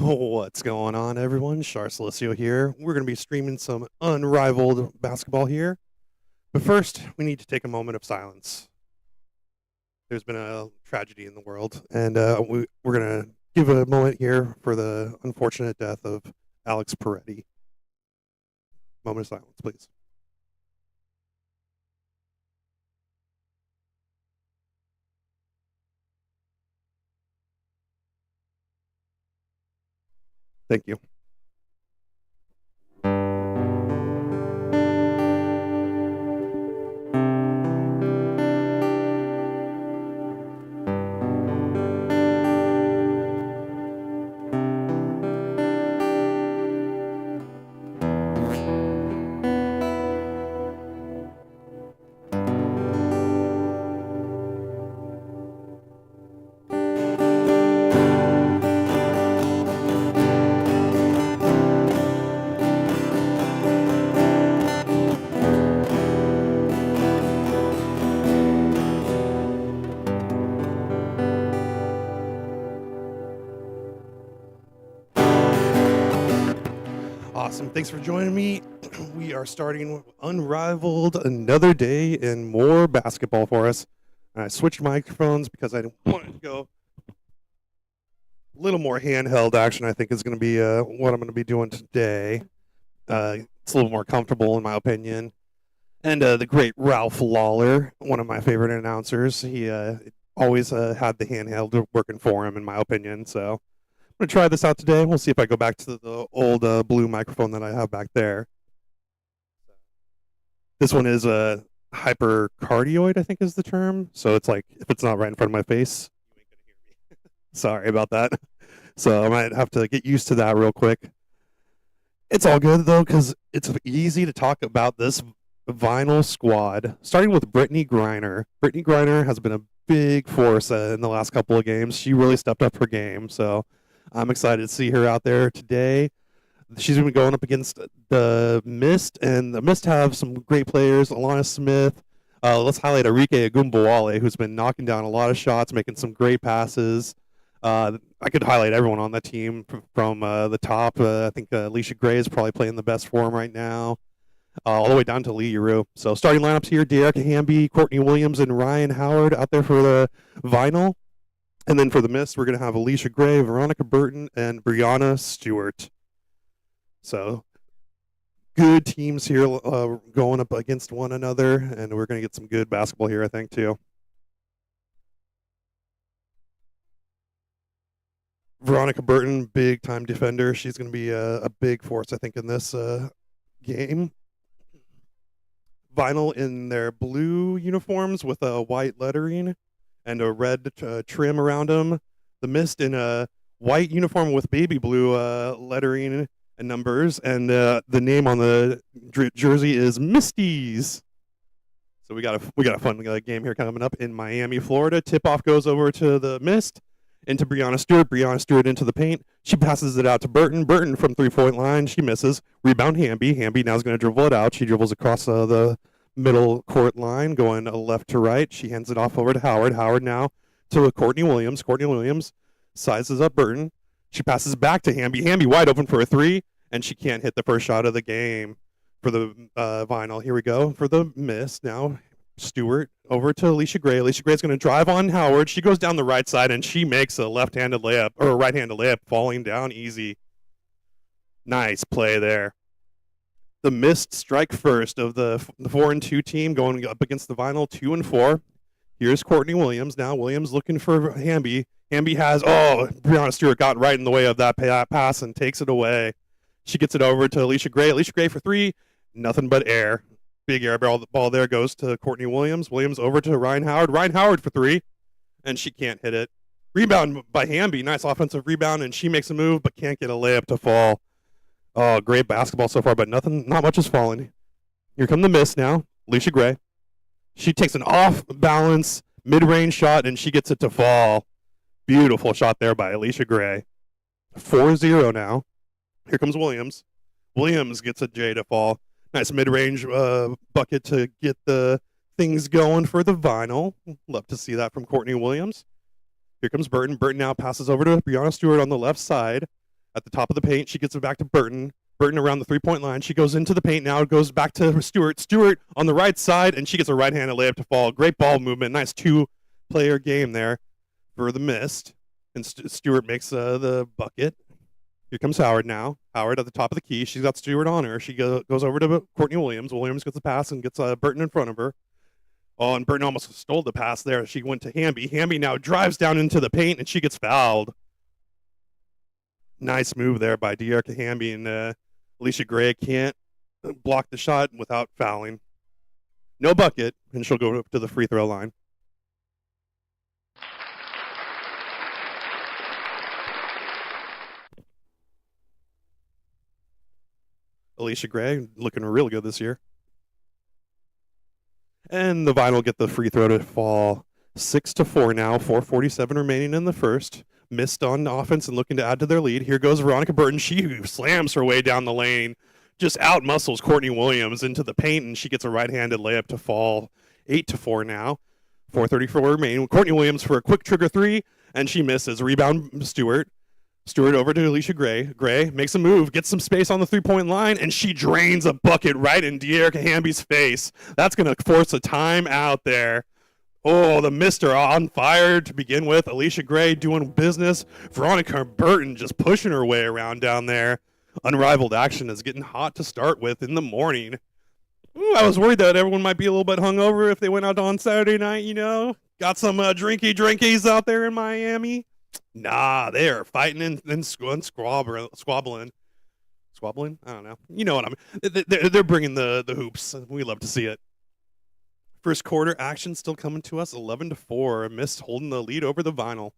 What's going on, everyone? Shar Celicio here. We're going to be streaming some Unrivaled basketball here. But first, we need to take a moment of silence. There's been a tragedy in the world, and we're going to give a moment here for the unfortunate death of Alex Peretti. Moment of silence, please. Thank you. Awesome. Thanks for joining me. We are starting with Unrivaled, another day and more basketball for us. I switched microphones because I wanted to go a little more handheld action. I think is going to be what I'm going to be doing today. It's a little more comfortable, in my opinion. And the great Ralph Lawler, one of my favorite announcers, he always had the handheld working for him, in my opinion. So I'm going to try this out today. We'll see if I go back to the old blue microphone that I have back there. This one is a hypercardioid, I think is the term. So it's like, if it's not right in front of my face, you ain't going to hear me. Sorry about that. So I might have to get used to that real quick. It's all good, though, because it's easy to talk about this vinyl squad, starting with Brittany Griner. Brittany Griner has been a big force in the last couple of games. She really stepped up her game, so I'm excited to see her out there today. She's going to be going up against the Mist, and the Mist have some great players. Alana Smith. Let's highlight Arike Agumbawale, who's been knocking down a lot of shots, making some great passes. I could highlight everyone on that team from the top. I think Alicia Gray is probably playing the best for him right now, all the way down to Lee Yuru. So starting lineups here, De'Erica Hamby, Courtney Williams, and Ryan Howard out there for the vinyl. And then for the Mist, we're going to have Alicia Gray, Veronica Burton, and Brianna Stewart. So good teams here going up against one another, and we're going to get some good basketball here, I think, too. Veronica Burton, big-time defender. She's going to be a big force, I think, in this game. Vinyl in their blue uniforms with a white lettering and a red trim around them. The Mist in a white uniform with baby blue lettering and numbers, and the name on the jersey is Misties. So we got a fun game here coming up in Miami, Florida. Tip-off goes over to the Mist, into Brianna Stewart. Brianna Stewart into the paint. She passes it out to Burton. Burton from three-point line. She misses. Rebound Hamby. Hamby now is going to dribble it out. She dribbles across the middle court line, going left to right. She hands it off over to Howard. Howard now to Courtney Williams. Courtney Williams sizes up Burton. She passes back to Hamby. Hamby wide open for a three, and she can't hit the first shot of the game for the vinyl. Here we go for the Mist now. Stewart over to Alicia Gray. Alicia Gray's going to drive on Howard. She goes down the right side, and she makes a left-handed layup, or a right-handed layup, falling down easy. Nice play there. The Mist strike first of the 4-2 team, going up against the vinyl 2-4. Here's Courtney Williams. Now Williams looking for Hamby. Hamby has, Brianna Stewart got right in the way of that pass and takes it away. She gets it over to Alicia Gray. Alicia Gray for three. Nothing but air. Big air ball there goes to Courtney Williams. Williams over to Ryan Howard. Ryan Howard for three, and she can't hit it. Rebound by Hamby. Nice offensive rebound, and she makes a move but can't get a layup to fall. Oh, great basketball so far, but not much is falling. Here come the Mist now. Alicia Gray. She takes an off-balance mid-range shot, and she gets it to fall. Beautiful shot there by Alicia Gray. 4-0 now. Here comes Williams. Williams gets a J to fall. Nice mid-range bucket to get the things going for the vinyl. Love to see that from Courtney Williams. Here comes Burton. Burton now passes over to Brianna Stewart on the left side. At the top of the paint, she gets it back to Burton. Burton around the three-point line. She goes into the paint now, goes back to Stewart. Stewart on the right side, and she gets a right-handed layup to fall. Great ball movement. Nice two-player game there for the Mist. And Stewart makes the bucket. Here comes Howard now. Howard at the top of the key. She's got Stewart on her. She goes over to Courtney Williams. Williams gets the pass and gets Burton in front of her. Oh, and Burton almost stole the pass there. She went to Hamby. Hamby now drives down into the paint, and she gets fouled. Nice move there by De'Erica Hamby, and Alicia Gray can't block the shot without fouling. No bucket, and she'll go to the free throw line. Alicia Gray looking real good this year. And the Vine will get the free throw to fall 6-4 now. 4:47 remaining in the first. Missed on offense and looking to add to their lead. Here goes Veronica Burton. She slams her way down the lane. Just out-muscles Courtney Williams into the paint, and she gets a right-handed layup to fall 8-4 now. 4:34 remaining. Courtney Williams for a quick trigger three, and she misses. Rebound Stewart. Stewart over to Alicia Gray. Gray makes a move, gets some space on the three-point line, and she drains a bucket right in De'Erica Hamby's face. That's going to force a timeout there. Oh, the Mist are on fire to begin with. Alicia Gray doing business. Veronica Burton just pushing her way around down there. Unrivaled action is getting hot to start with in the morning. Ooh, I was worried that everyone might be a little bit hungover if they went out on Saturday night, you know. Got some drinkies out there in Miami. Nah, they are fighting and squabbling. Squabbling? I don't know. You know what I mean. They're bringing the hoops. We love to see it. First quarter action still coming to us 11-4. Mist holding the lead over the Vinyl.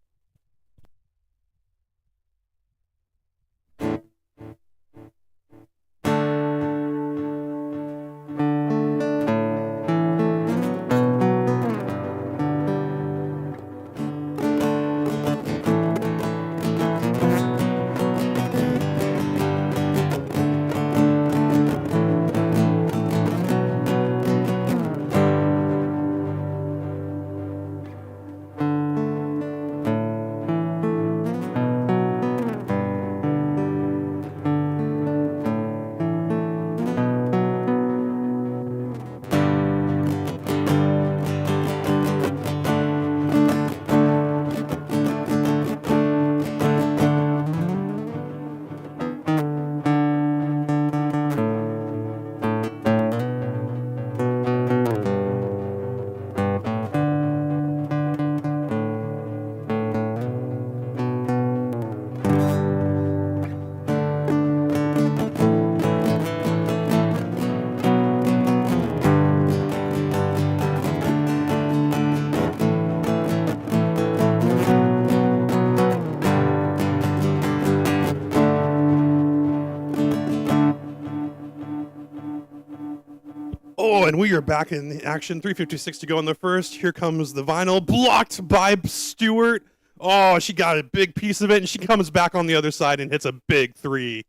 Oh, and we are back in action. 3:56 to go in the first. Here comes the Vinyl, blocked by Stewart. Oh, she got a big piece of it, and she comes back on the other side and hits a big three.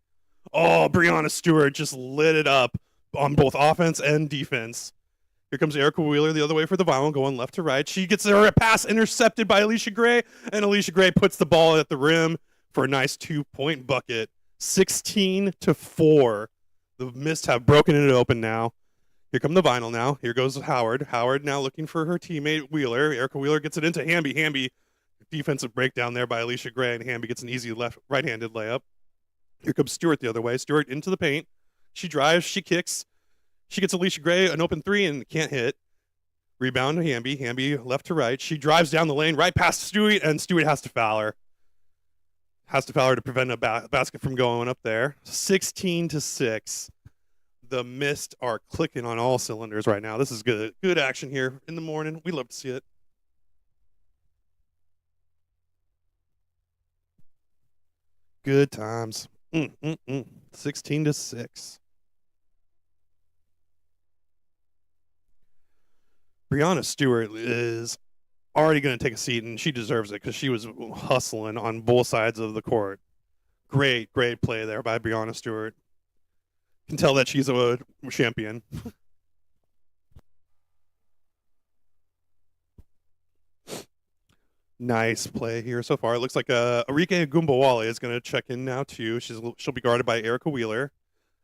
Oh, Breonna Stewart just lit it up on both offense and defense. Here comes Erica Wheeler the other way for the Vinyl, going left to right. She gets her pass intercepted by Alicia Gray, and Alicia Gray puts the ball at the rim for a nice 2-point bucket. 16-4. The Mist have broken it open now. Here come the Vinyl now. Here goes Howard. Howard now looking for her teammate Wheeler. Erica Wheeler gets it into Hamby. Hamby, defensive breakdown there by Alicia Gray, and Hamby gets an easy right-handed layup. Here comes Stewart the other way. Stewart into the paint. She drives. She kicks. She gets Alicia Gray an open three and can't hit. Rebound to Hamby. Hamby left to right. She drives down the lane right past Stewart, and Stewart has to foul her. Has to foul her to prevent a basket from going up there. 16-6. The Mist are clicking on all cylinders right now. This is good. Good action here in the morning. We love to see it. Good times. 16-6. Breonna Stewart is already going to take a seat, and she deserves it because she was hustling on both sides of the court. Great play there by Breonna Stewart. Can tell that she's a champion. Nice play here so far. It looks like Arike Gumbawale is going to check in now too. She'll be guarded by Erica Wheeler,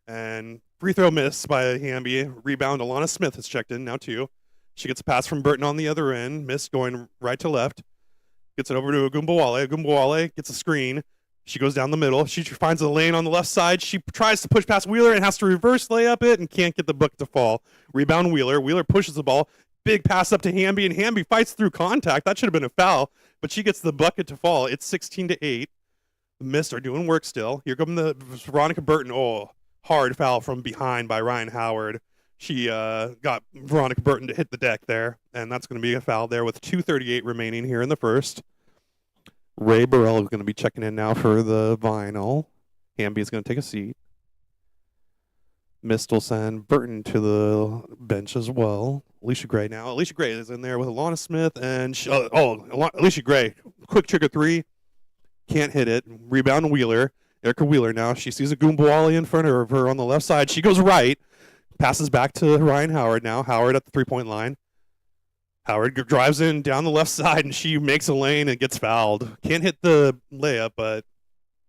and free throw miss by Hamby. Rebound. Alana Smith has checked in now too. She gets a pass from Burton on the other end. Miss going right to left. Gets it over to Gumbawale. Gumbawale gets a screen. She goes down the middle. She finds a lane on the left side. She tries to push past Wheeler and has to reverse layup it and can't get the bucket to fall. Rebound Wheeler. Wheeler pushes the ball. Big pass up to Hamby, and Hamby fights through contact. That should have been a foul, but she gets the bucket to fall. It's 16-8. The Mist are doing work still. Here comes the Veronica Burton. Oh, hard foul from behind by Ryan Howard. She got Veronica Burton to hit the deck there, and that's going to be a foul there with 2:38 remaining here in the first. Ray Burrell is going to be checking in now for the vinyl. Hamby is going to take a seat. Mist will send Burton to the bench as well. Alicia Gray now. Alicia Gray is in there with Alana Smith, and Alicia Gray, quick trigger three, can't hit it. Rebound Wheeler. Erica Wheeler now. She sees a Goombawali in front of her on the left side. She goes right, passes back to Ryan Howard now. Howard at the three-point line. Howard drives in down the left side, and she makes a lane and gets fouled. Can't hit the layup, but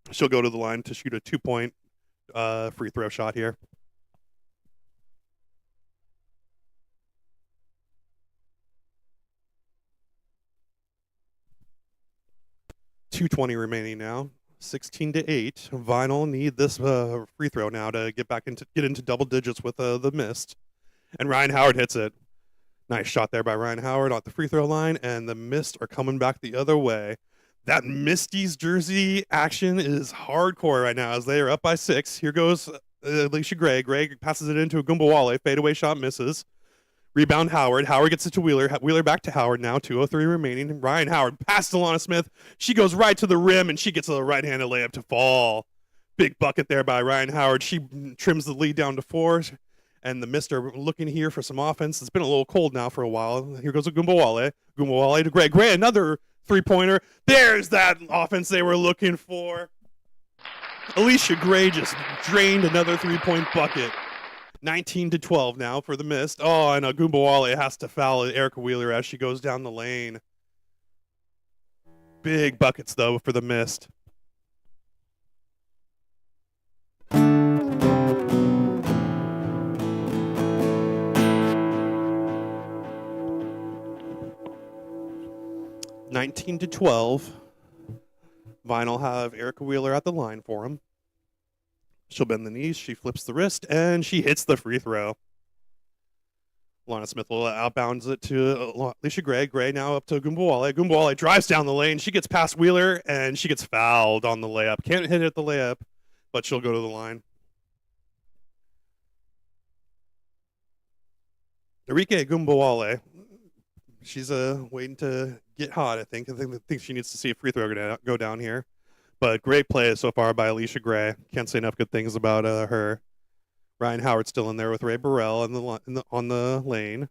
she'll go to the line to shoot a two-point free throw shot here. .220 remaining now. 16-8. Vinyl need this free throw now to get into double digits with the Mist. And Ryan Howard hits it. Nice shot there by Ryan Howard on the free throw line, and the Mist are coming back the other way. That Misty's jersey action is hardcore right now as they are up by 6. Here goes Alicia Gray. Gray passes it into a Gumbawale. Fadeaway shot misses. Rebound Howard. Howard gets it to Wheeler. Wheeler back to Howard now. 2:03 remaining. Ryan Howard past Alana Smith. She goes right to the rim, and she gets a right-handed layup to fall. Big bucket there by Ryan Howard. She trims the lead down to 4. And the Mist are looking here for some offense. It's been a little cold now for a while. Here goes a Gumbawale. Gumbawale to Gray. Gray, another three-pointer. There's that offense they were looking for. Alicia Gray just drained another three-point bucket. 19-12 now for the Mist. Oh, and Gumbawale has to foul Erica Wheeler as she goes down the lane. Big buckets, though, for the Mist. (19-12). Vinyl have Erica Wheeler at the line for him. She'll bend the knees, she flips the wrist, and she hits the free throw. Alana Smith will outbounds it to Alicia Gray. Gray now up to Gumbawale. Gumbawale drives down the lane. She gets past Wheeler, and she gets fouled on the layup. Can't hit it at the layup, but she'll go to the line. Arike Gumbawale. She's waiting to get hot, I think. I think she needs to see a free throw go down here. But great play so far by Alicia Gray. Can't say enough good things about her. Ryan Howard still in there with Ray Burrell on the lane.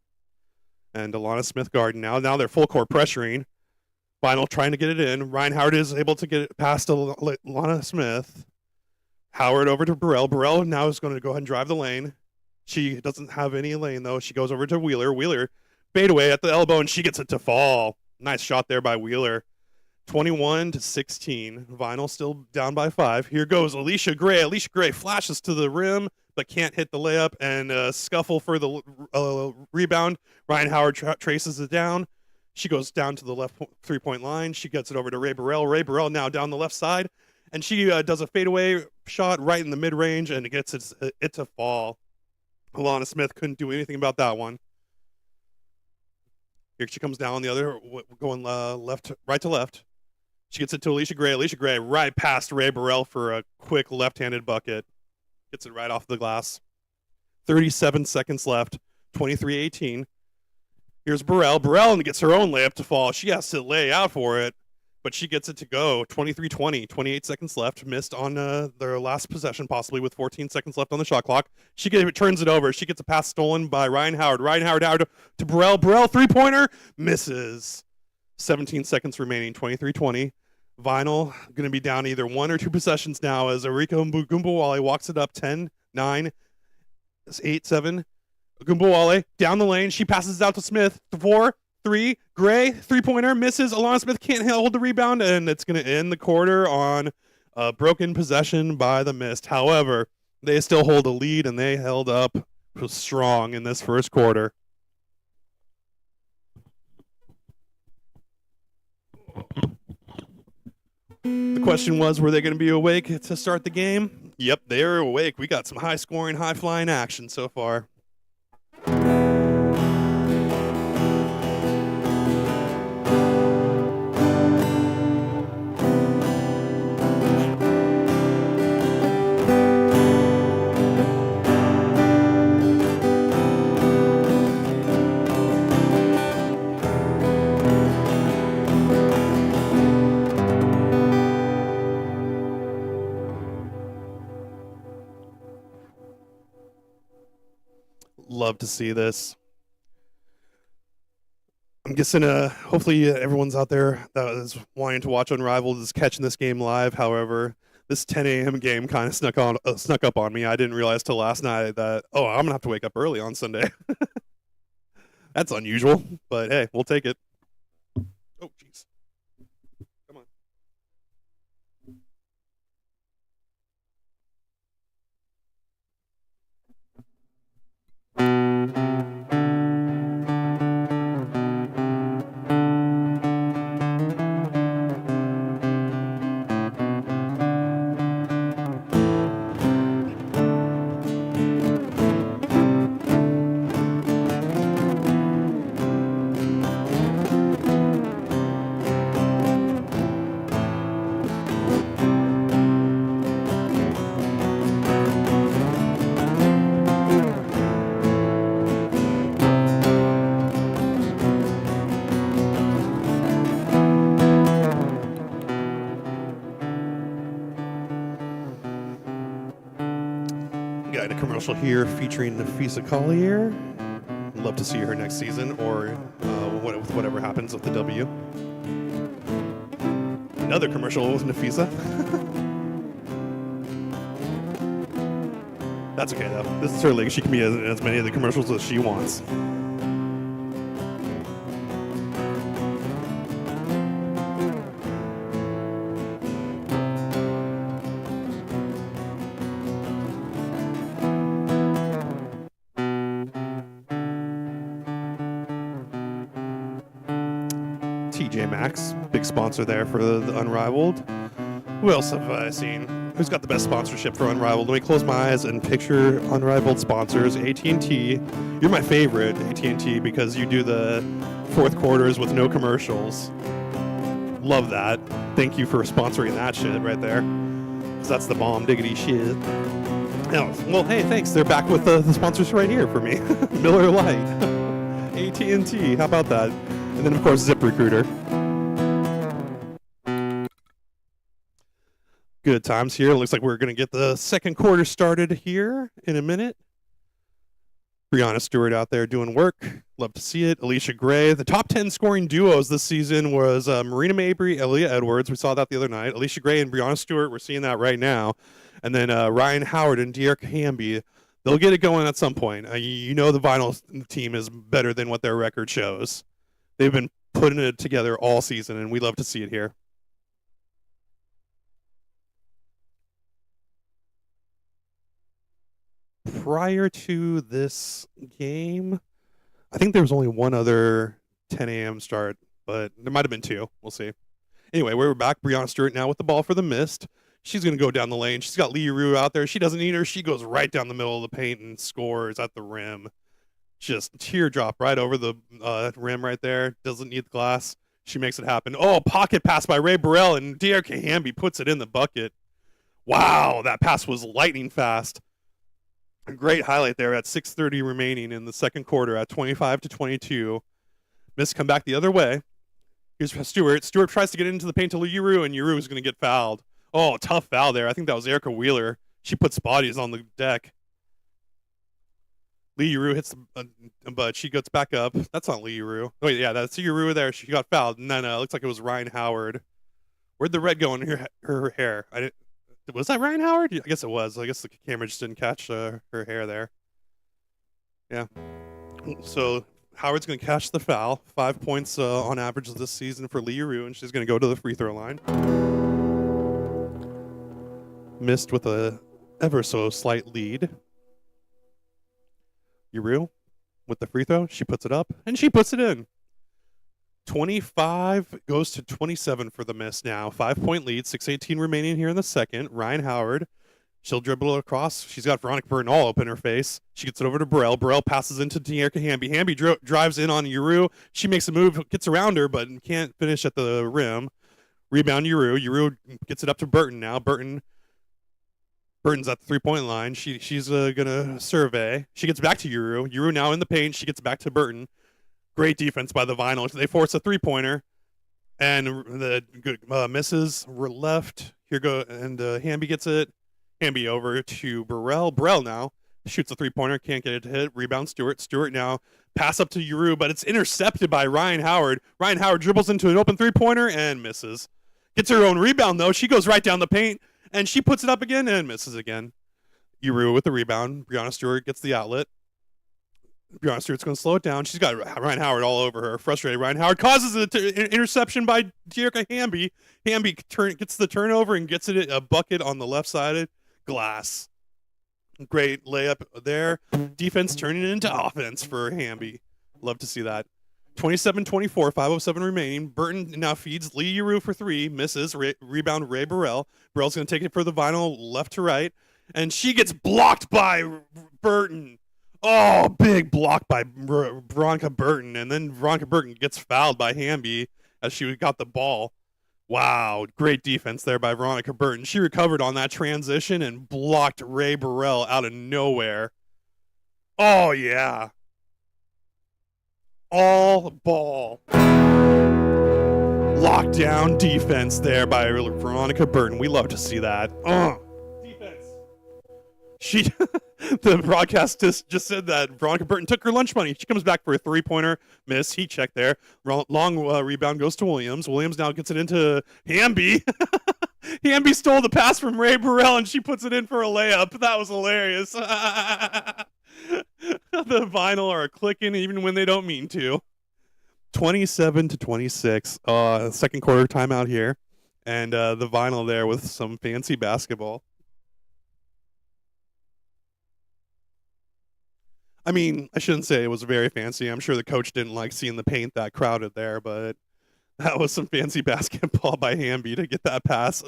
And Alana Smith guarding now. Now they're full court pressuring. Vinyl trying to get it in. Ryan Howard is able to get it past Alana Smith. Howard over to Burrell. Burrell now is going to go ahead and drive the lane. She doesn't have any lane, though. She goes over to Wheeler. Wheeler fadeaway at the elbow, and she gets it to fall. Nice shot there by Wheeler. 21-16. Vinyl still down by 5. Here goes Alicia Gray. Alicia Gray flashes to the rim, but can't hit the layup, and scuffle for the rebound. Ryan Howard traces it down. She goes down to the left three-point line. She gets it over to Ray Burrell. Ray Burrell now down the left side, and she does a fadeaway shot right in the mid-range, and it gets it to fall. Alana Smith couldn't do anything about that one. Here she comes down the other, going right to left. She gets it to Alicia Gray. Alicia Gray right past Ray Burrell for a quick left-handed bucket. Gets it right off the glass. 37 seconds left. 23-18. Here's Burrell. Burrell gets her own layup to fall. She has to lay out for it, but she gets it to go. 23-20. 28 seconds left. Missed on their last possession, possibly with 14 seconds left on the shot clock. Turns it over. She gets a pass stolen by Ryan Howard. Ryan Howard to Burrell. Burrell three-pointer. Misses. 17 seconds remaining. 23-20. Vinyl going to be down either 1 or 2 possessions now as Arike Gumbawale walks it up 10, 9, 8, 7. Gumbawale down the lane. She passes it out to Smith. 4, Three, Gray, three-pointer, misses. Alana Smith can't hold the rebound, and it's going to end the quarter on a broken possession by the Mist. However, they still hold a lead, and they held up strong in this first quarter. The question was, were they going to be awake to start the game? Yep, they are awake. We got some high-scoring, high-flying action so far. Love to see this. I'm guessing hopefully everyone's out there that is wanting to watch Unrivaled is catching this game live. However, this 10 a.m. game kind of snuck up on me. I didn't realize till last night that, I'm going to have to wake up early on Sunday. That's unusual, but hey, we'll take it. Oh, jeez. Come on. Got a commercial here featuring Nafisa Collier. Love to see her next season, or whatever happens with the W. Another commercial with Nafisa. That's okay though. This is her league. She can be in as many of the commercials as she wants. TJ Maxx, big sponsor there for the Unrivaled. Who else have I seen? Who's got the best sponsorship for Unrivaled? Let me close my eyes and picture Unrivaled sponsors. AT&T. You're my favorite, AT&T, because you do the fourth quarters with no commercials. Love that. Thank you for sponsoring that shit right there. Because that's the bomb diggity shit. Oh, well, hey, thanks. They're back with the sponsors right here for me. Miller Lite. AT&T. How about that? And then, of course, ZipRecruiter. Good times here. Looks like we're going to get the second quarter started here in a minute. Brianna Stewart out there doing work. Love to see it. Alicia Gray. The top 10 scoring duos this season was Marina Mabry, Aaliyah Edwards. We saw that the other night. Alicia Gray and Brianna Stewart. We're seeing that right now. And then Ryan Howard and De'Erica Hamby. They'll get it going at some point. You know the vinyl team is better than what their record shows. They've been putting it together all season, and we love to see it here. Prior to this game, I think there was only one other 10 a.m. start, but there might have been two. We'll see. Anyway, we're back. Brianna Stewart now with the ball for the Mist. She's going to go down the lane. She's got Lee Rue out there. She doesn't need her. She goes right down the middle of the paint and scores at the rim. Just teardrop right over the rim right there. Doesn't need the glass. She makes it happen. Oh, pocket pass by Ray Burrell, and De'Erica Hamby puts it in the bucket. Wow, that pass was lightning fast. A great highlight there at 6:30 remaining in the second quarter at 25-22. Miss come back the other way. Here's Stewart. Stewart tries to get into the paint to Yuru, and Yuru is going to get fouled. Oh, tough foul there. I think that was Erica Wheeler. She puts bodies on the deck. Lee Yuru hits but she gets back up. That's not Lee Yuru. Oh, wait, yeah, that's Yuru there. She got fouled. And then it looks like it was Ryan Howard. Where'd the red go in her hair? Was that Ryan Howard? I guess it was. I guess the camera just didn't catch her hair there. Yeah. So Howard's going to catch the foul. 5 points on average this season for Lee Uru, and she's going to go to the free throw line. Missed with a ever so slight lead. Uru with the free throw. She puts it up, and she puts it in. 25 goes to 27 for the miss now. 5-point lead, 6:18 remaining here in the second. Ryan Howard, she'll dribble it across. She's got Veronica Burton all up in her face. She gets it over to Burrell. Burrell passes into Tierka Hamby. Hamby drives in on Uru. She makes a move, gets around her, but can't finish at the rim. Rebound Uru. Uru gets it up to Burton now. Burton's at the three-point line. She's gonna survey. She gets back to Uru. Uru now in the paint. She gets back to Burton. Great defense by the Vinyl. They force a three-pointer, and the misses were left. Here go, and Hamby gets it. Hamby over to Burrell. Burrell now shoots a three-pointer. Can't get it to hit. Rebound Stewart. Stewart now pass up to Uru, but it's intercepted by Ryan Howard. Ryan Howard dribbles into an open three-pointer and misses. Gets her own rebound, though. She goes right down the paint, and she puts it up again and misses again. Uru with the rebound. Brianna Stewart gets the outlet. Brianna Stewart's going to slow it down. She's got Ryan Howard all over her. Frustrated. Ryan Howard causes an interception by Tierka Hamby. Hamby gets the turnover and gets it a bucket on the left side glass. Great layup there. Defense turning it into offense for Hamby. Love to see that. 27-24, 5:07 remaining. Burton now feeds Lee Uru for three. Misses. Rebound Ray Burrell. Burrell's going to take it for the Vinyl left to right. And she gets blocked by Burton. Oh, big block by Veronica Burton. And then Veronica Burton gets fouled by Hamby as she got the ball. Wow, great defense there by Veronica Burton. She recovered on that transition and blocked Ray Burrell out of nowhere. Oh, yeah. All ball. Lockdown defense there by Veronica Burton. We love to see that. Defense. The broadcast just said that Veronica Burton took her lunch money. She comes back for a three-pointer miss. Heat check there. Long rebound goes to Williams. Williams now gets it into Hamby. Hamby stole the pass from Ray Burrell, and she puts it in for a layup. That was hilarious. The Vinyl are clicking even when they don't mean to. 27-26. Second quarter timeout here. And the Vinyl there with some fancy basketball. I mean, I shouldn't say it was very fancy. I'm sure the coach didn't like seeing the paint that crowded there, but that was some fancy basketball by Hamby to get that pass.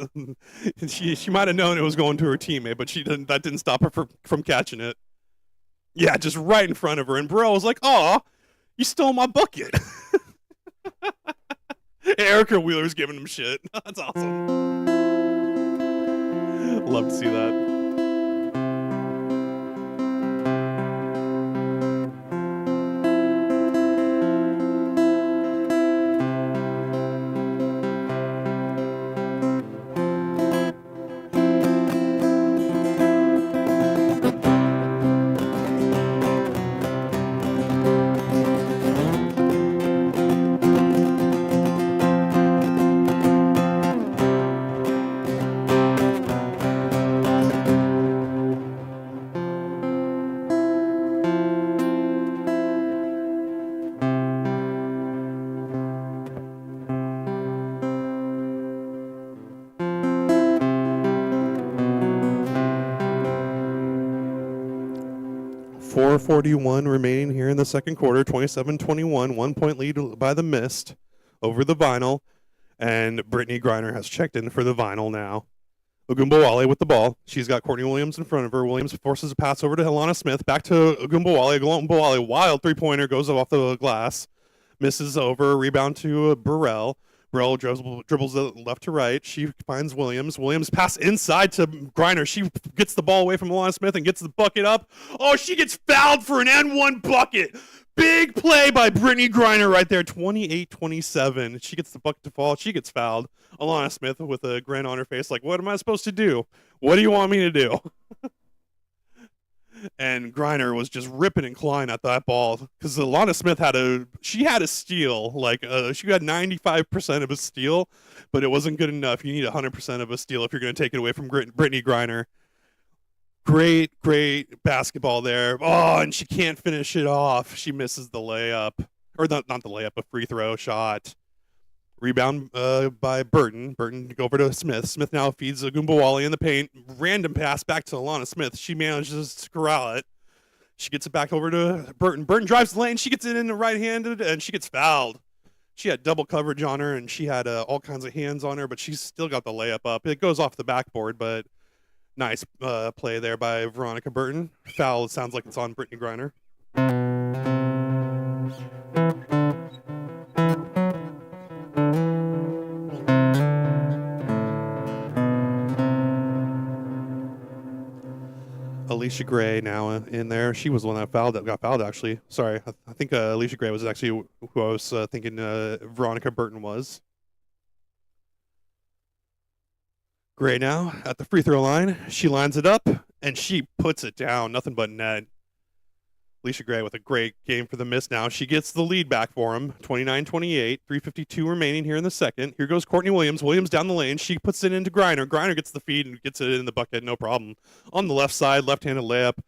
she might have known it was going to her teammate, but that didn't stop her from catching it. Yeah, just right in front of her. And Burrell was like, "Aw, you stole my bucket." Erica Wheeler's giving him shit. That's awesome. Love to see that. .41 remaining here in the second quarter. 27-21, 1 point lead by the Mist over the Vinyl, and Brittany Griner has checked in for the Vinyl now. Ogunbowale with the ball. She's got Courtney Williams in front of her. Williams forces a pass over to Helena Smith. Back to Ogunbowale. Ogunbowale, wild three-pointer, goes off the glass. Misses over. Rebound to Burrell. Burrell dribbles left to right. She finds Williams. Williams pass inside to Griner. She gets the ball away from Alana Smith and gets the bucket up. Oh, she gets fouled for an N1 bucket. Big play by Brittany Griner right there. 28-27. She gets the bucket to fall. She gets fouled. Alana Smith with a grin on her face like, what am I supposed to do? What do you want me to do? And Griner was just ripping and clawing at that ball because Alana Smith had a steal. Like she had 95% of a steal, but it wasn't good enough. You need 100% of a steal if you're going to take it away from Brittany Griner. Great basketball there. Oh, and she can't finish it off. She misses the layup. Or not the layup, a free throw shot. Rebound by Burton. Burton over to Smith. Smith now feeds Agumbawali in the paint. Random pass back to Alana Smith. She manages to corral it. She gets it back over to Burton. Burton drives the lane. She gets it in the right-handed, and she gets fouled. She had double coverage on her, and she had all kinds of hands on her, but she's still got the layup up. It goes off the backboard, but nice play there by Veronica Burton. Foul sounds like it's on Brittany Griner. Alicia Gray now in there. She was the one that got fouled, actually. Sorry, I think Alicia Gray was actually who I was thinking Veronica Burton was. Gray now at the free throw line. She lines it up, and she puts it down. Nothing but net. Alicia Gray with a great game for the Mist now. She gets the lead back for him, 29-28, 3:52 remaining here in the second. Here goes Courtney Williams. Williams down the lane. She puts it into Griner. Griner gets the feed and gets it in the bucket, no problem. On the left side, left-handed layup.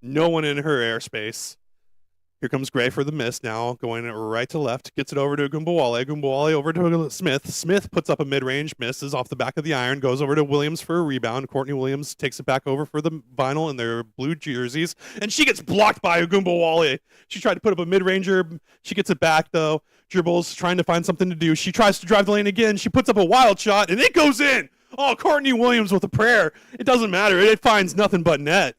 No one in her airspace. Here comes Gray for the Mist now, going right to left. Gets it over to Agumbawali. Agumbawali over to Smith. Smith puts up a mid-range, misses off the back of the iron, goes over to Williams for a rebound. Courtney Williams takes it back over for the Vinyl in their blue jerseys, and she gets blocked by Agumbawali. She tried to put up a mid-ranger. She gets it back, though. Dribbles, trying to find something to do. She tries to drive the lane again. She puts up a wild shot, and it goes in. Oh, Courtney Williams with a prayer. It doesn't matter. It finds nothing but net.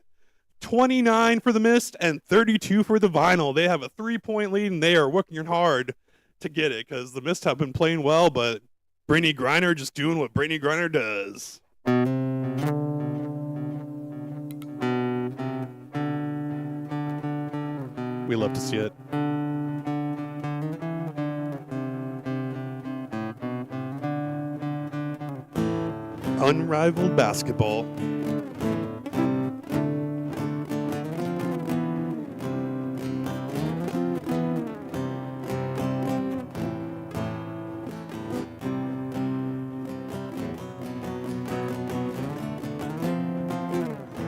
29 for the Mist and 32 for the Vinyl. They have a 3-point lead, and they are working hard to get it because the Mist have been playing well, but Brittany Griner just doing what Brittany Griner does. We love to see it. Unrivaled basketball.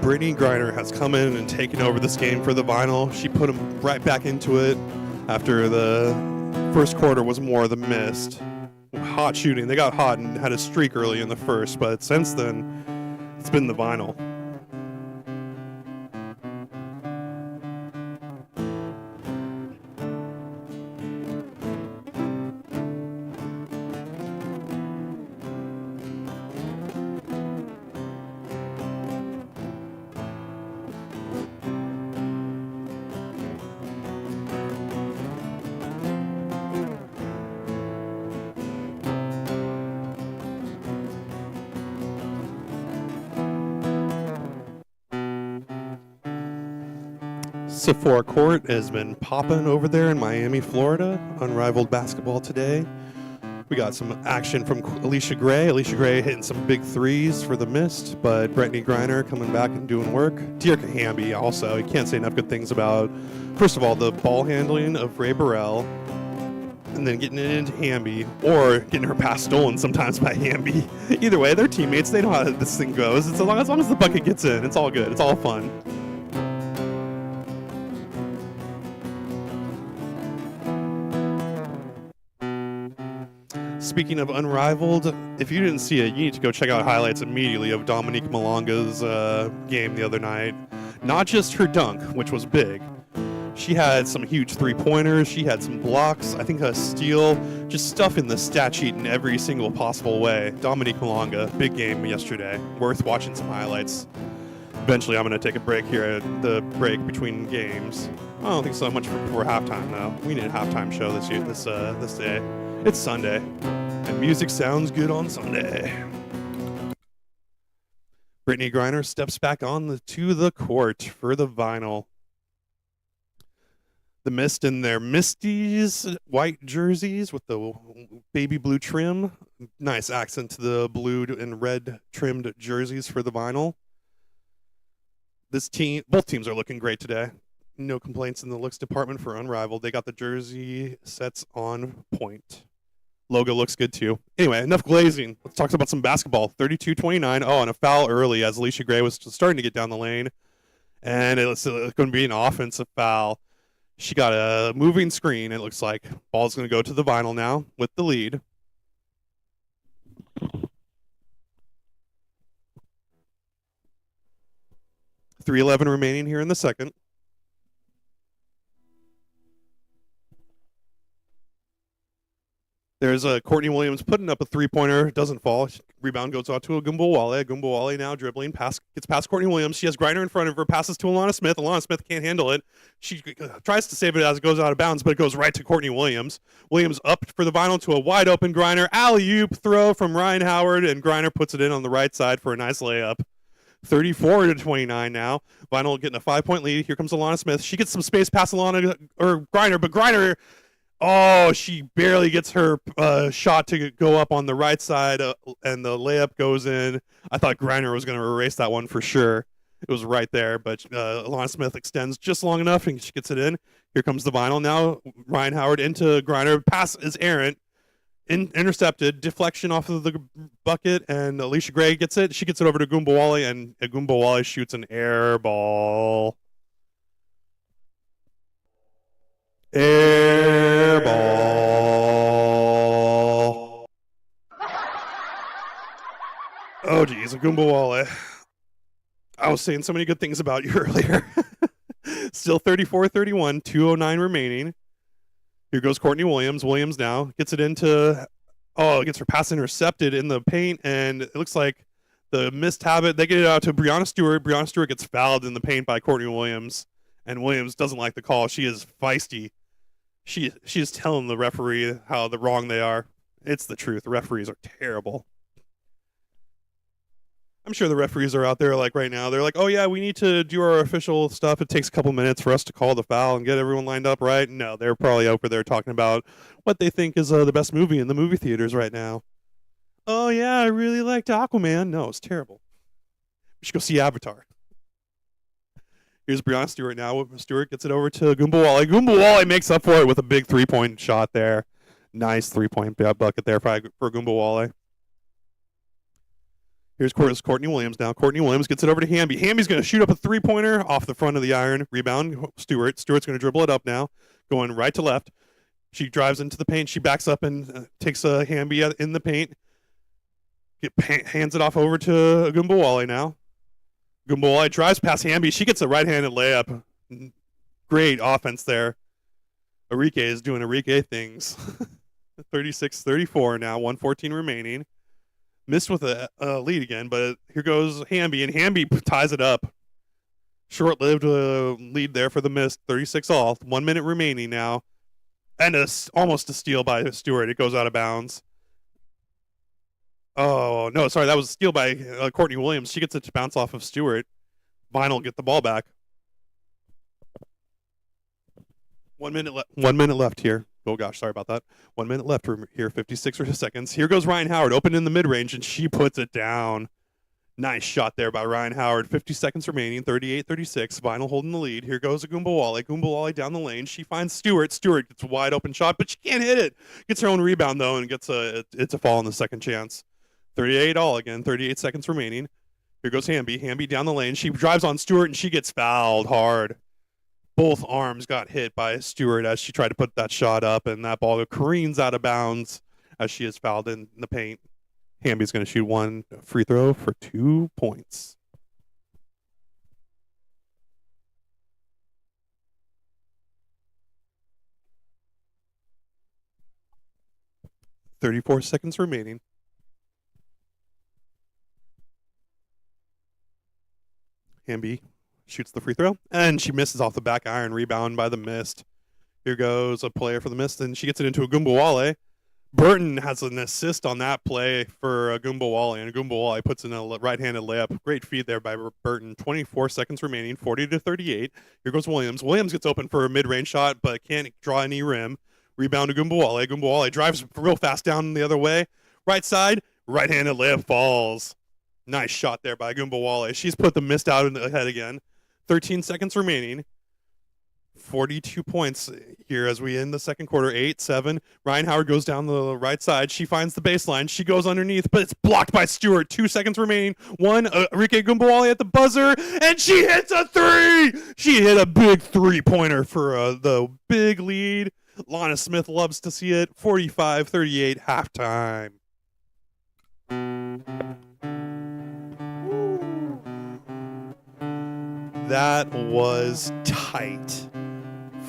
Brittany Griner has come in and taken over this game for the Vinyl. She put them right back into it after the first quarter was more the Mist. Hot shooting. They got hot and had a streak early in the first, but since then, it's been the Vinyl. Sephora Court has been popping over there in Miami, Florida. Unrivaled basketball today. We got some action from Alicia Gray. Alicia Gray hitting some big threes for the Mist, but Brittany Griner coming back and doing work. Dearka Hamby also. You can't say enough good things about, first of all, the ball handling of Ray Burrell, and then getting it into Hamby, or getting her pass stolen sometimes by Hamby. Either way, they're teammates. They know how this thing goes. It's as long as the bucket gets in, it's all good. It's all fun. Speaking of Unrivaled, if you didn't see it, you need to go check out highlights immediately of Dominique Malonga's game the other night. Not just her dunk, which was big. She had some huge three-pointers. She had some blocks. I think a steal. Just stuff in the stat sheet in every single possible way. Dominique Malonga, big game yesterday. Worth watching some highlights. Eventually, I'm going to take a break here at the break between games. I don't think so much for halftime, though. We need a halftime show this day. It's Sunday, and music sounds good on Sunday. Brittany Griner steps back to the court for the Vinyl. The Mist in their Misties white jerseys with the baby blue trim. Nice accent to the blue and red trimmed jerseys for the Vinyl. Both teams are looking great today. No complaints in the looks department for Unrivaled. They got the jersey sets on point. Logo looks good too. Anyway, enough glazing. Let's talk about some basketball. 32-29. Oh, and a foul early as Alicia Gray was starting to get down the lane. And it's going to be an offensive foul. She got a moving screen. It looks like ball's going to go to the vinyl now with the lead. 3:11 remaining here in the second. There's Courtney Williams putting up a three-pointer. Doesn't fall. Rebound goes out to Agumbawale. Agumbawale now dribbling. Gets past Courtney Williams. She has Griner in front of her. Passes to Alana Smith. Alana Smith can't handle it. She tries to save it as it goes out of bounds, but it goes right to Courtney Williams. Williams up for the vinyl to a wide-open Griner. Alley-oop throw from Ryan Howard, and Griner puts it in on the right side for a nice layup. 34-29 now. Vinyl getting a 5-point lead. Here comes Alana Smith. She gets some space past Alana or Griner, but Griner... Oh, she barely gets her shot to go up on the right side, and the layup goes in. I thought Griner was going to erase that one for sure. It was right there, but Alana Smith extends just long enough, and she gets it in. Here comes the vinyl now. Ryan Howard into Griner. Pass is errant. Intercepted. Deflection off of the bucket, and Alicia Gray gets it. She gets it over to Agumbawale, and Agumbawale shoots an air ball. Air ball. Oh, geez, Agumbawale. I was saying so many good things about you earlier. Still 34-31, 2:09 remaining. Here goes Courtney Williams. Williams now gets it into, gets her pass intercepted in the paint, and it looks like the missed habit. They get it out to Brianna Stewart. Brianna Stewart gets fouled in the paint by Courtney Williams, and Williams doesn't like the call. She is feisty. She's telling the referee how wrong they are. It's the truth. The referees are terrible. I'm sure the referees are out there like right now. They're like, oh yeah, we need to do our official stuff. It takes a couple minutes for us to call the foul and get everyone lined up right. No, they're probably over there talking about what they think is the best movie in the movie theaters right now. Oh yeah, I really liked Aquaman. No, it's terrible. We should go see Avatar. Here's Brianna Stewart now. Stewart gets it over to Agumbawale. Agumbawale makes up for it with a big three-point shot there. Nice three-point bucket there for Agumbawale. Here's Courtney Williams now. Courtney Williams gets it over to Hamby. Hamby's going to shoot up a three-pointer off the front of the iron. Rebound, Stewart. Stewart's going to dribble it up now, going right to left. She drives into the paint. She backs up and takes a Hamby in the paint. Hands it off over to Agumbawale now. Agumbawale drives past Hamby. She gets a right-handed layup. Great offense there. Arike is doing Arike things. 36-34 now, 1:14 remaining. Missed with a lead again, but here goes Hamby, and Hamby ties it up. Short-lived lead there for the miss, 36-all. 1 minute remaining now. And almost a steal by Stewart. It goes out of bounds. Oh, no, sorry, that was a steal by Courtney Williams. She gets it to bounce off of Stewart. Vinyl get the ball back. 1 minute left. 1 minute left here. Oh, gosh, sorry about that. 1 minute left here, 56 seconds. Here goes Ryan Howard, open in the mid-range, and she puts it down. Nice shot there by Ryan Howard. 50 seconds remaining, 38-36. Vinyl holding the lead. Here goes Agumbawale. Agumbawale down the lane. She finds Stewart. Stewart gets a wide-open shot, but she can't hit it. Gets her own rebound, though, and gets it's a fall on the second chance. 38-all again, 38 seconds remaining. Here goes Hamby. Hamby down the lane. She drives on Stewart, and she gets fouled hard. Both arms got hit by Stewart as she tried to put that shot up, and that ball careens out of bounds as she is fouled in the paint. Hamby's going to shoot one free throw for 2 points. "34 seconds remaining. Hamby shoots the free throw, and she misses off the back iron. Rebound by the Mist. Here goes a player for the Mist, and she gets it into Agumbawale. Burton has an assist on that play for Agumbawale, and Agumbawale puts in a right-handed layup. Great feed there by Burton. 24 seconds remaining, 40-38. Here goes Williams. Williams gets open for a mid-range shot, but can't draw any rim. Rebound Agumbawale. Agumbawale drives real fast down the other way. Right side, right-handed layup falls. Nice shot there by Agumbawale. She's put the Mist out in the head again. 13 seconds remaining. 42 points here as we end the second quarter. 8-7. Ryan Howard goes down the right side. She finds the baseline. She goes underneath, but it's blocked by Stewart. 2 seconds remaining. One, Enrique Gumbawali at the buzzer, and she hits a three. She hit a big three-pointer for the big lead. Lana Smith loves to see it. 45-38 halftime. That was tight.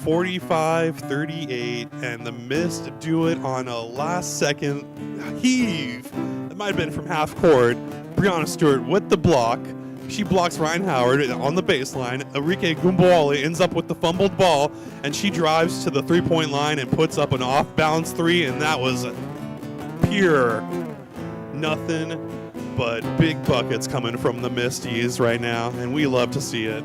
45-38, and the Mist do it on a last-second heave. It might have been from half court. Breonna Stewart with the block. She blocks Ryan Howard on the baseline. Enrique Gumbawali ends up with the fumbled ball, and she drives to the three-point line and puts up an off-balance three, and that was pure nothing but big buckets coming from the Misties right now, and we love to see it.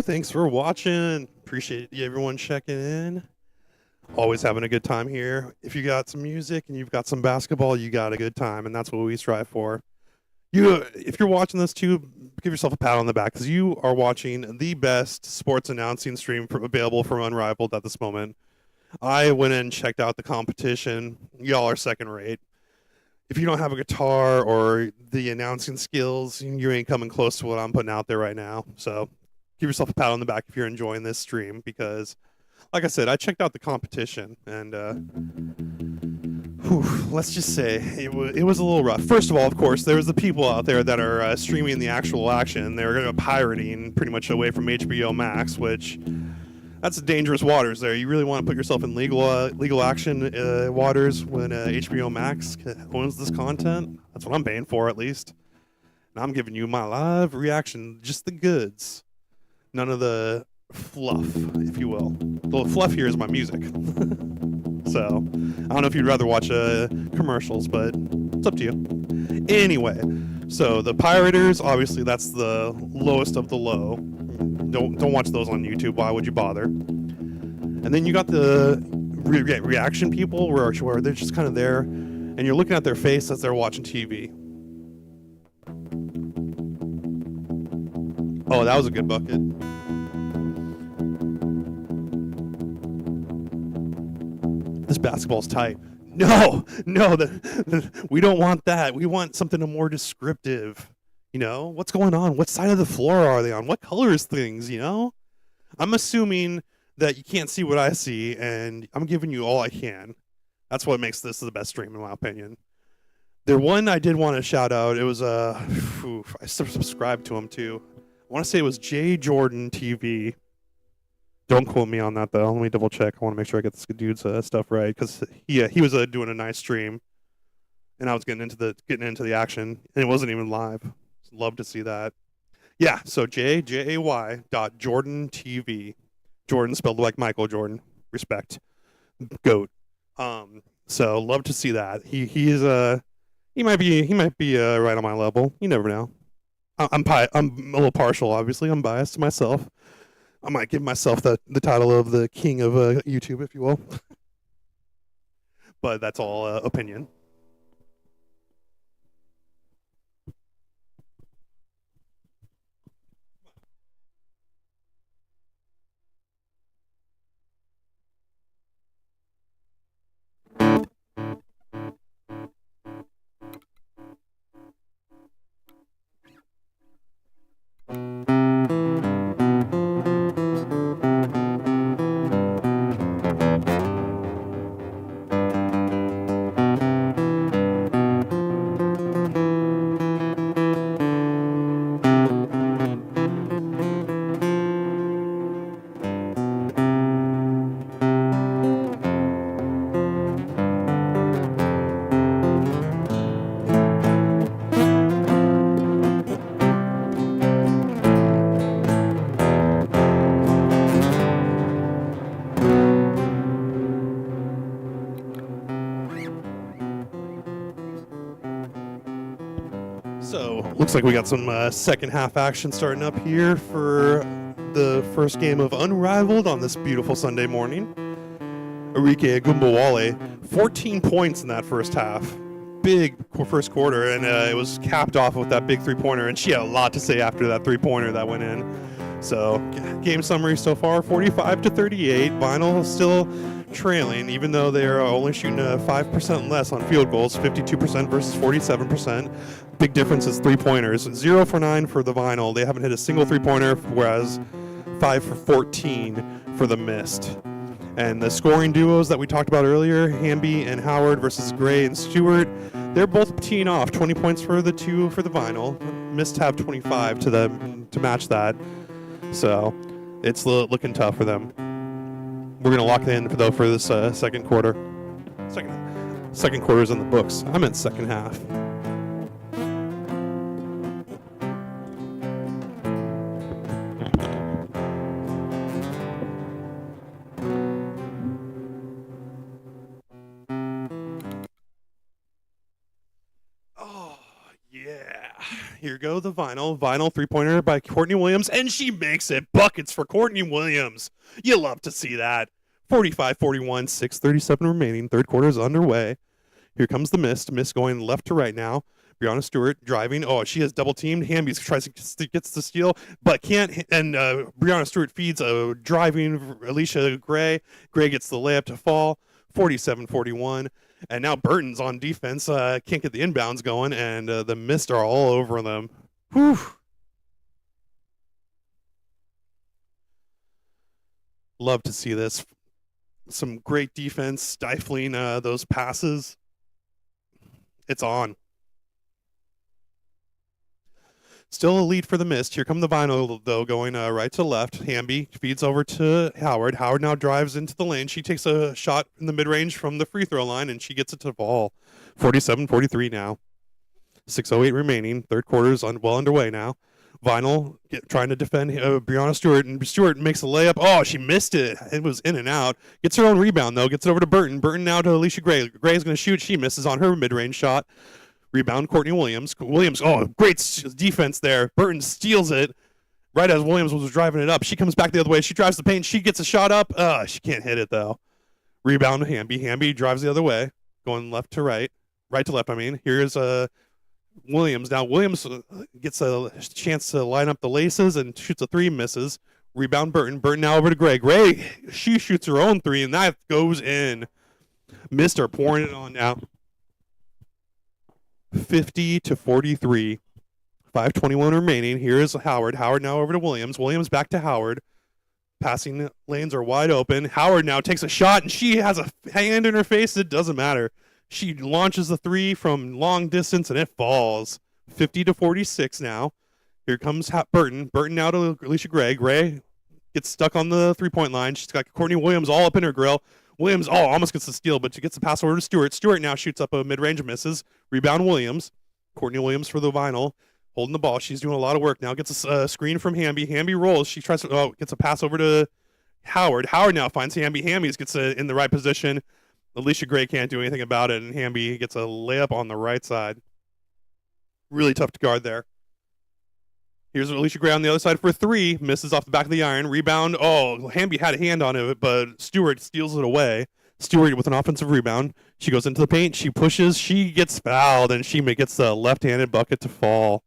Thanks for watching. Appreciate everyone checking in. Always having a good time here. If you got some music and you've got some basketball, you got a good time, and that's what we strive for. If you're watching this too, give yourself a pat on the back because you are watching the best sports announcing stream available from Unrivaled at this moment. I went and checked out the competition. Y'all are second rate. If you don't have a guitar or the announcing skills, you ain't coming close to what I'm putting out there right now. So give yourself a pat on the back if you're enjoying this stream because, like I said, I checked out the competition and let's just say it was a little rough. First of all, of course, there's the people out there that are streaming the actual action. They're pirating pretty much away from HBO Max, which that's dangerous waters there. You really want to put yourself in legal action waters when HBO Max owns this content. That's what I'm paying for, at least. And I'm giving you my live reaction, just the goods. None of the fluff, if you will. The fluff here is my music. So, I don't know if you'd rather watch commercials, but it's up to you. Anyway, so the Pirators, obviously that's the lowest of the low. Don't watch those on YouTube. Why would you bother? And then you got the reaction people where they're just kind of there, and you're looking at their face as they're watching TV. Oh, that was a good bucket. This basketball's tight. No, we don't want that. We want something more descriptive. You know, what's going on? What side of the floor are they on? What colors things, you know? I'm assuming that you can't see what I see, and I'm giving you all I can. That's what makes this the best stream, in my opinion. The one I did want to shout out, it was, I subscribed to him, too. I want to say it was J Jordan TV. Don't quote me on that, though. Let me double check. I want to make sure I get this dude's stuff right, because he was doing a nice stream, and I was getting into the action, and it wasn't even live. Love to see that. Yeah, so JAY.Jordan TV. Jordan spelled like Michael Jordan. Respect. GOAT. So love to see that. He might be right on my level. You never know. I'm a little partial, obviously. I'm biased to myself. I might give myself the title of the king of YouTube, if you will. But that's all opinion. So, looks like we got some second half action starting up here for the first game of Unrivaled on this beautiful Sunday morning. Arike Agumbawale, 14 points in that first half. Big first quarter, and it was capped off with that big three-pointer, and she had a lot to say after that three-pointer that went in. So, game summary so far, 45-38. Vinyl still trailing, even though they are only shooting 5% less on field goals, 52% versus 47%. Big difference is three-pointers. 0 for 9 for the Vinyl. They haven't hit a single three-pointer, whereas 5 for 14 for the Mist. And the scoring duos that we talked about earlier, Hamby and Howard versus Gray and Stewart, they're both teeing off. 20 points for the two for the Vinyl. Mist have 25 to match that. So it's looking tough for them. We're going to lock it in, for this second quarter. Second quarter's in the books. I meant second half. Here go the vinyl. Vinyl three-pointer by Courtney Williams, and she makes it. Buckets for Courtney Williams. You love to see that. 45-41, 6:37 remaining. Third quarter is underway. Here comes the mist. Mist going left to right now. Brianna Stewart driving. Oh, she has double teamed. Hamby tries to gets the steal, but can't. And Brianna Stewart feeds a driving Alicia Gray. Gray gets the layup to fall. 47-41. And now Burton's on defense. Can't get the inbounds going, and the mist are all over them. Whew. Love to see this. Some great defense stifling those passes. It's on. Still a lead for the Mist. Here come the Vinyl, though, going right to left. Hamby feeds over to Howard. Howard now drives into the lane. She takes a shot in the mid-range from the free throw line, and she gets it to fall. 47-43 now. 6:08 remaining. Third quarter is well underway now. Vinyl trying to defend Brianna Stewart, and Stewart makes a layup. Oh, she missed it. It was in and out. Gets her own rebound, though. Gets it over to Burton. Burton now to Alicia Gray. Gray is going to shoot. She misses on her mid-range shot. Rebound, Courtney Williams. Williams, oh, great defense there. Burton steals it right as Williams was driving it up. She comes back the other way. She drives the paint. She gets a shot up. She can't hit it, though. Rebound, Hamby. Hamby drives the other way, going left to right. Right to left, I mean. Here's Williams. Now, Williams gets a chance to line up the laces and shoots a three, misses. Rebound, Burton. Burton now over to Gray. Gray, she shoots her own three, and that goes in. Mister pouring it on now. 50-43. 5:21 remaining. Here is Howard. Howard now over to Williams. Williams back to Howard. Passing lanes are wide open. Howard now takes a shot, and she has a hand in her face. It doesn't matter. She launches the three from long distance, and it falls. 50-46 now. Here comes Burton. Burton now to Alicia Gray. Gray gets stuck on the three-point line. She's got Courtney Williams all up in her grill. Williams, almost gets the steal, but she gets the pass over to Stewart. Stewart now shoots up a mid-range and misses. Rebound, Williams. Courtney Williams for the Vinyl. Holding the ball. She's doing a lot of work now. Gets a screen from Hamby. Hamby rolls. She tries to, gets a pass over to Howard. Howard now finds Hamby. Hamby gets in the right position. Alicia Gray can't do anything about it, and Hamby gets a layup on the right side. Really tough to guard there. Here's Alicia Gray on the other side for three. Misses off the back of the iron. Rebound. Oh, Hamby had a hand on it, but Stewart steals it away. Stewart with an offensive rebound. She goes into the paint. She pushes. She gets fouled, and she gets the left-handed bucket to fall.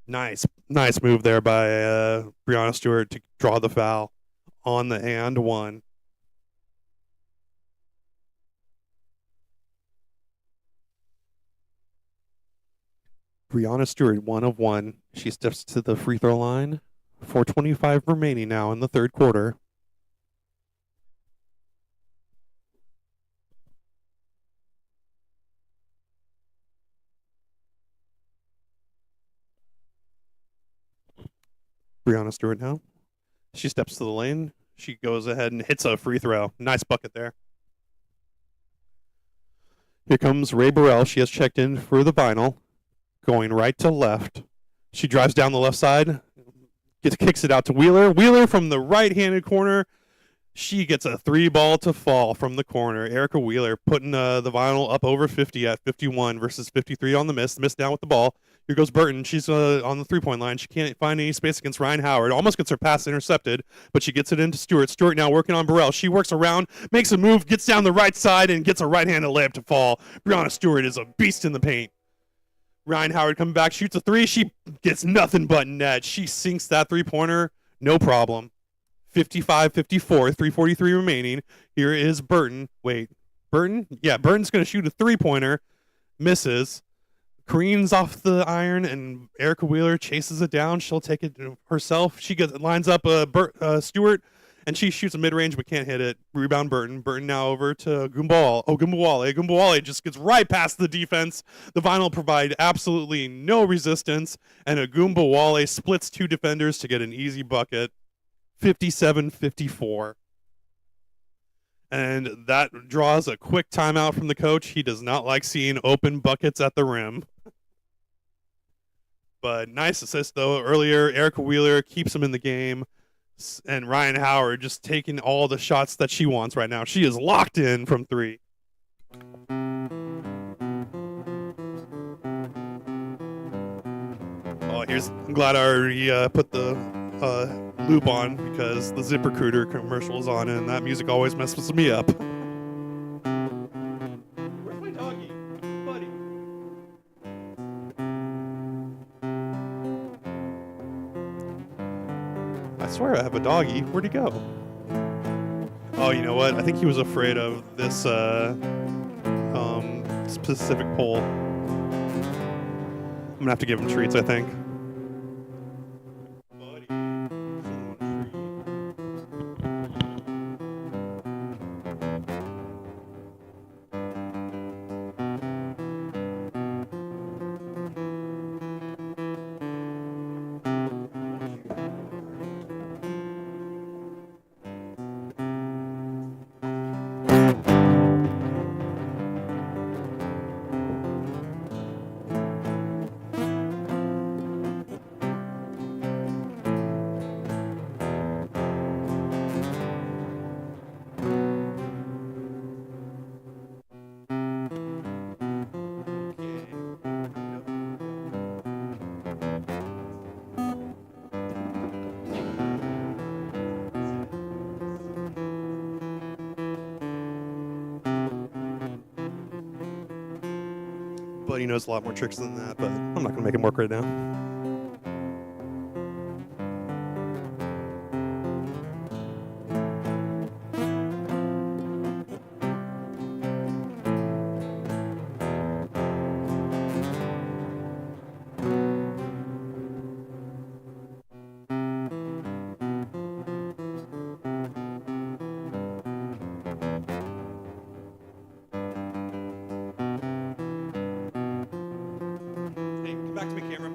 Nice move there by Brianna Stewart to draw the foul on the and one. Brianna Stewart, 1 of 1. She steps to the free throw line. 4:25 remaining now in the third quarter. Brianna Stewart now. She steps to the lane. She goes ahead and hits a free throw. Nice bucket there. Here comes Ray Burrell. She has checked in for the Vinyl. Going right to left. She drives down the left side, kicks it out to Wheeler. Wheeler from the right-handed corner. She gets a three ball to fall from the corner. Erica Wheeler putting the Vinyl up over 50 at 51 versus 53 on the miss. Miss down with the ball. Here goes Burton. She's on the three-point line. She can't find any space against Ryan Howard. Almost gets her pass intercepted, but she gets it into Stewart. Stewart now working on Burrell. She works around, makes a move, gets down the right side, and gets a right-handed layup to fall. Brianna Stewart is a beast in the paint. Ryan Howard coming back, shoots a three. She gets nothing but net. She sinks that three-pointer, no problem. 55-54, 3:43 remaining. Here is Burton. Wait, Burton? Yeah, Burton's going to shoot a three-pointer. Misses. Careens off the iron, and Erica Wheeler chases it down. She'll take it herself. She lines up Stewart, and she shoots a mid-range but can't hit it. Rebound Burton. Burton now over to Gumbawale. Gumbawale just gets right past the defense. The Vinyl provide absolutely no resistance, and Gumbawale splits two defenders to get an easy bucket. 57-54. And that draws a quick timeout from the coach. He does not like seeing open buckets at the rim. But nice assist, though. Earlier, Erica Wheeler keeps him in the game. And Ryan Howard just taking all the shots that she wants right now. She is locked in from three. Oh, I'm glad I already put the loop on because the ZipRecruiter commercial is on and that music always messes me up. Where's my doggy? Buddy. I swear I have a doggy. Where'd he go? Oh, you know what? I think he was afraid of this specific pole. I'm gonna have to give him treats, I think. But he knows a lot more tricks than that, but I'm not going to make him work right now. Back to me, camera.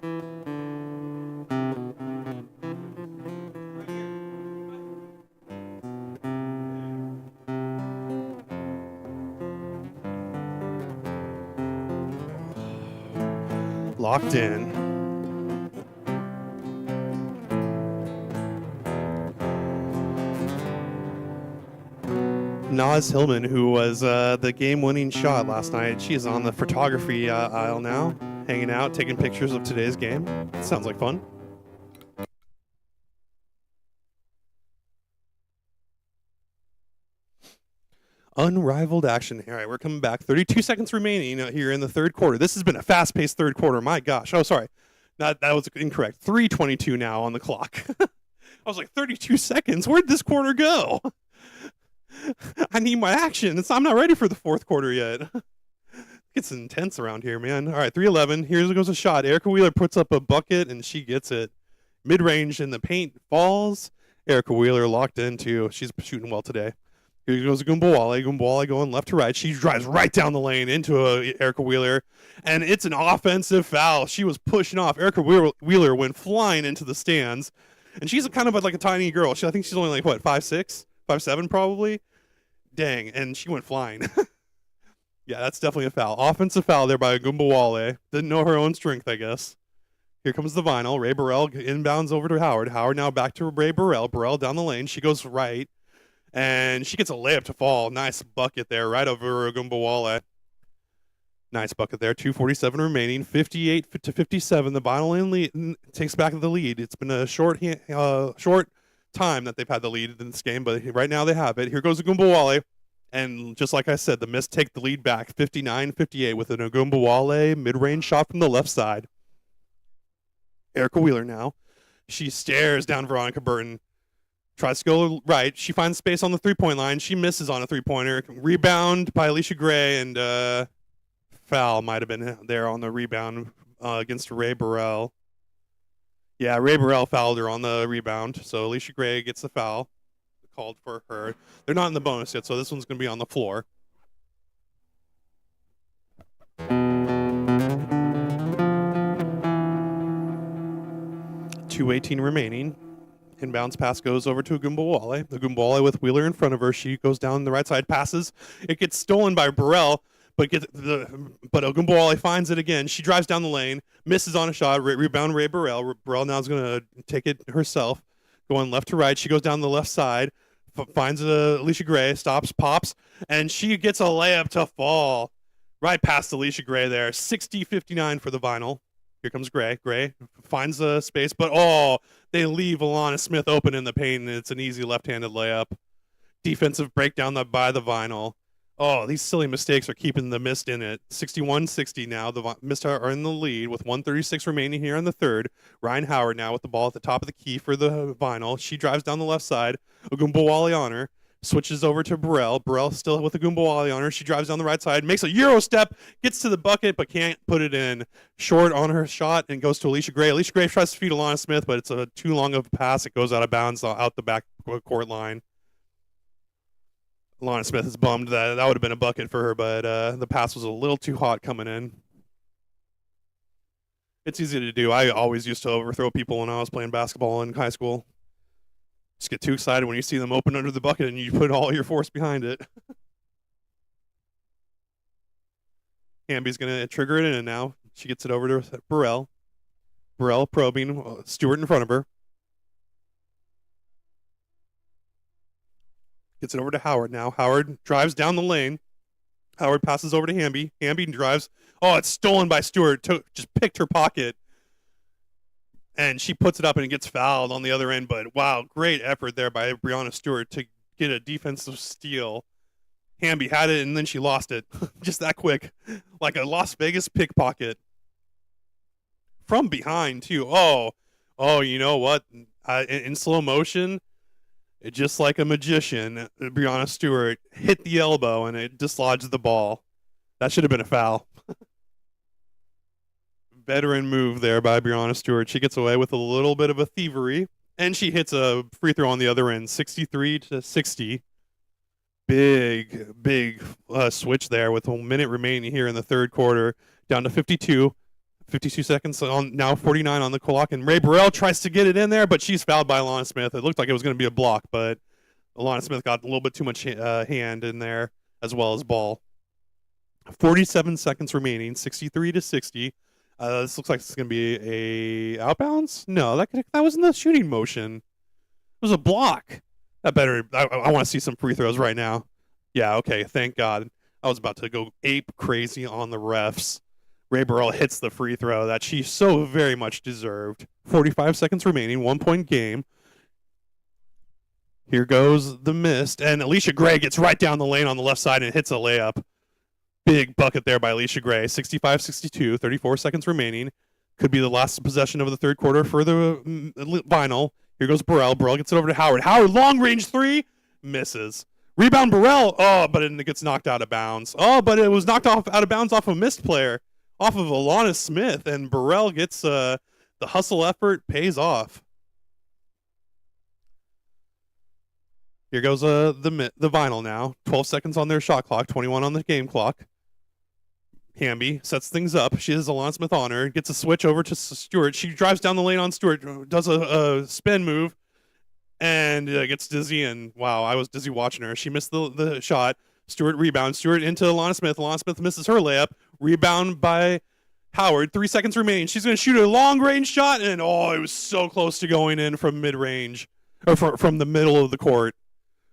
Right here. Locked in. Naz Hillman, who was the game-winning shot last night, she is on the photography aisle now. Hanging out, taking pictures of today's game. Sounds like fun. Unrivaled action. All right, we're coming back. 32 seconds remaining here in the third quarter. This has been a fast-paced third quarter. My gosh. Oh, sorry. That was incorrect. 3:22 now on the clock. I was like, 32 seconds? Where'd this quarter go? I need my action. I'm not ready for the fourth quarter yet. It's intense around here, man. All right, 3:11. Here goes a shot. Erica Wheeler puts up a bucket, and she gets it. Mid-range, and the paint falls. Erica Wheeler locked in, too. She's shooting well today. Here goes Gumbawale. Gumbawale going left to right. She drives right down the lane into Erica Wheeler, and it's an offensive foul. She was pushing off. Erica Wheeler went flying into the stands, and she's kind of like a tiny girl. I think she's only like, what, 5'6", 5'7", probably? Dang, and she went flying. Yeah, that's definitely a foul. Offensive foul there by Gumbawale. Didn't know her own strength, I guess. Here comes the vinyl. Ray Burrell inbounds over to Howard. Howard now back to Ray Burrell. Burrell down the lane. She goes right, and she gets a layup to fall. Nice bucket there, right over Gumbawale. Nice bucket there. 2:47 remaining. 58-57. The vinyl lead takes back the lead. It's been a short time that they've had the lead in this game, but right now they have it. Here goes Gumbawale. And just like I said, the Mist take the lead back, 59-58, with an Ogumbawale mid-range shot from the left side. Erica Wheeler now. She stares down Veronica Burton. Tries to go right. She finds space on the three-point line. She misses on a three-pointer. Rebound by Alicia Gray, and foul might have been there on the rebound against Ray Burrell. Yeah, Ray Burrell fouled her on the rebound, so Alicia Gray gets the foul called for her. They're not in the bonus yet, so this one's going to be on the floor. .218 remaining. Inbounds pass goes over to Ogumbawale. Ogumbawale with Wheeler in front of her. She goes down the right side, passes. It gets stolen by Burrell, but Ogumbawale finds it again. She drives down the lane, misses on a shot. Rebound Ray Burrell. Burrell now is going to take it herself. Going left to right. She goes down the left side, finds Alicia Gray, stops, pops, and she gets a layup to fall right past Alicia Gray there. 60-59 for the vinyl. Here comes Gray. Gray finds a space, but oh, they leave Alana Smith open in the paint, and it's an easy left-handed layup. Defensive breakdown by the Vinyl. Oh, these silly mistakes are keeping the Mist in it. 61-60 now. The Mist are in the lead with 1:36 remaining here in the third. Ryan Howard now with the ball at the top of the key for the Vinyl. She drives down the left side. Ogunbowale on her. Switches over to Burrell. Burrell still with Ogunbowale on her. She drives down the right side, makes a Euro step, gets to the bucket, but can't put it in. Short on her shot and goes to Alicia Gray. Alicia Gray tries to feed Alana Smith, but it's a too long of a pass. It goes out of bounds out the back court line. Alana Smith is bummed that would have been a bucket for her, but the pass was a little too hot coming in. It's easy to do. I always used to overthrow people when I was playing basketball in high school. Just get too excited when you see them open under the bucket and you put all your force behind it. Hamby's going to trigger it in now. She gets it over to Burrell. Burrell probing. Stewart in front of her. Gets it over to Howard now. Howard drives down the lane. Howard passes over to Hamby. Hamby drives. Oh, it's stolen by Stewart. Just picked her pocket. And she puts it up and it gets fouled on the other end. But wow, great effort there by Breanna Stewart to get a defensive steal. Hamby had it and then she lost it. Just that quick. Like a Las Vegas pickpocket. From behind, too. Oh, you know what? In slow motion, just like a magician, Breanna Stewart hit the elbow and it dislodged the ball. That should have been a foul. Veteran move there by Breanna Stewart. She gets away with a little bit of a thievery, and she hits a free throw on the other end, 63-60. Big switch there with a minute remaining here in the third quarter, down to 52. 52 seconds on now, 49 on the clock, and Ray Burrell tries to get it in there, but she's fouled by Alana Smith. It looked like it was going to be a block, but Alana Smith got a little bit too much hand in there as well as ball. 47 seconds remaining, 63-60. This looks like it's going to be a outbounds. No, that was in the shooting motion. It was a block. That better. I want to see some free throws right now. Yeah, okay. Thank God. I was about to go ape crazy on the refs. Ray Burrell hits the free throw that she so very much deserved. 45 seconds remaining, 1-point game. Here goes the Mist, and Alicia Gray gets right down the lane on the left side and hits a layup. Big bucket there by Alicia Gray. 65-62, 34 seconds remaining. Could be the last possession of the third quarter for the Vinyl. Here goes Burrell. Burrell gets it over to Howard. Howard, long range three, misses. Rebound Burrell. Oh, but it gets knocked out of bounds. Oh, but it was knocked out of bounds off a Mist player, off of Alana Smith, and Burrell gets the hustle effort pays off. Here goes the Vinyl now. 12 seconds on their shot clock, 21 on the game clock. Hamby sets things up. She has Alana Smith on her. Gets a switch over to Stewart. She drives down the lane on Stewart. Does a spin move. And gets dizzy. And wow, I was dizzy watching her. She missed the shot. Stewart rebounds. Stewart into Alana Smith. Alana Smith misses her layup. Rebound by Howard. 3 seconds remaining. She's going to shoot a long-range shot. And oh, it was so close to going in from mid-range. Or from the middle of the court.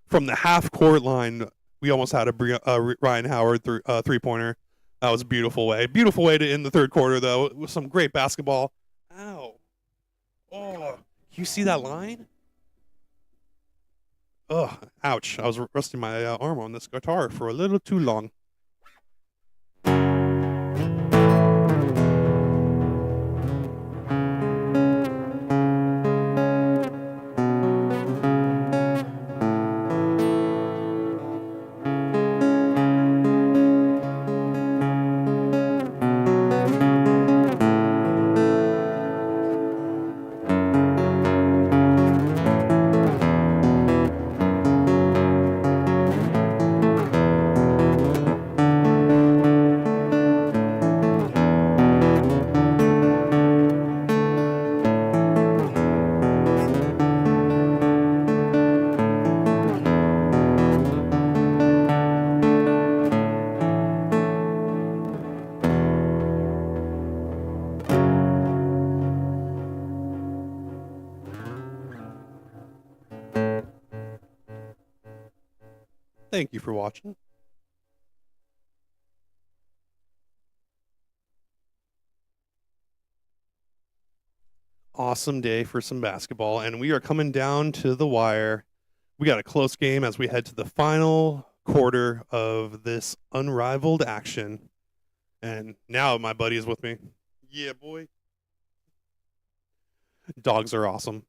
From the half-court line, we almost had a Ryan Howard three-pointer. That was a beautiful way. Beautiful way to end the third quarter, though, with some great basketball. Ow. Oh, you see that line? Ugh, ouch. I was resting my arm on this guitar for a little too long. Thank you for watching. awesome day for some basketball, and we are coming down to the wire. We got a close game as we head to the final quarter of this unrivaled action. And now my buddy is with me. Yeah, boy. Dogs are awesome.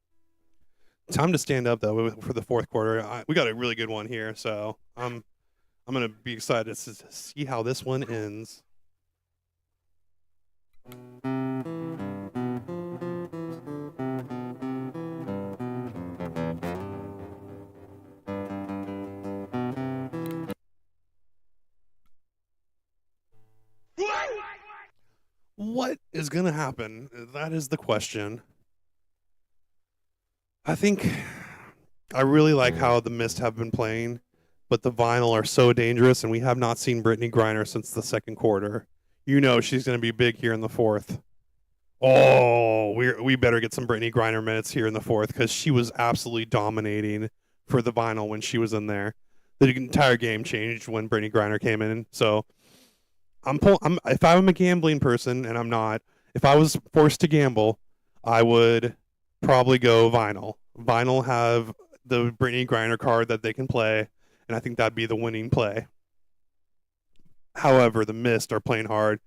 Time to stand up though for the fourth quarter. We got a really good one here, so I'm gonna be excited to see how this one ends. What is going to happen? That is the question. I think I really like how the Mist have been playing, but the Vinyl are so dangerous, and we have not seen Brittany Griner since the second quarter. You know she's going to be big here in the fourth. Oh, we better get some Brittany Griner minutes here in the fourth because she was absolutely dominating for the Vinyl when she was in there. The entire game changed when Brittany Griner came in, so if I'm a gambling person, and I'm not, if I was forced to gamble, I would probably go Vinyl. Vinyl have the Brittany Griner card that they can play, and I think that'd be the winning play. However, the Mist are playing hard,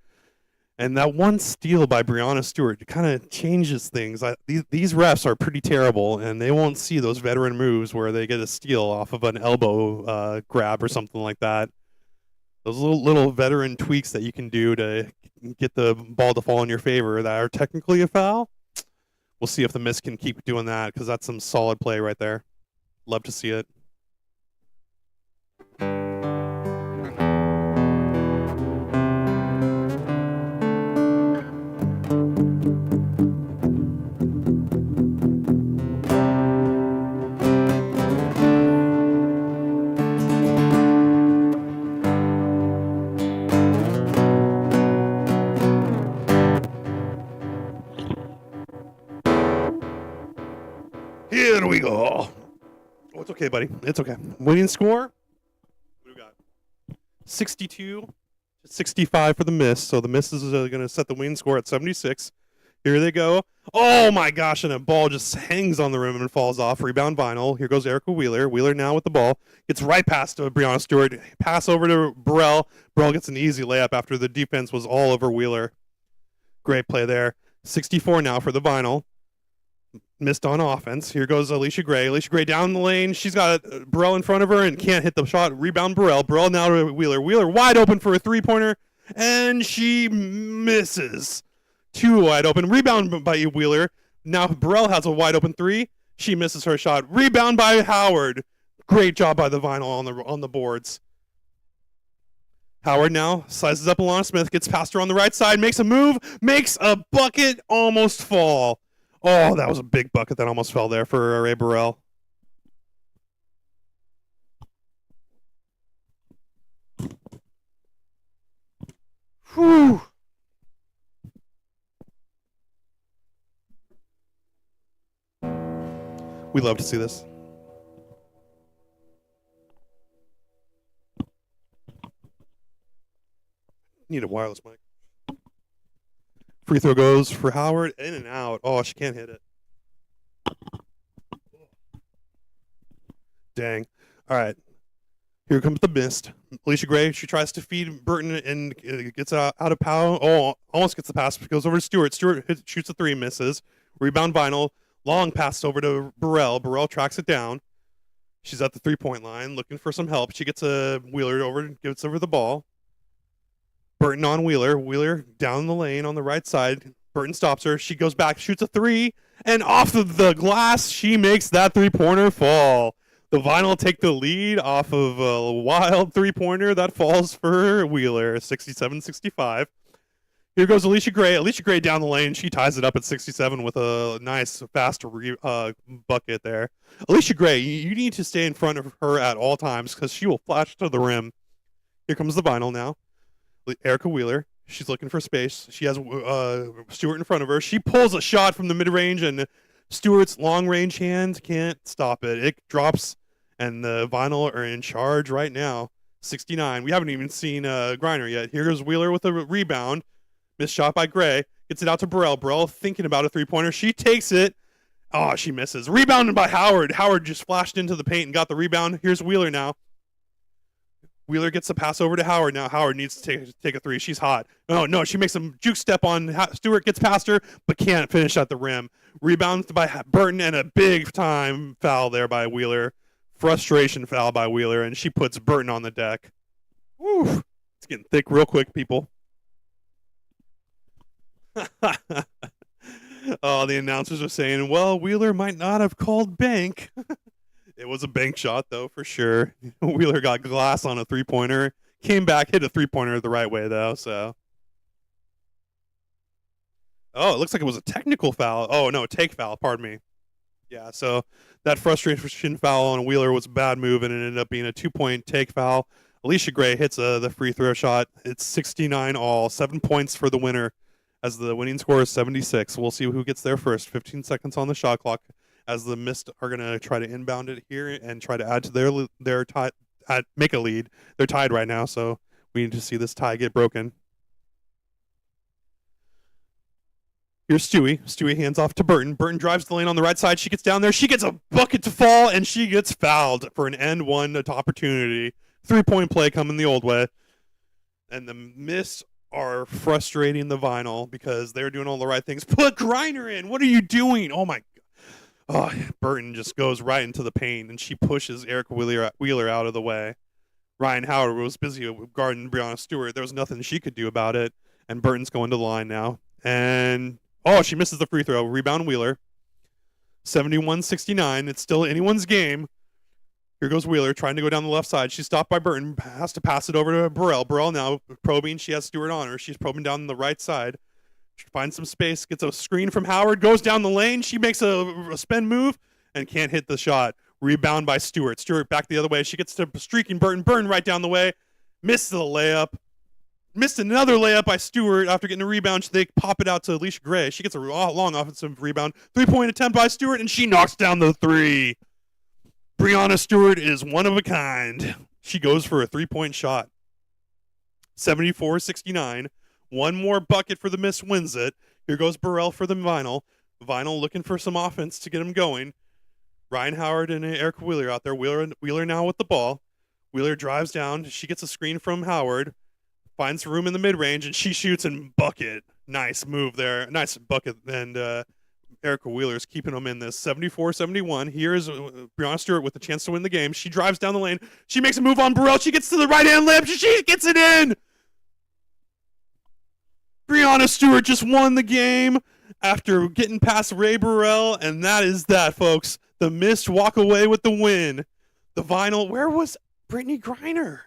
and that one steal by Breanna Stewart kind of changes things. These refs are pretty terrible, and they won't see those veteran moves where they get a steal off of an elbow grab or something like that. Those little veteran tweaks that you can do to get the ball to fall in your favor that are technically a foul. We'll see if the Mist can keep doing that because that's some solid play right there. Love to see it. Here we go. Oh, it's okay, buddy. It's okay. Winning score? What do we got? 62-65 for the Mist. So the Mist is going to set the winning score at 76. Here they go. Oh, my gosh. And a ball just hangs on the rim and falls off. Rebound Vinyl. Here goes Erica Wheeler. Wheeler now with the ball. Gets right past to Breanna Stewart. Pass over to Burrell. Burrell gets an easy layup after the defense was all over Wheeler. Great play there. 64 now for the Vinyl. Missed on offense. Here goes Alicia Gray. Alicia Gray down the lane. She's got Burrell in front of her and can't hit the shot. Rebound Burrell. Burrell now to Wheeler. Wheeler wide open for a three-pointer, and she misses. Too wide open. Rebound by Wheeler. Now Burrell has a wide open three. She misses her shot. Rebound by Howard. Great job by the Vinyl on the boards. Howard now sizes up Alana Smith. Gets past her on the right side. Makes a move. Makes a bucket. Almost fall. Oh, that was a big bucket that almost fell there for Ray Burrell. Whew. We love to see this. Need a wireless mic. Free throw goes for Howard, in and out. Oh, she can't hit it. Dang. All right. Here comes the Mist. Alicia Gray, she tries to feed Burton and gets out of power. Oh, almost gets the pass. Goes over to Stewart. Stewart shoots a three, misses. Rebound Vinyl. Long pass over to Burrell. Burrell tracks it down. She's at the three-point line looking for some help. She gets a Wheeler over, gives over the ball. Burton on Wheeler. Wheeler down the lane on the right side. Burton stops her. She goes back, shoots a three, and off of the glass, she makes that three-pointer fall. The Vinyl take the lead off of a wild three-pointer that falls for Wheeler, 67-65. Here goes Alicia Gray. Alicia Gray down the lane. She ties it up at 67 with a nice, fast bucket there. Alicia Gray, you need to stay in front of her at all times because she will flash to the rim. Here comes the Vinyl now. Erica Wheeler. She's looking for space. She has Stewart in front of her. She pulls a shot from the mid-range, and Stewart's long-range hand can't stop it. It drops, and the Vinyl are in charge right now. 69. We haven't even seen Griner yet. Here goes Wheeler with a rebound. Missed shot by Gray. Gets it out to Burrell. Burrell thinking about a three-pointer. She takes it. Oh, she misses. Rebounded by Howard. Howard just flashed into the paint and got the rebound. Here's Wheeler now. Wheeler gets the pass over to Howard. Now Howard needs to take a three. She's hot. Oh, no, she makes a juke step on Stewart, gets past her, but can't finish at the rim. Rebounds by Burton, and a big-time foul there by Wheeler. Frustration foul by Wheeler, and she puts Burton on the deck. Woo! It's getting thick real quick, people. Oh, the announcers are saying, well, Wheeler might not have called bank. It was a bank shot, though, for sure. Wheeler got glass on a three-pointer. Came back, hit a three-pointer the right way, though, so. Oh, it looks like it was a technical foul. Oh, no, take foul, pardon me. Yeah, so that frustration foul on Wheeler was a bad move, and it ended up being a 2-point take foul. Alicia Gray hits the free throw shot. It's 69 all, 7 points for the winner, as the winning score is 76. We'll see who gets there first. 15 seconds on the shot clock, as the Mist are going to try to inbound it here and try to add to their tie, make a lead. They're tied right now, so we need to see this tie get broken. Here's Stewie. Stewie hands off to Burton. Burton drives the lane on the right side. She gets down there. She gets a bucket to fall, and she gets fouled for an end one opportunity. 3-point play coming the old way. And the Mist are frustrating the Vinyl because they're doing all the right things. Put Griner in. What are you doing? Oh, my God. Oh, Burton just goes right into the paint, and she pushes Erica Wheeler out of the way. Ryan Howard was busy guarding Breonna Stewart. There was nothing she could do about it, and Burton's going to the line now. And oh, she misses the free throw. Rebound Wheeler. 71-69. It's still anyone's game. Here goes Wheeler trying to go down the left side. She's stopped by Burton. Has to pass it over to Burrell. Burrell now probing. She has Stewart on her. She's probing down the right side. She finds some space. Gets a screen from Howard. Goes down the lane. She makes a spin move and can't hit the shot. Rebound by Stewart. Stewart back the other way. She gets to streaking Burton. Burton right down the way. Missed the layup. Missed another layup by Stewart after getting a rebound. They pop it out to Alicia Gray. She gets a long offensive rebound. 3-point attempt by Stewart, and she knocks down the three. Breonna Stewart is one of a kind. She goes for a 3-point shot. 74-69. One more bucket for the Mist wins it. Here goes Burrell for the Vinyl. Vinyl looking for some offense to get him going. Ryan Howard and Erica Wheeler out there. Wheeler now with the ball. Wheeler drives down. She gets a screen from Howard. Finds room in the mid-range, and she shoots and bucket. Nice move there. Nice bucket. And Erica Wheeler's keeping them in this. 74-71. Here's Breonna Stewart with a chance to win the game. She drives down the lane. She makes a move on Burrell. She gets to the right-hand layup. She gets it in! Breonna Stewart just won the game after getting past Ray Burrell, and that is that, folks. The Mist walk away with the win. The Vinyl, where was Brittany Griner?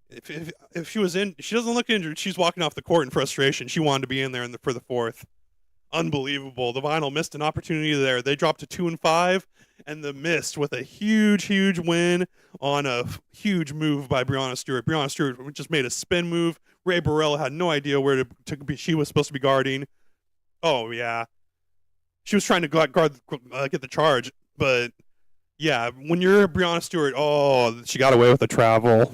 If she was in, she doesn't look injured. She's walking off the court in frustration. She wanted to be in there for the fourth. Unbelievable. The Vinyl missed an opportunity there. They dropped to 2-5, and the Mist with a huge win on a huge move by Breonna Stewart. Breonna Stewart just made a spin move. Ray Burrell had no idea where to be. She was supposed to be guarding. Oh yeah, she was trying to get the charge, but yeah, when you're Breonna Stewart, oh, she got away with the travel.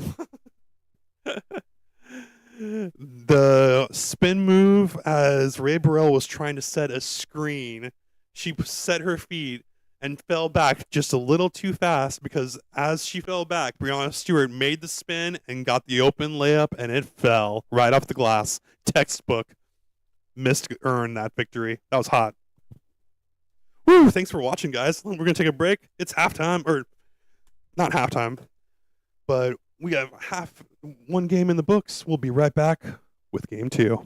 The spin move as Ray Burrell was trying to set a screen, she set her feet and fell back just a little too fast, because as she fell back, Breonna Stewart made the spin and got the open layup, and it fell right off the glass. Textbook. Mist earned that victory. That was hot. Woo! Thanks for watching, guys. We're going to take a break. It's halftime, or not halftime, but we have one game in the books. We'll be right back with game 2.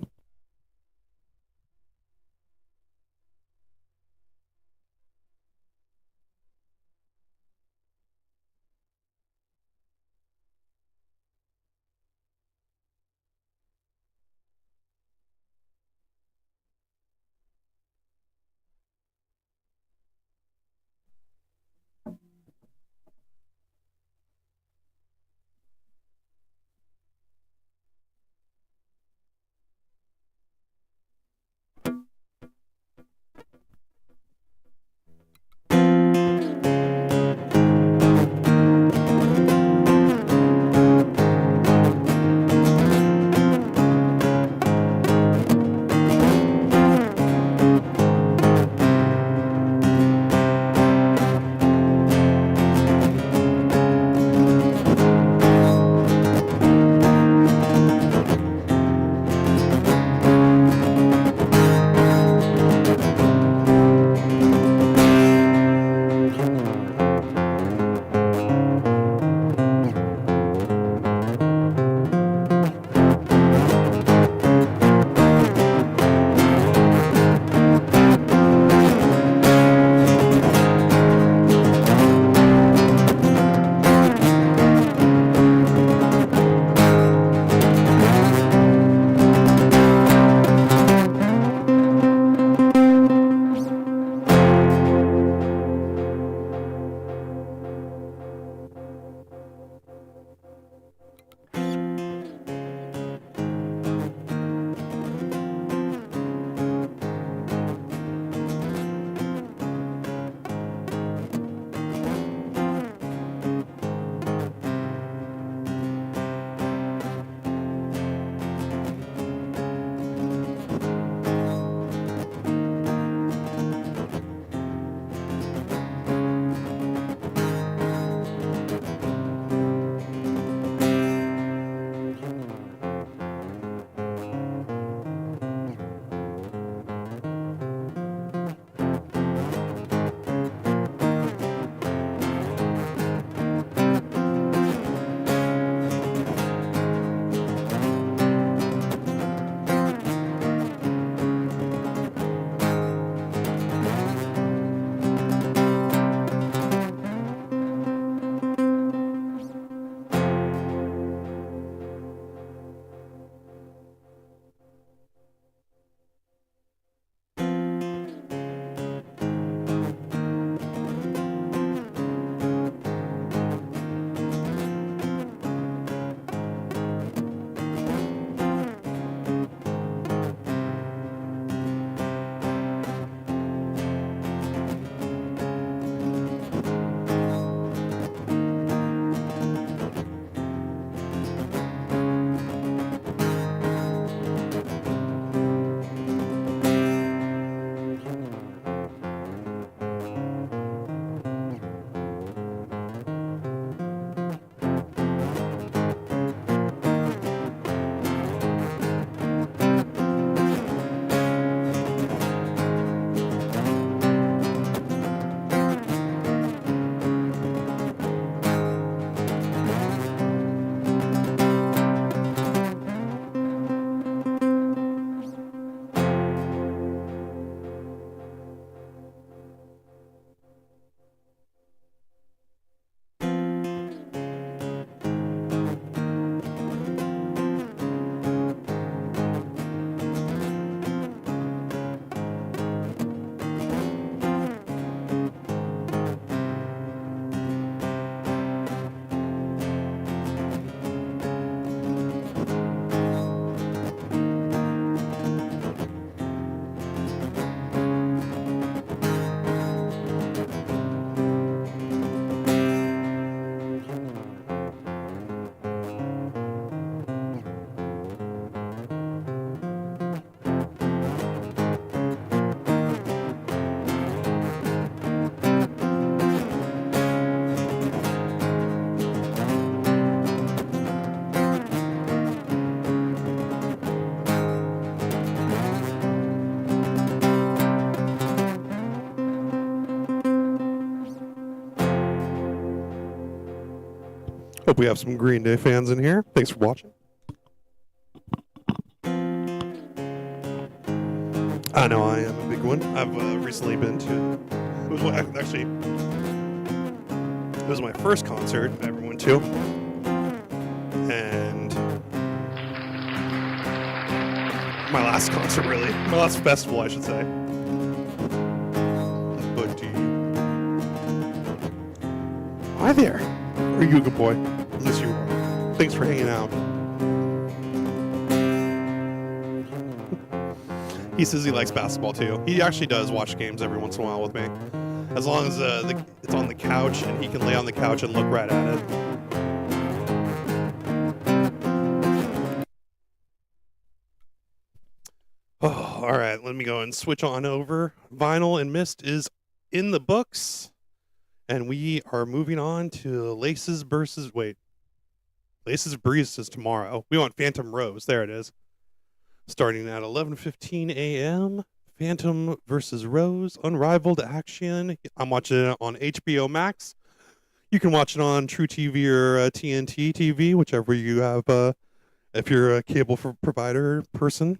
Hope we have some Green Day fans in here. Thanks for watching. I know I am a big one. I've recently been to. It was my first concert I ever went to, and my last concert, really, my last festival, I should say. But hi there. Are you a good boy? At least you are. Thanks for hanging out. He says he likes basketball too. He actually does watch games every once in a while with me. As long as it's on the couch and he can lay on the couch and look right at it. Oh, all right, let me go and switch on over. Vinyl and Mist is in the books. And we are moving on to Laces Breezes is tomorrow. We want Phantom Rose. There it is. Starting at 11:15 a.m. Phantom versus Rose, Unrivaled action. I'm watching it on HBO Max. You can watch it on True TV or TNT TV, whichever you have, if you're a cable provider person.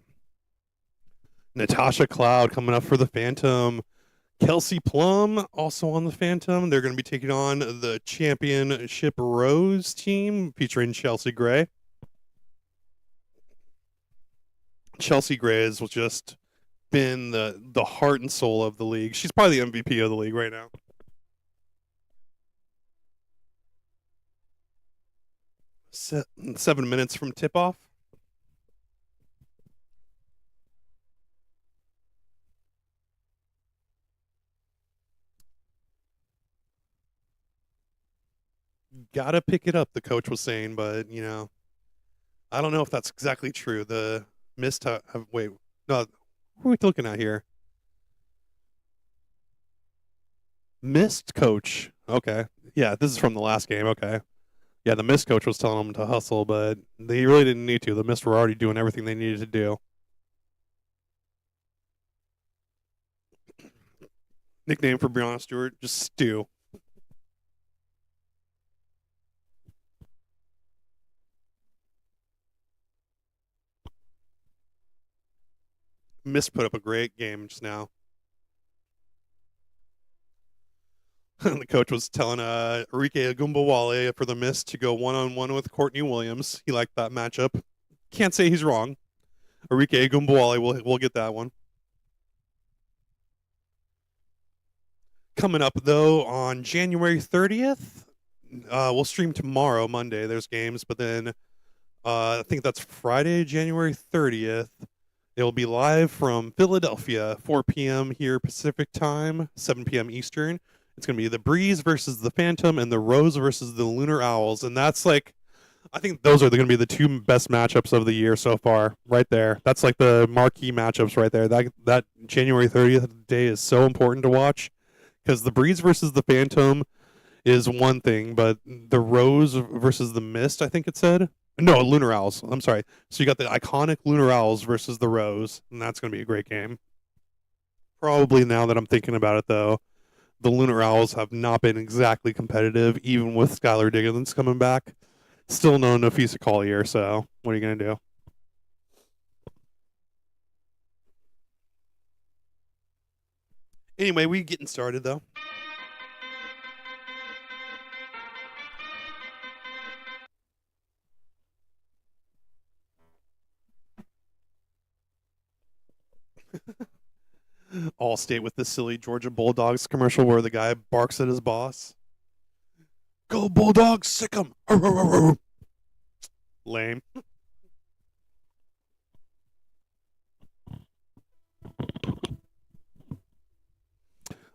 Natasha Cloud coming up for the Phantom. Kelsey Plum also on the Phantom. They're going to be taking on the Championship Rose team featuring Chelsea Gray. Chelsea Gray has just been the heart and soul of the league. She's probably the MVP of the league right now. Se- 7 minutes from tip-off. Gotta pick it up, the coach was saying, but, I don't know if that's exactly true. The Mist wait, no, who are we looking at here? Mist coach. Okay. Yeah, this is from the last game. Okay. Yeah, the Mist coach was telling them to hustle, but they really didn't need to. The Mist were already doing everything they needed to do. Nickname for Breonna Stewart, just Stu. Mist put up a great game just now. The coach was telling Enrique Agumbawale for the Mist to go one-on-one with Courtney Williams. He liked that matchup. Can't say he's wrong. Enrique Agumbawale will get that one. Coming up, though, on January 30th, we'll stream tomorrow, Monday. There's games, but then I think that's Friday, January 30th. It'll be live from Philadelphia, 4 p.m. here Pacific time, 7 p.m. Eastern. It's going to be the Breeze versus the Phantom and the Rose versus the Lunar Owls. And that's I think those are going to be the two best matchups of the year so far, right there. That's like the marquee matchups right there. That January 30th day is so important to watch because the Breeze versus the Phantom is one thing, but the Rose versus the Mist, I think it said. No, Lunar Owls. I'm sorry. So you got the iconic Lunar Owls versus the Rose, and that's going to be a great game. Probably now that I'm thinking about it, though, the Lunar Owls have not been exactly competitive, even with Skylar Diggins coming back. Still no Nafisa Collier, so what are you going to do? Anyway, we getting started, though. Allstate with the silly Georgia Bulldogs commercial where the guy barks at his boss. Go Bulldogs, sick 'em. Lame.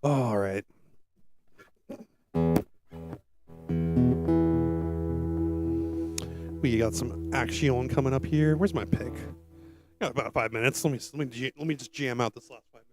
All right. We got some action coming up here. Where's my pick? Got about 5 minutes. Let me just jam out this last 5 minutes.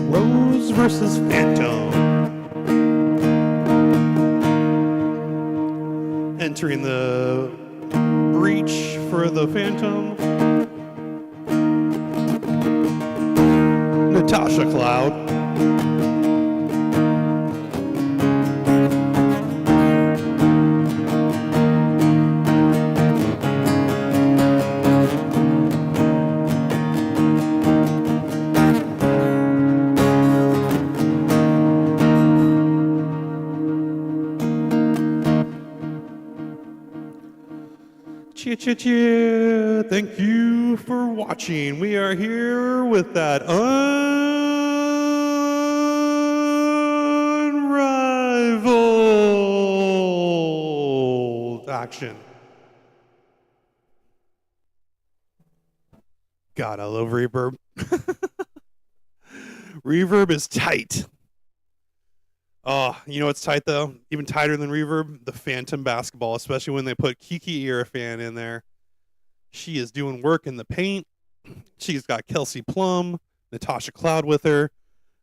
Rose versus Phantom. Entering the breach for the Phantom, Natasha Cloud. Cheer. Thank you for watching. We are here with that Unrivaled action. God, I love reverb. Reverb is tight. Oh, you know what's tight though? Even tighter than reverb? The Phantom basketball, especially when they put Kiki Irafan in there. She is doing work in the paint. She's got Kelsey Plum, Natasha Cloud with her.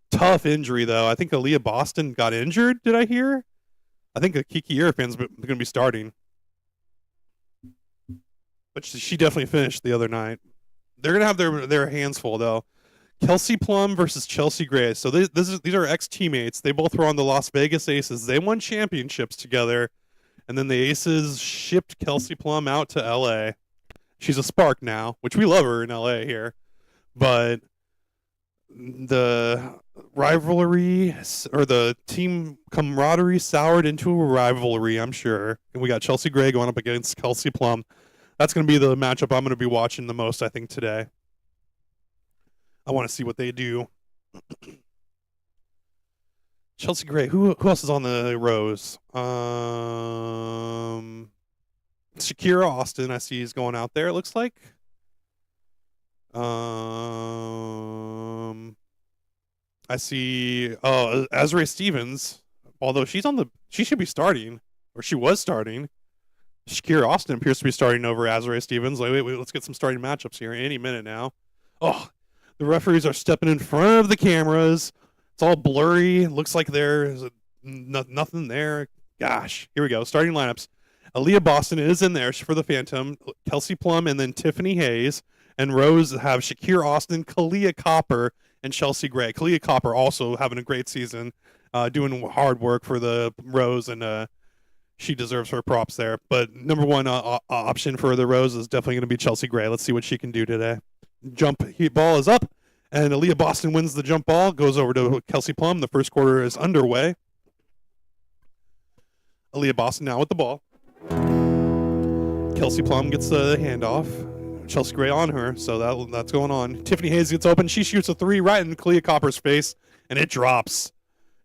Tough injury though. I think Aaliyah Boston got injured, did I hear? I think Kiki Irafan's going to be starting. But she definitely finished the other night. They're going to have their hands full though. Kelsey Plum versus Chelsea Gray. So these are ex-teammates. They both were on the Las Vegas Aces. They won championships together. And then the Aces shipped Kelsey Plum out to L.A. She's a Spark now, which we love her in L.A. here. But the rivalry or the team camaraderie soured into a rivalry, I'm sure. And we got Chelsea Gray going up against Kelsey Plum. That's going to be the matchup I'm going to be watching the most, I think, today. I want to see what they do. Chelsea Gray. Who else is on the Rose? Shakira Austin. I see he's going out there. It looks like. I see. Oh, Azrae Stevens. Although she should be starting, or she was starting. Shakira Austin appears to be starting over Azrae Stevens. Wait, let's get some starting matchups here any minute now. Oh. The referees are stepping in front of the cameras. It's all blurry. Looks like there's nothing there. Gosh, here we go. Starting lineups. Aaliyah Boston is in there for the Phantom. Kelsey Plum and then Tiffany Hayes. And Rose have Shakira Austin, Kalia Copper, and Chelsea Gray. Kalia Copper also having a great season, doing hard work for the Rose, and she deserves her props there. But number one option for the Rose is definitely going to be Chelsea Gray. Let's see what she can do today. Jump ball is up, and Aaliyah Boston wins the jump ball, goes over to Kelsey Plum. The first quarter is underway. Aaliyah Boston now with the ball. Kelsey Plum gets the handoff. Chelsea Gray on her, so that's going on. Tiffany Hayes gets open. She shoots a three right in Kalia Copper's face, and it drops.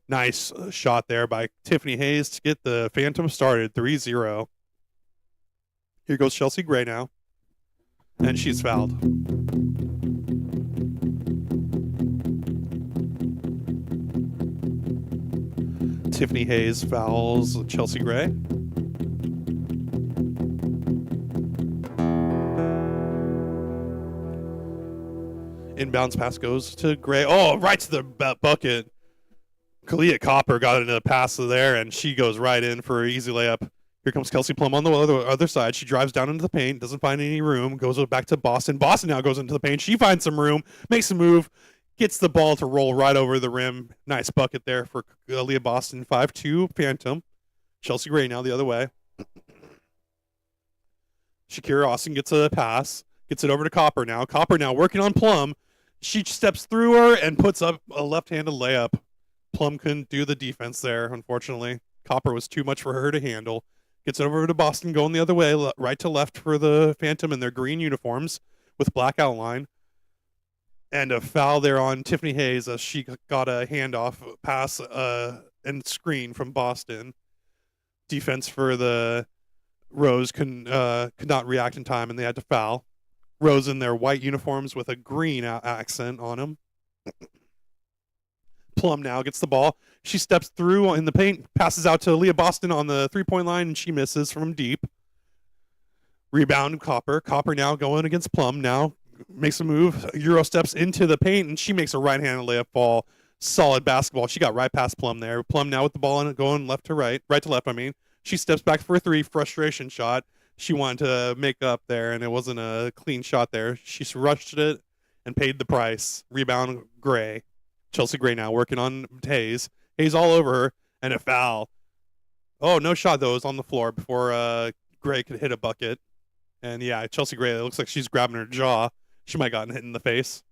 Nice shot there by Tiffany Hayes to get the Phantom started, 3-0. Here goes Chelsea Gray now, and she's fouled. Tiffany Hayes fouls Chelsea Gray. Inbounds pass goes to Gray. Oh, right to the bucket. Kalia Copper got into a pass there, and she goes right in for an easy layup. Here comes Kelsey Plum on the other side. She drives down into the paint, doesn't find any room, goes back to Boston. Boston now goes into the paint. She finds some room, makes a move, gets the ball to roll right over the rim. Nice bucket there for Aaliyah Boston. 5-2 Phantom. Chelsea Gray now the other way. Shakira Austin gets a pass, gets it over to Copper now. Copper now working on Plum. She steps through her and puts up a left-handed layup. Plum couldn't do the defense there, unfortunately. Copper was too much for her to handle. Gets it over to Boston, going the other way, right to left for the Phantom in their green uniforms with black outline. And a foul there on Tiffany Hayes as she got a handoff pass and screen from Boston. Defense for the Rose could not react in time, and they had to foul. Rose in their white uniforms with a green accent on them. Plum now gets the ball. She steps through in the paint, passes out to Aaliyah Boston on the three-point line, and she misses from deep. Rebound, Copper. Copper now going against Plum. Now makes a move. Euro steps into the paint, and she makes a right-handed layup fall Solid basketball. She got right past Plum there. Plum now with the ball and going left to right, right to left. I mean, she steps back for a three. Frustration shot. She wanted to make up there, and it wasn't a clean shot there. She rushed it and paid the price. Rebound Gray. Chelsea Gray now working on Hayes. Hayes all over her, and a foul. Oh, no shot though. It was on the floor before Gray could hit a bucket. And yeah, Chelsea Gray, it looks like she's grabbing her jaw. She might have gotten hit in the face.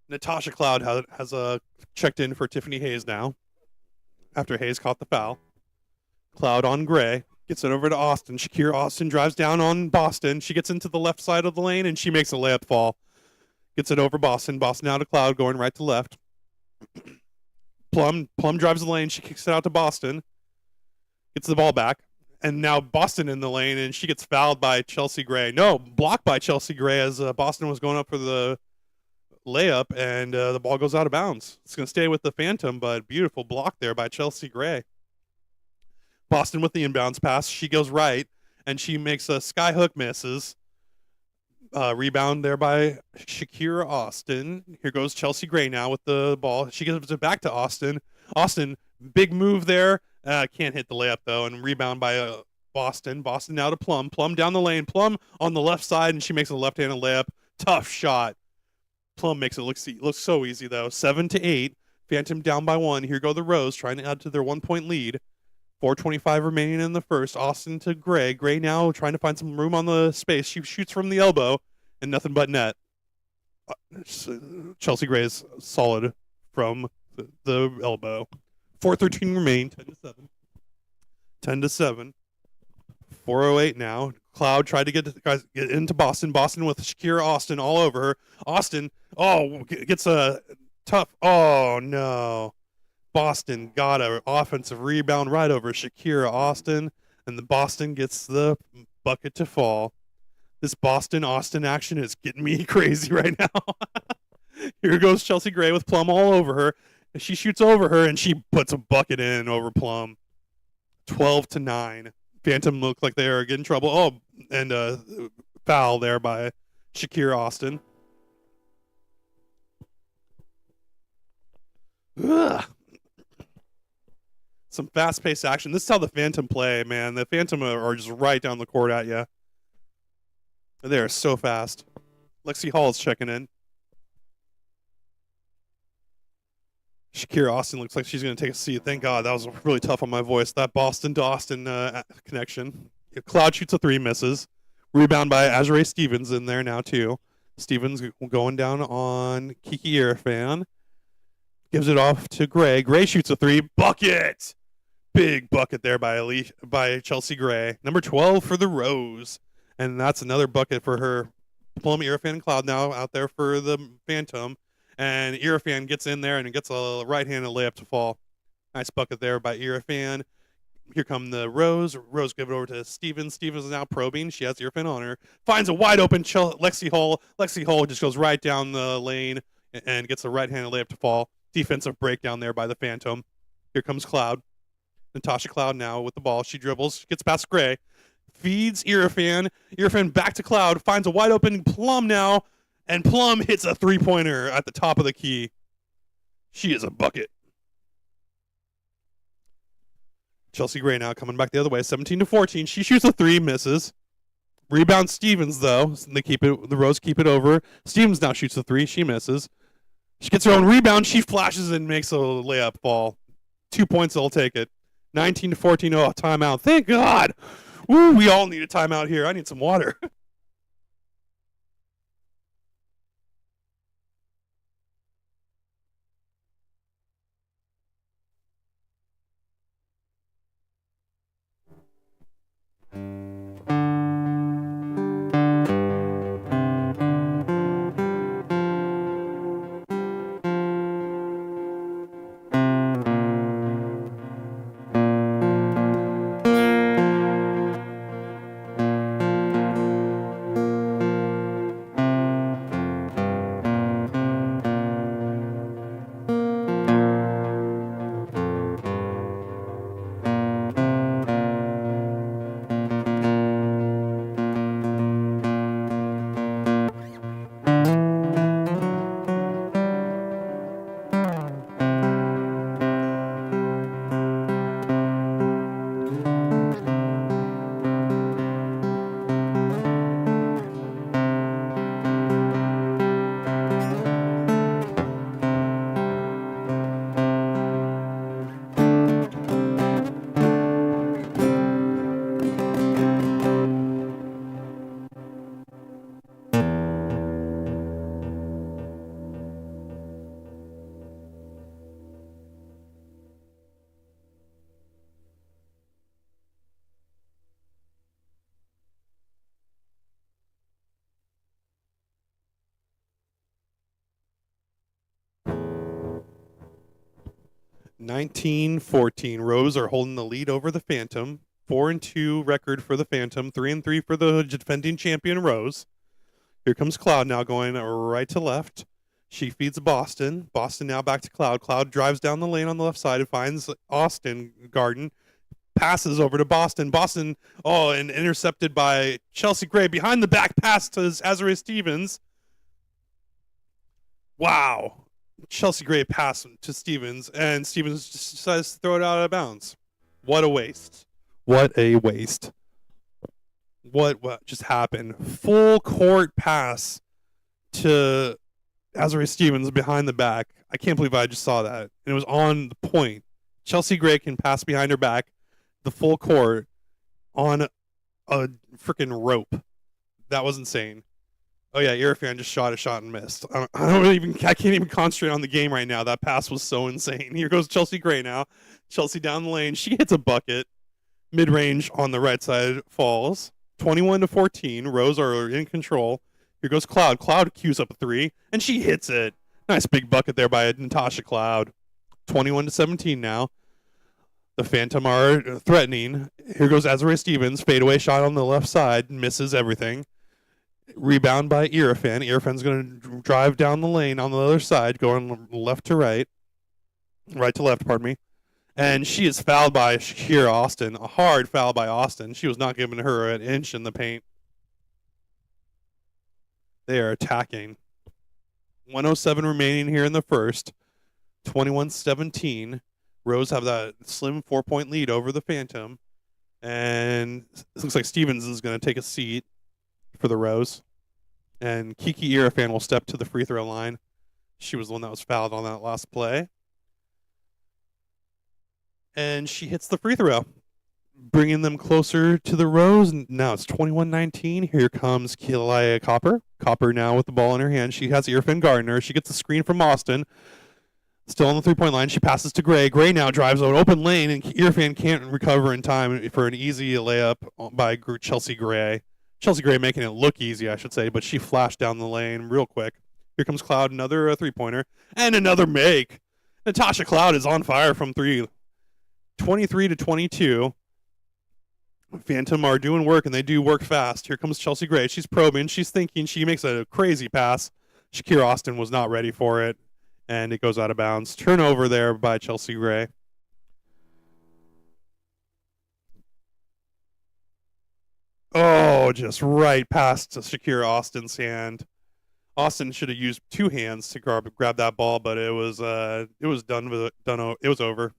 Natasha Cloud has checked in for Tiffany Hayes now. After Hayes caught the foul. Cloud on Gray. Gets it over to Austin. Shakira Austin drives down on Boston. She gets into the left side of the lane, and she makes a layup fall. Gets it over Boston. Boston out to Cloud, going right to left. Plum drives the lane. She kicks it out to Boston. Gets the ball back. And now Boston in the lane, and she gets fouled by Chelsea Gray. No, blocked by Chelsea Gray as Boston was going up for the layup, and the ball goes out of bounds. It's going to stay with the Phantom, but beautiful block there by Chelsea Gray. Boston with the inbounds pass. She goes right, and she makes a skyhook, misses. Rebound there by Shakira Austin. Here goes Chelsea Gray now with the ball. She gives it back to Austin. Austin, big move there. Can't hit the layup, though, and rebound by Boston. Boston now to Plum. Plum down the lane. Plum on the left side, and she makes a left-handed layup. Tough shot. Plum makes it look so easy, though. 7-8. Phantom down by 1. Here go the Rose, trying to add to their 1-point lead. 4:25 remaining in the first. Austin to Gray. Gray now trying to find some room on the space. She shoots from the elbow, and nothing but net. Chelsea Gray is solid from the elbow. 4:13 remain. 10-7. 10-7. 4:08 now. Cloud tried to get into Boston. Boston with Shakira Austin all over her. Austin, gets a tough. Oh, no. Boston got an offensive rebound right over Shakira Austin, and the Boston gets the bucket to fall. This Boston-Austin action is getting me crazy right now. Here goes Chelsea Gray with Plum all over her. She shoots over her, and she puts a bucket in over Plum. 12-9. Phantom looked like they are getting trouble. Oh, and foul there by Shakira Austin. Ugh. Some fast-paced action. This is how the Phantom play, man. The Phantom are just right down the court at you. They are so fast. Lexi Hall is checking in. Shakira Austin looks like she's going to take a seat. Thank God. That was really tough on my voice. That Boston to Austin connection. Cloud shoots a three, misses. Rebound by Azure Stevens in there now, too. Stevens going down on Kiki Irfan. Gives it off to Gray. Gray shoots a three. Bucket! Big bucket there by Chelsea Gray. Number 12 for the Rose. And that's another bucket for her. Plum, Irfan, and Cloud now out there for the Phantom. And Irfan gets in there and gets a right-handed layup to fall. Nice bucket there by Irfan. Here come the Rose. Rose give it over to Stevens. Stevens is now probing. She has Irfan on her. Finds a wide-open Lexi Hall. Lexi Hall just goes right down the lane and gets a right-handed layup to fall. Defensive breakdown there by the Phantom. Here comes Cloud. Natasha Cloud now with the ball. She dribbles, gets past Gray, feeds Irfan. Irfan back to Cloud, finds a wide open Plum now, and Plum hits a three-pointer at the top of the key. She is a bucket. Chelsea Gray now coming back the other way, 17-14. She shoots a three, misses. Rebound Stevens, though. The Rose keep it over. Stevens now shoots a three. She misses. She gets her own rebound. She flashes and makes a layup fall. 2 points, they'll take it. 19-14. Oh, timeout. Thank God. Woo, we all need a timeout here. I need some water. 19-14. Rose are holding the lead over the Phantom. 4-2 record for the Phantom. 3-3 for the defending champion Rose. Here comes Cloud now going right to left. She feeds Boston. Boston now back to Cloud. Cloud drives down the lane on the left side and finds Austin Garden. Passes over to Boston. Boston, and intercepted by Chelsea Gray. Behind the back pass to Azariah Stevens. Wow. Chelsea Gray pass to Stevens, and Stevens just decides to throw it out of bounds. What a waste. What a waste. What just happened? Full court pass to Azariah Stevens behind the back. I can't believe I just saw that. And it was on the point. Chelsea Gray can pass behind her back the full court on a freaking rope. That was insane. Oh yeah, Irfan just shot a shot and missed. I can't even concentrate on the game right now. That pass was so insane. Here goes Chelsea Gray now. Chelsea down the lane. She hits a bucket. Mid-range on the right side falls. 21-14. Rose are in control. Here goes Cloud. Cloud cues up a three, and she hits it. Nice big bucket there by Natasha Cloud. 21-17 now. The Phantom are threatening. Here goes Azariah Stevens. Fadeaway shot on the left side. Misses everything. Rebound by Irfan. Irfan's going to drive down the lane on the other side, going left to right. Right to left, pardon me. And she is fouled by Shakira Austin. A hard foul by Austin. She was not giving her an inch in the paint. They are attacking. 1:07 remaining here in the first. 21-17. Rose have that slim 4-point lead over the Phantom. And it looks like Stevens is going to take a seat for the Rose. And Kiki Irfan will step to the free throw line. She was the one that was fouled on that last play. And she hits the free throw, bringing them closer to the Rose. Now it's 21-19. Here comes Kealia Copper. Copper now with the ball in her hand. She has Irfan Gardner. She gets the screen from Austin. Still on the three-point line. She passes to Gray. Gray now drives an open lane, and Irfan can't recover in time for an easy layup by Chelsea Gray. Chelsea Gray making it look easy, I should say, but she flashed down the lane real quick. Here comes Cloud, another three-pointer, and another make. Natasha Cloud is on fire from three. 23-22. Phantom are doing work, and they do work fast. Here comes Chelsea Gray. She's probing. She's thinking. She makes a crazy pass. Shakira Austin was not ready for it, and it goes out of bounds. Turnover there by Chelsea Gray. Oh, just right past Shakira Austin's hand. Austin should have used two hands to grab that ball, but it was done. It was over.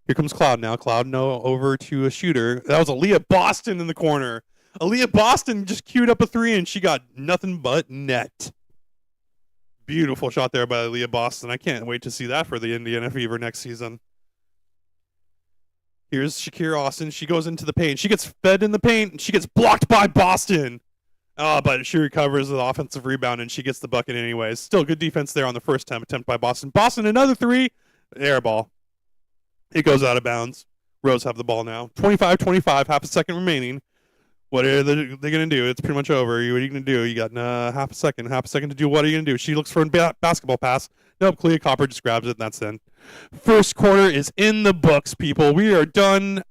Here comes Cloud now. Cloud over to a shooter. That was Aaliyah Boston in the corner. Aaliyah Boston just queued up a three, and she got nothing but net. Beautiful shot there by Aaliyah Boston. I can't wait to see that for the Indiana Fever next season. Here's Shakira Austin. She goes into the paint. She gets fed in the paint, and she gets blocked by Boston. But she recovers the offensive rebound, and she gets the bucket anyways. Still good defense there on the first attempt by Boston. Boston, another three. Air ball. It goes out of bounds. Rose have the ball now. 25-25, half a second remaining. What are they going to do? It's pretty much over. What are you going to do? You got half a second to do. What are you going to do? She looks for a basketball pass. Nope, Clea Copper just grabs it, and that's in. First quarter is in the books, people. We are done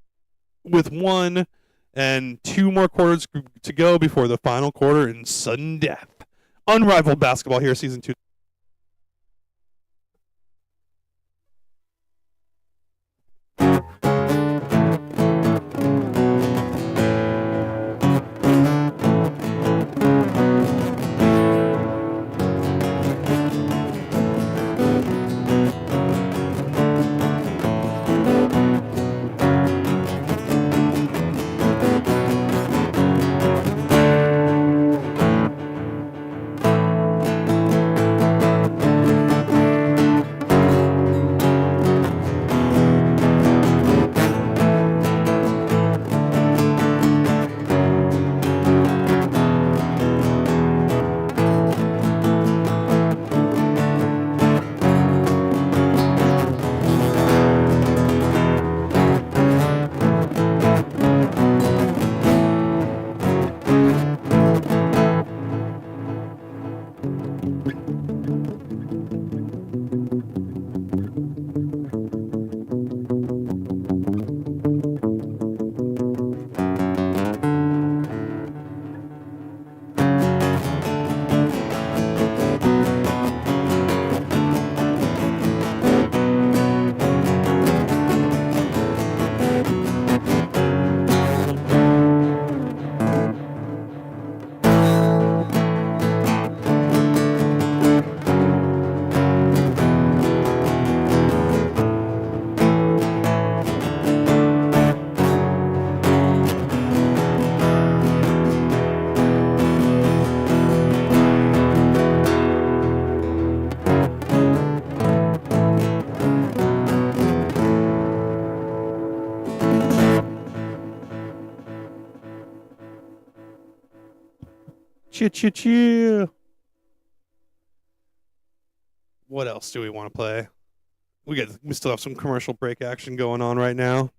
with 1 and 2 more quarters to go before the final quarter in sudden death. Unrivaled basketball here, season 2. Choo. What else do we want to play? We still have some commercial break action going on right now.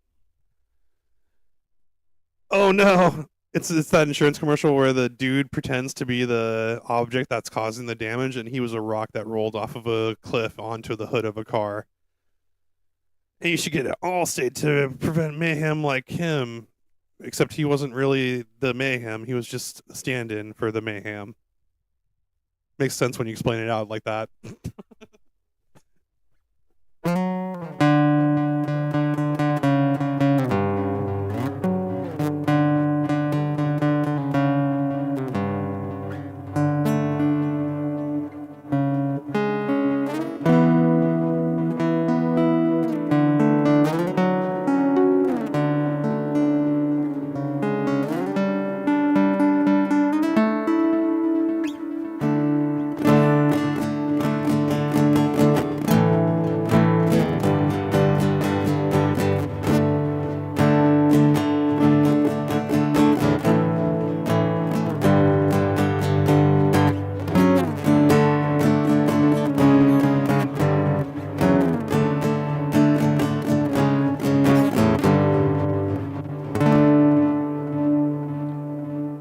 Oh no. It's that insurance commercial where the dude pretends to be the object that's causing the damage, and he was a rock that rolled off of a cliff onto the hood of a car. And you should get an Allstate to prevent mayhem like him. Except he wasn't really the mayhem. He was just a stand-in for the mayhem. Makes sense when you explain it out like that.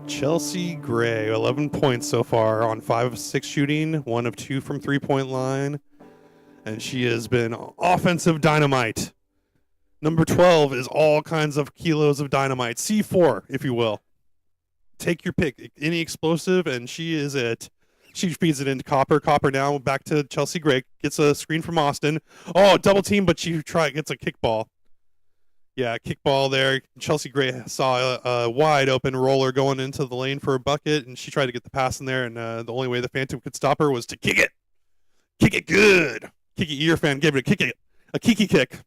Chelsea Gray, 11 points so far on 5 of 6 shooting, 1 of 2 from three-point line, and she has been offensive dynamite. Number 12 is all kinds of kilos of dynamite, C4, if you will. Take your pick, any explosive, and she is it. She feeds it into Copper. Copper now back to Chelsea Gray, gets a screen from Austin. Oh, double team, but she gets a kickball. Yeah, kickball there. Chelsea Gray saw a wide open roller going into the lane for a bucket, and she tried to get the pass in there, and the only way the Phantom could stop her was to kick it. Kick it good. Kiki Ear fan gave it a kiki kick.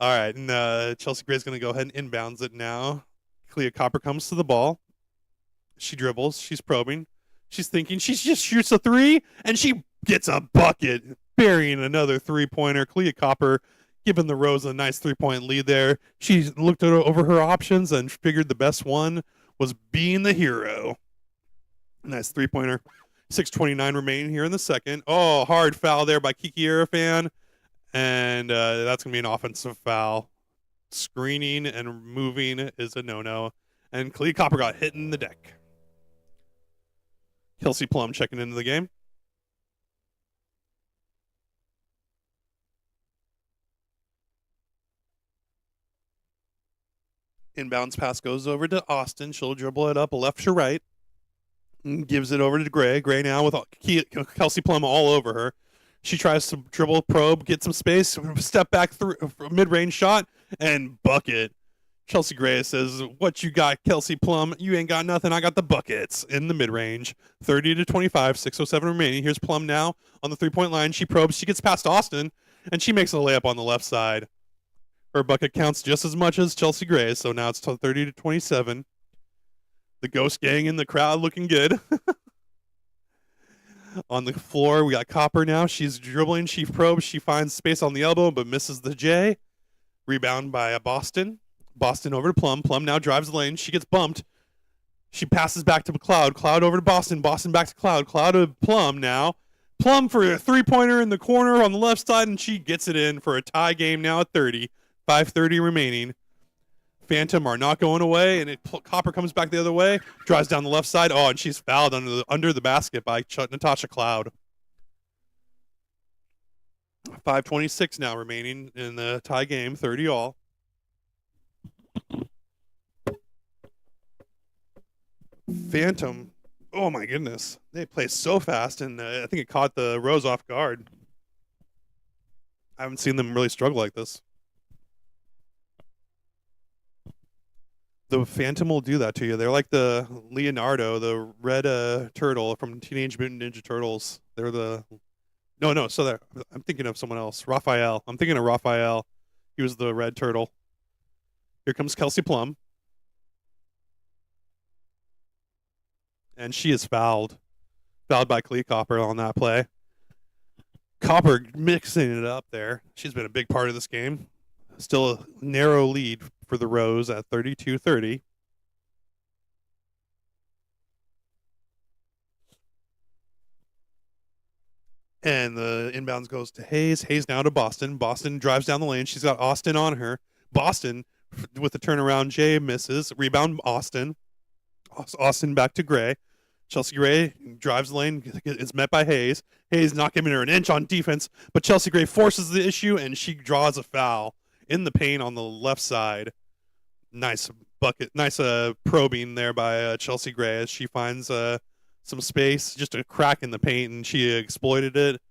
All right, and Chelsea Gray's going to go ahead and inbounds it now. Clea Copper comes to the ball. She dribbles. She's probing. She's thinking. She just shoots a three, and she gets a bucket, burying another three-pointer. Clea Copper giving the Rose a nice three-point lead there. She looked over her options and figured the best one was being the hero. Nice three-pointer. 6:29 remaining here in the second. Oh, hard foul there by Kiki Arafan. And that's going to be an offensive foul. Screening and moving is a no-no. And Clea Copper got hit in the deck. Kelsey Plum checking into the game. Inbounds pass goes over to Austin. She'll dribble it up left to right. And gives it over to Gray. Gray now with Kelsey Plum all over her. She tries to dribble, probe, get some space, step back through mid-range shot, and bucket. Chelsea Gray says, "What you got, Kelsey Plum? You ain't got nothing. I got the buckets." In the mid-range. 30-25, 6:07 remaining. Here's Plum now on the three-point line. She probes. She gets past Austin, and she makes a layup on the left side. Her bucket counts just as much as Chelsea Gray's, so now it's 30-27. The Ghost Gang in the crowd looking good. On the floor, we got Copper now. She's dribbling. She probes. She finds space on the elbow, but misses the J. Rebound by Boston. Boston over to Plum. Plum now drives the lane. She gets bumped. She passes back to Cloud. Cloud over to Boston. Boston back to Cloud. Cloud to Plum now. Plum for a three-pointer in the corner on the left side, and she gets it in for a tie game now at 30. 5:30 remaining. Phantom are not going away, and Copper comes back the other way, drives down the left side. Oh, and she's fouled under the basket by Natasha Cloud. 5:26 now remaining in the tie game, 30 all. Phantom, oh my goodness, they play so fast, and I think it caught the Rose off guard. I haven't seen them really struggle like this. The Phantom will do that to you. They're like the Leonardo, the red turtle from Teenage Mutant Ninja Turtles. They're the... No, so they're... I'm thinking of someone else. Raphael. I'm thinking of Raphael. He was the red turtle. Here comes Kelsey Plum. And she is fouled. Fouled by Clea Copper on that play. Copper mixing it up there. She's been a big part of this game. Still a narrow lead for the Rose at 32-30. And the inbounds goes to Hayes. Hayes now to Boston. Boston drives down the lane. She's got Austin on her. Boston with the turnaround Jay misses. Rebound Austin. Austin back to Gray. Chelsea Gray drives the lane, is met by Hayes. Hayes not giving her an inch on defense, but Chelsea Gray forces the issue and she draws a foul in the paint on the left side. Nice bucket, nice probing there by Chelsea Gray as she finds some space, just a crack in the paint, and she exploited it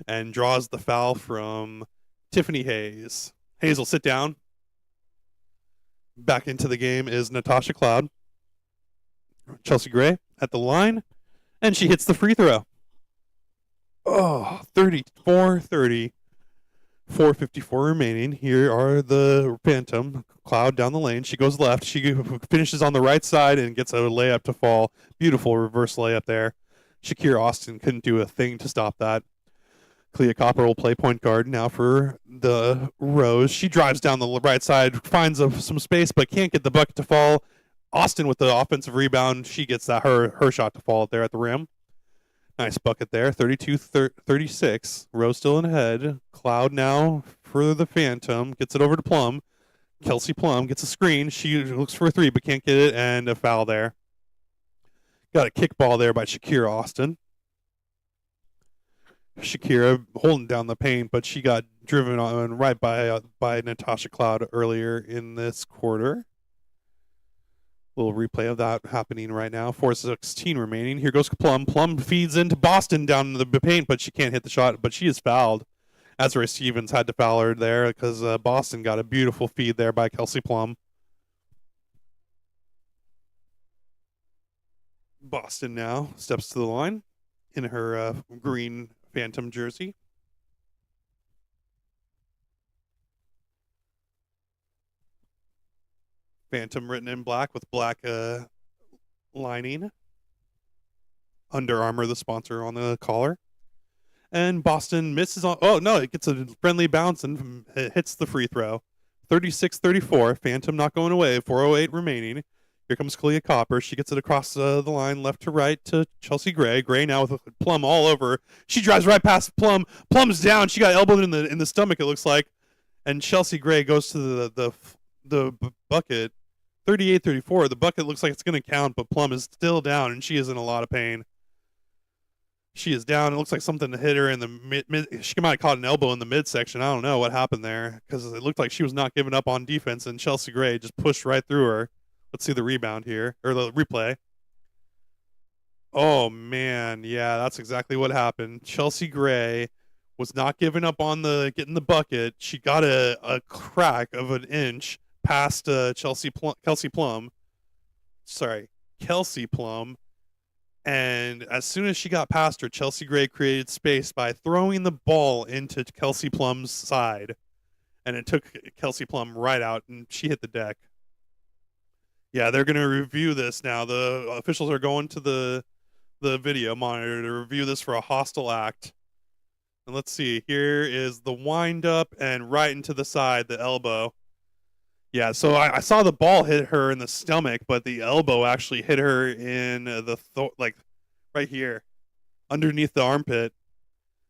and draws the foul from Tiffany Hayes. Hayes will sit down. Back into the game is Natasha Cloud. Chelsea Gray at the line, and she hits the free throw. Oh, 34-30. 4:54 remaining. Here are the Phantom. Cloud down the lane. She goes left. She finishes on the right side and gets a layup to fall. Beautiful reverse layup there. Shakira Austin couldn't do a thing to stop that. Clea Copper will play point guard now for the Rose. She drives down the right side, finds some space, but can't get the bucket to fall. Austin with the offensive rebound. She gets that her shot to fall there at the rim. Nice bucket there. 32-36. Rose still in ahead. Cloud now for the Phantom. Gets it over to Plum. Kelsey Plum gets a screen. She looks for a three, but can't get it, and a foul there. Got a kickball there by Shakira Austin. Shakira holding down the paint, but she got driven on right by Natasha Cloud earlier in this quarter. Little replay of that happening right now. 4:16 remaining. Here goes Plum. Plum feeds into Boston down in the paint, but she can't hit the shot, but she is fouled. Azrae Stevens had to foul her there because Boston got a beautiful feed there by Kelsey Plum. Boston now steps to the line in her green Phantom jersey. Phantom written in black with black lining. Under Armour, the sponsor, on the collar. And Boston misses on. Oh, no, it gets a friendly bounce and it hits the free throw. 36-34. Phantom not going away. 4:08 remaining. Here comes Clea Copper. She gets it across the line left to right to Chelsea Gray. Gray now with Plum all over. She drives right past Plum. Plum's down. She got elbowed in the stomach, it looks like. And Chelsea Gray goes to the bucket. 38-34. The bucket looks like it's going to count, but Plum is still down, and she is in a lot of pain. She is down. It looks like something hit her in the mid. She might have caught an elbow in the midsection. I don't know what happened there because it looked like she was not giving up on defense, and Chelsea Gray just pushed right through her. Let's see the rebound here, or the replay. Oh, man. Yeah, that's exactly what happened. Chelsea Gray was not giving up on getting the bucket. She got a crack of an inch past Kelsey Plum. And as soon as she got past her, Chelsea Gray created space by throwing the ball into Kelsey Plum's side. And it took Kelsey Plum right out, and she hit the deck. Yeah, they're going to review this now. The officials are going to the video monitor to review this for a hostile act. And let's see. Here is the wind up and right into the side, the elbow. Yeah, so I saw the ball hit her in the stomach, but the elbow actually hit her in like right here, underneath the armpit.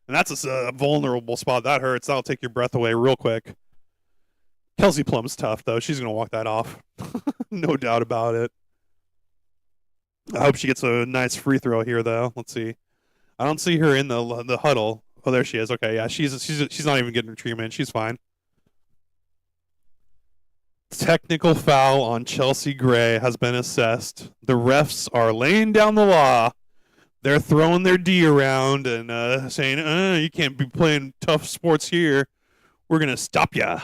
And that's a vulnerable spot. That hurts. That'll take your breath away real quick. Kelsey Plum's tough, though. She's going to walk that off. No doubt about it. I hope she gets a nice free throw here, though. Let's see. I don't see her in the huddle. Oh, there she is. Okay, yeah, she's not even getting her treatment. She's fine. Technical foul on Chelsea Gray has been assessed. The refs are laying down the law. They're throwing their D around and saying, you can't be playing tough sports here. We're going to stop ya,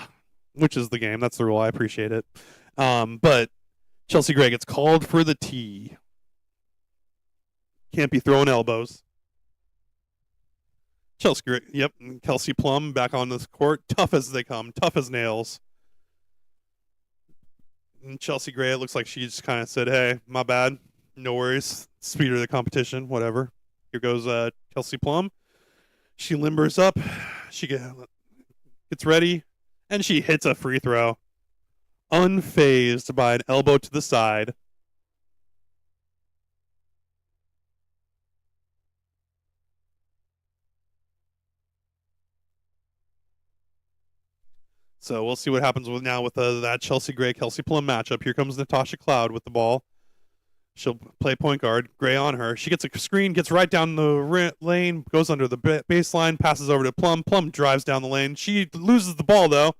which is the game. That's the rule. I appreciate it. But Chelsea Gray gets called for the T. Can't be throwing elbows. Chelsea Gray, yep. Kelsey Plum back on this court. Tough as they come. Tough as nails. And Chelsea Gray, it looks like she just kind of said, hey, my bad. No worries. Speed of the competition, whatever. Here goes Kelsey Plum. She limbers up. She gets ready, and she hits a free throw. Unfazed by an elbow to the side. So we'll see what happens with that Chelsea Gray Kelsey Plum matchup. Here comes Natasha Cloud with the ball. She'll play point guard. Gray on her. She gets a screen, gets right down the lane, goes under the baseline, passes over to Plum. Plum drives down the lane. She loses the ball, though.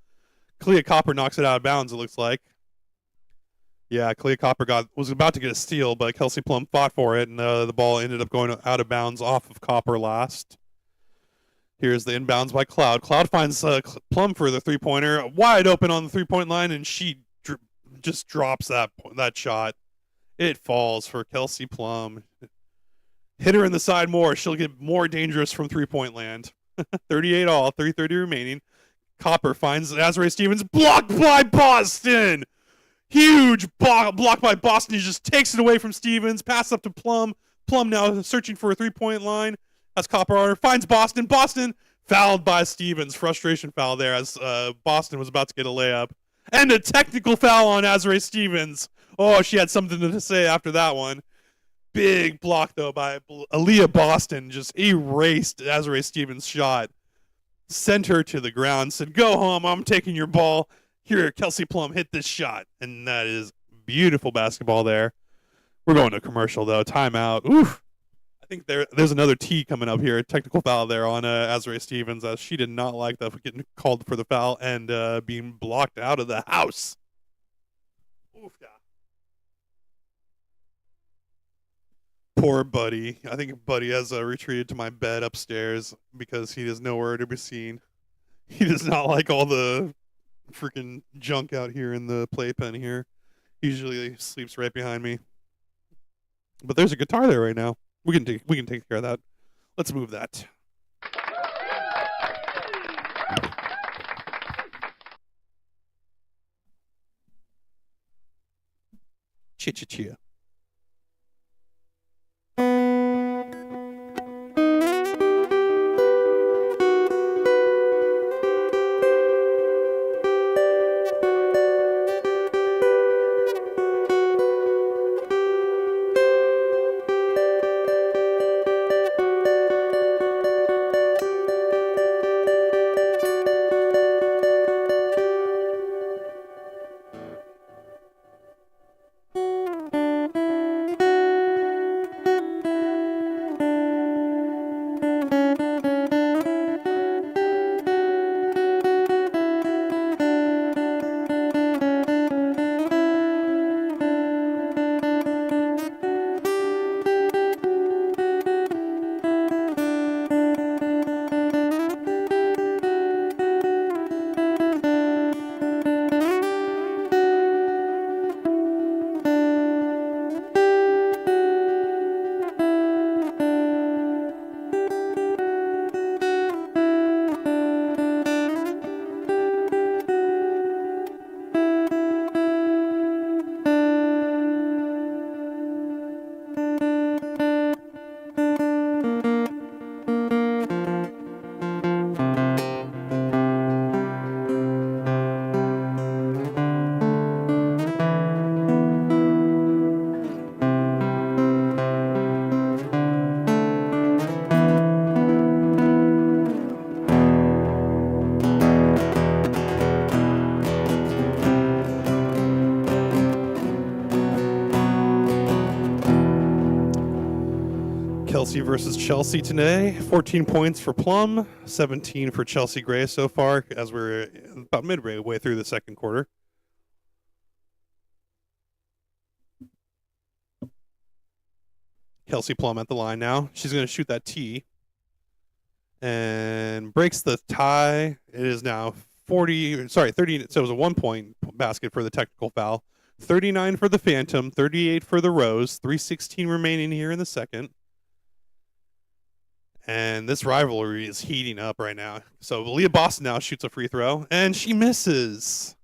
Clea Copper knocks it out of bounds, it looks like. Yeah, Clea Copper was about to get a steal, but Kelsey Plum fought for it, and the ball ended up going out of bounds off of Copper last. Here's the inbounds by Cloud. Cloud finds Plum for the three-pointer, wide open on the three-point line, and she just drops that shot. It falls for Kelsey Plum. Hit her in the side more. She'll get more dangerous from three-point land. 38 all, 3:30 remaining. Copper finds Azrae Stevens, blocked by Boston. Huge block by Boston. He just takes it away from Stevens. Pass up to Plum. Plum now searching for a three-point line. Has Copper on her. Finds Boston. Boston fouled by Stevens. Frustration foul there as Boston was about to get a layup. And a technical foul on Azrae Stevens. Oh, she had something to say after that one. Big block, though, by Aaliyah Boston. Just erased Azrae Stevens' shot. Sent her to the ground. Said, go home. I'm taking your ball. Here, Kelsey Plum, hit this shot. And that is beautiful basketball there. We're going to commercial, though. Timeout. Oof. I think there's another T coming up here. A technical foul there on Azrae Stevens, as she did not like that getting called for the foul and being blocked out of the house. Oof, yeah. Poor Buddy. I think Buddy has retreated to my bed upstairs because he is nowhere to be seen. He does not like all the freaking junk out here in the playpen here. Usually sleeps right behind me. But there's a guitar there right now. We can take care of that. Let's move that. Chia. Chelsea versus Chelsea today. 14 points for Plum, 17 for Chelsea Gray so far, as we're about midway through the second quarter. Kelsey Plum at the line now. She's going to shoot that T and breaks the tie. It is now 30. So it was a 1-point basket for the technical foul. 39 for the Phantom, 38 for the Rose, 3:16 remaining here in the second. And this rivalry is heating up right now. So Aaliyah Boston now shoots a free throw, and she misses.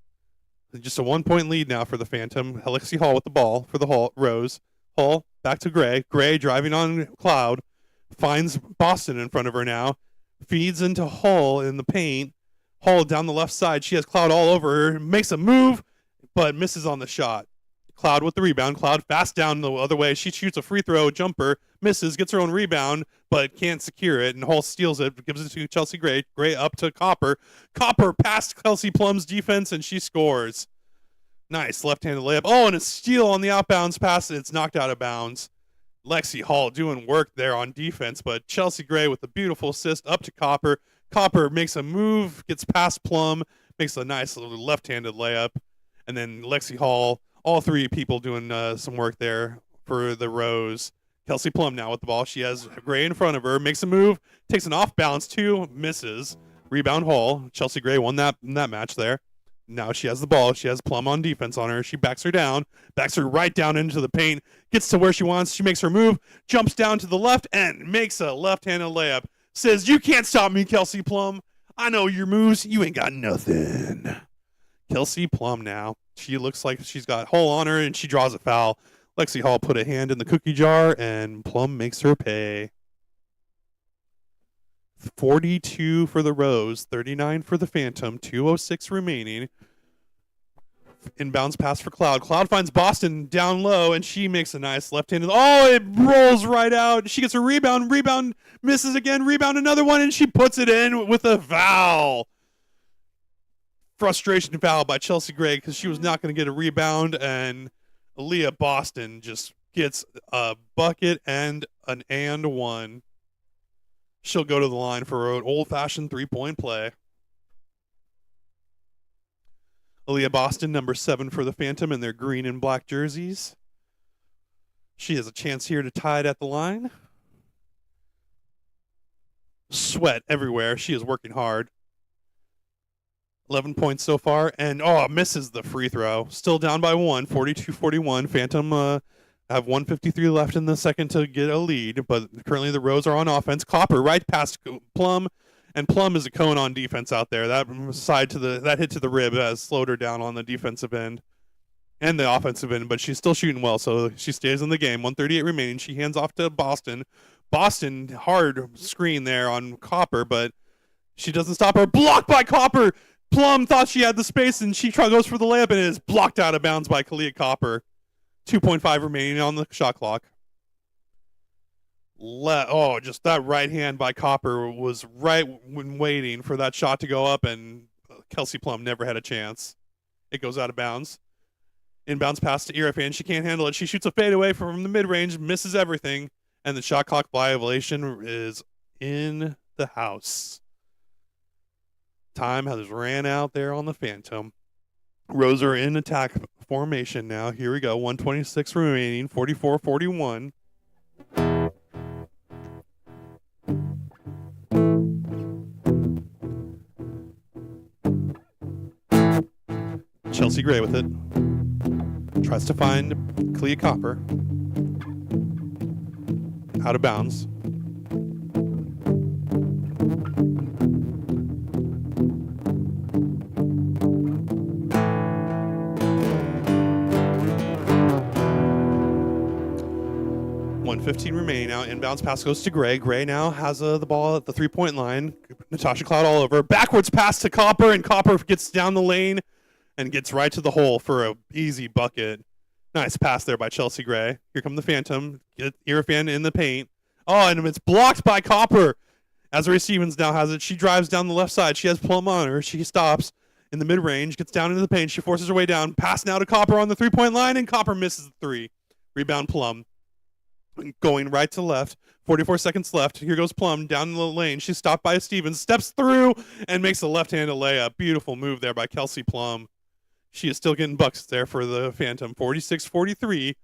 Just a 1-point lead now for the Phantom. Alexi Hall with the ball for the Rose. Hall back to Gray. Gray driving on Cloud. Finds Boston in front of her now. Feeds into Hall in the paint. Hall down the left side. She has Cloud all over her. Makes a move, but misses on the shot. Cloud with the rebound. Cloud fast down the other way. She shoots a free throw jumper, misses, gets her own rebound, but can't secure it. And Hall steals it, gives it to Chelsea Gray. Gray up to Copper. Copper past Kelsey Plum's defense, and she scores. Nice left-handed layup. Oh, and a steal on the outbounds pass. It's knocked out of bounds. Lexi Hall doing work there on defense, but Chelsea Gray with a beautiful assist up to Copper. Copper makes a move, gets past Plum, makes a nice little left-handed layup. And then Lexi Hall, all three people doing some work there for the Rose. Kelsey Plum now with the ball. She has Gray in front of her, makes a move, takes an off-balance two, misses. Rebound Hall. Chelsea Gray won that match there. Now she has the ball. She has Plum on defense on her. She backs her down, backs her right down into the paint, gets to where she wants. She makes her move, jumps down to the left, and makes a left-handed layup. Says, you can't stop me, Kelsey Plum. I know your moves. You ain't got nothing. Kelsey Plum now. She looks like she's got Hall on her, and she draws a foul. Lexi Hall put a hand in the cookie jar, and Plum makes her pay. 42 for the Rose, 39 for the Phantom, 2:06 remaining. Inbounds pass for Cloud. Cloud finds Boston down low, and she makes a nice left-handed. Oh, it rolls right out. She gets a rebound. Rebound misses again. Rebound another one, and she puts it in with a foul. Frustration foul by Chelsea Gray because she was not going to get a rebound, and Aaliyah Boston just gets a bucket and an and one. She'll go to the line for an old-fashioned three-point play. Aaliyah Boston, number 7 for the Phantom in their green and black jerseys. She has a chance here to tie it at the line. Sweat everywhere. She is working hard. 11 points so far, and misses the free throw. Still down by 1, 42-41. Phantom have 1:53 left in the second to get a lead, but currently the Rose are on offense. Copper right past Plum, and Plum is a cone on defense out there. That hit to the rib has slowed her down on the defensive end and the offensive end, but she's still shooting well, so she stays in the game. 1:38 remaining. She hands off to Boston. Boston, hard screen there on Copper, but she doesn't stop her. Blocked by Copper. Plum thought she had the space, and she goes for the layup, and it is blocked out of bounds by Kalia Copper. 2.5 remaining on the shot clock. Just that right hand by Copper was right when waiting for that shot to go up, and Kelsey Plum never had a chance. It goes out of bounds. Inbounds pass to Irfan. She can't handle it. She shoots a fadeaway from the mid-range, misses everything, and the shot clock violation is in the house. Time has ran out there on the Phantom. Rose are in attack formation now. Here we go. 1:26 remaining. 44-41. Chelsea Gray with it. Tries to find Clea Copper. Out of bounds. .15 remaining now. Inbounds pass goes to Gray. Gray now has the ball at the three-point line. Natasha Cloud all over. Backwards pass to Copper, and Copper gets down the lane and gets right to the hole for a easy bucket. Nice pass there by Chelsea Gray. Here come the Phantom. Get Irfan in the paint. Oh, and it's blocked by Copper. Azari Stevens now has it. She drives down the left side. She has Plum on her. She stops in the mid-range, gets down into the paint. She forces her way down. Pass now to Copper on the three-point line, and Copper misses the three. Rebound Plum. Going right to left. 44 seconds left. Here goes Plum down the lane. She's stopped by Stevens. Steps through and makes a left-handed layup. Beautiful move there by Kelsey Plum. She is still getting buckets there for the Phantom. 46-43.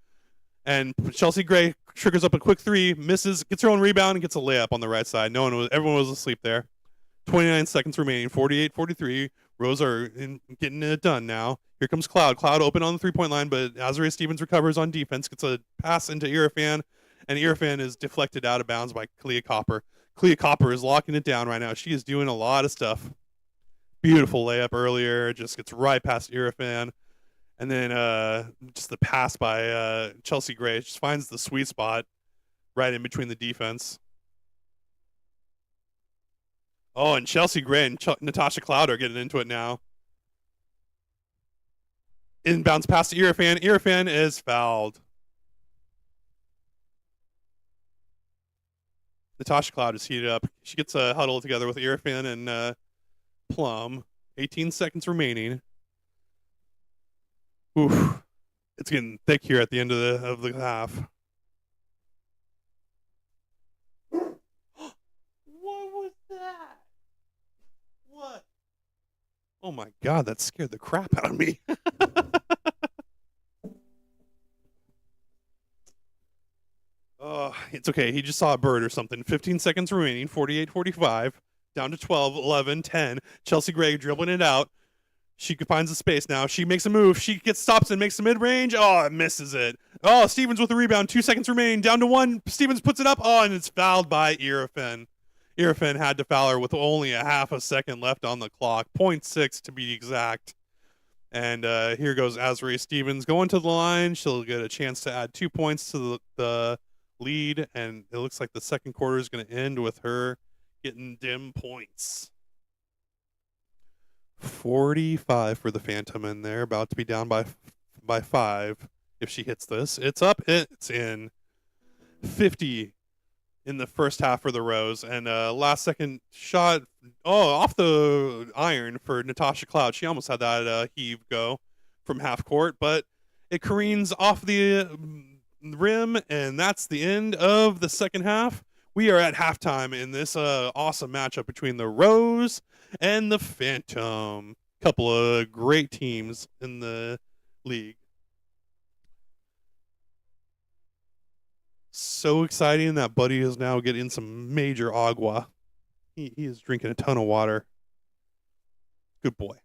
And Chelsea Gray triggers up a quick three, misses, gets her own rebound, and gets a layup on the right side. Everyone was asleep there. 29 seconds remaining. 48-43. Rose are getting it done now. Here comes Cloud. Cloud open on the three-point line, but Azari Stevens recovers on defense, gets a pass into Irfan, and Irfan is deflected out of bounds by Clea Copper. Clea Copper is locking it down right now. She is doing a lot of stuff. Beautiful layup earlier. Just gets right past Irfan. And then just the pass by Chelsea Gray. Just finds the sweet spot right in between the defense. Oh, and Chelsea Gray and Natasha Cloud are getting into it now. Inbounds pass to Irfan. Irfan is fouled. Natasha Cloud is heated up. She gets a huddle together with Irfan and Plum. 18 seconds remaining. Oof. It's getting thick here at the end of the half. What was that? What? Oh my god, that scared the crap out of me. Oh, it's okay. He just saw a bird or something. 15 seconds remaining. 48-45. Down to 12, 11, 10. Chelsea Gray dribbling it out. She finds the space now. She makes a move. She stops and makes the mid-range. Oh, it misses it. Oh, Stevens with the rebound. 2 seconds remain. Down to 1. Stevens puts it up. Oh, and it's fouled by Irfan. Irfan had to foul her with only a half a second left on the clock. 0.6 to be exact. And here goes Azrae Stevens going to the line. She'll get a chance to add 2 points to the lead. And it looks like the second quarter is going to end with her getting dim points. 45 for the Phantom in there, about to be down by 5 if she hits this. It's up, it's in. 50 in the first half for the Rose, and last second shot, off the iron for Natasha Cloud. She almost had that heave go from half court, but it careens off the rim, and that's the end of the second half. We are at halftime in this awesome matchup between the Rose and the Phantom. Couple of great teams in the league. So exciting that Buddy is now getting some major agua. He is drinking a ton of water. Good boy.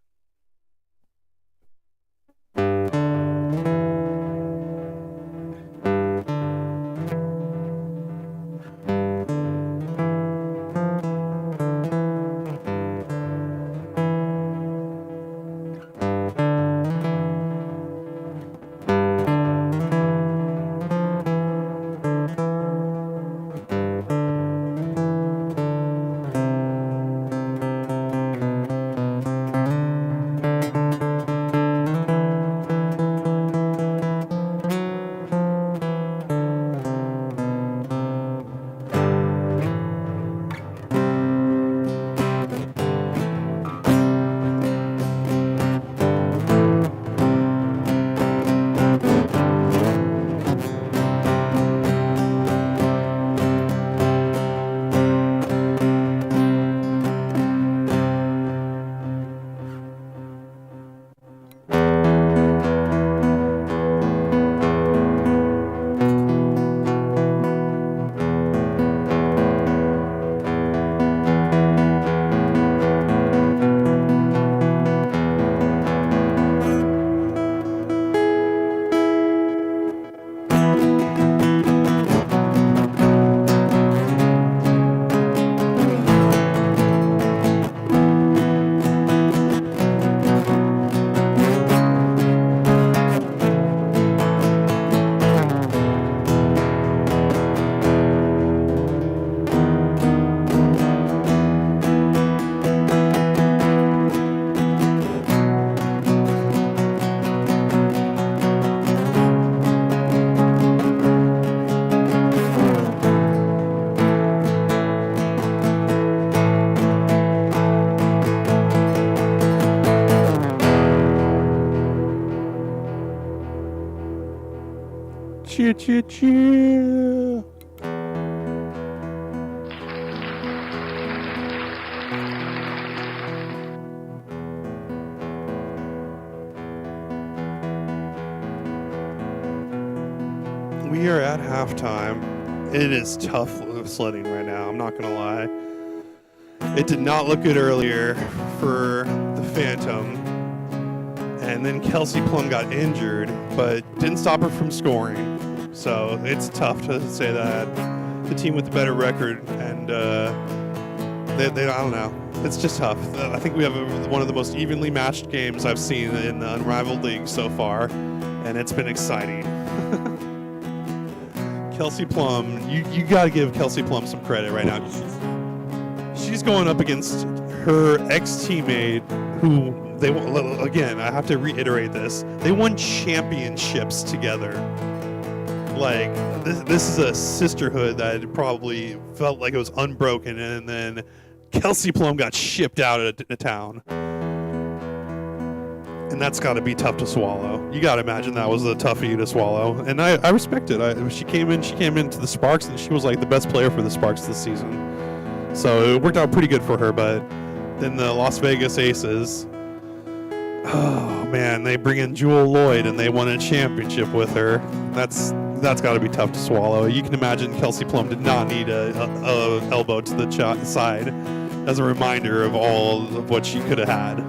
Cheer, cheer, cheer. We are at halftime. It is tough sledding right now, I'm not going to lie. It did not look good earlier for the Phantom. And then Kelsey Plum got injured, but didn't stop her from scoring. So it's tough to say that the team with the better record, and they I don't know. It's just tough. I think we have one of the most evenly matched games I've seen in the Unrivaled League so far, and it's been exciting. Kelsey Plum, you got to give Kelsey Plum some credit right now. She's going up against her ex-teammate who they again. I have to reiterate this. They won championships together. Like this is a sisterhood that probably felt like it was unbroken, and then Kelsey Plum got shipped out of town. And that's got to be tough to swallow. You got to imagine that was a toughie to swallow. And I respect it. She came into the Sparks, and she was like the best player for the Sparks this season. So it worked out pretty good for her. But then the Las Vegas Aces, oh man, they bring in Jewel Lloyd, and they won a championship with her. That's got to be tough to swallow. You can imagine Kelsey Plum did not need a elbow to the side as a reminder of all of what she could have had.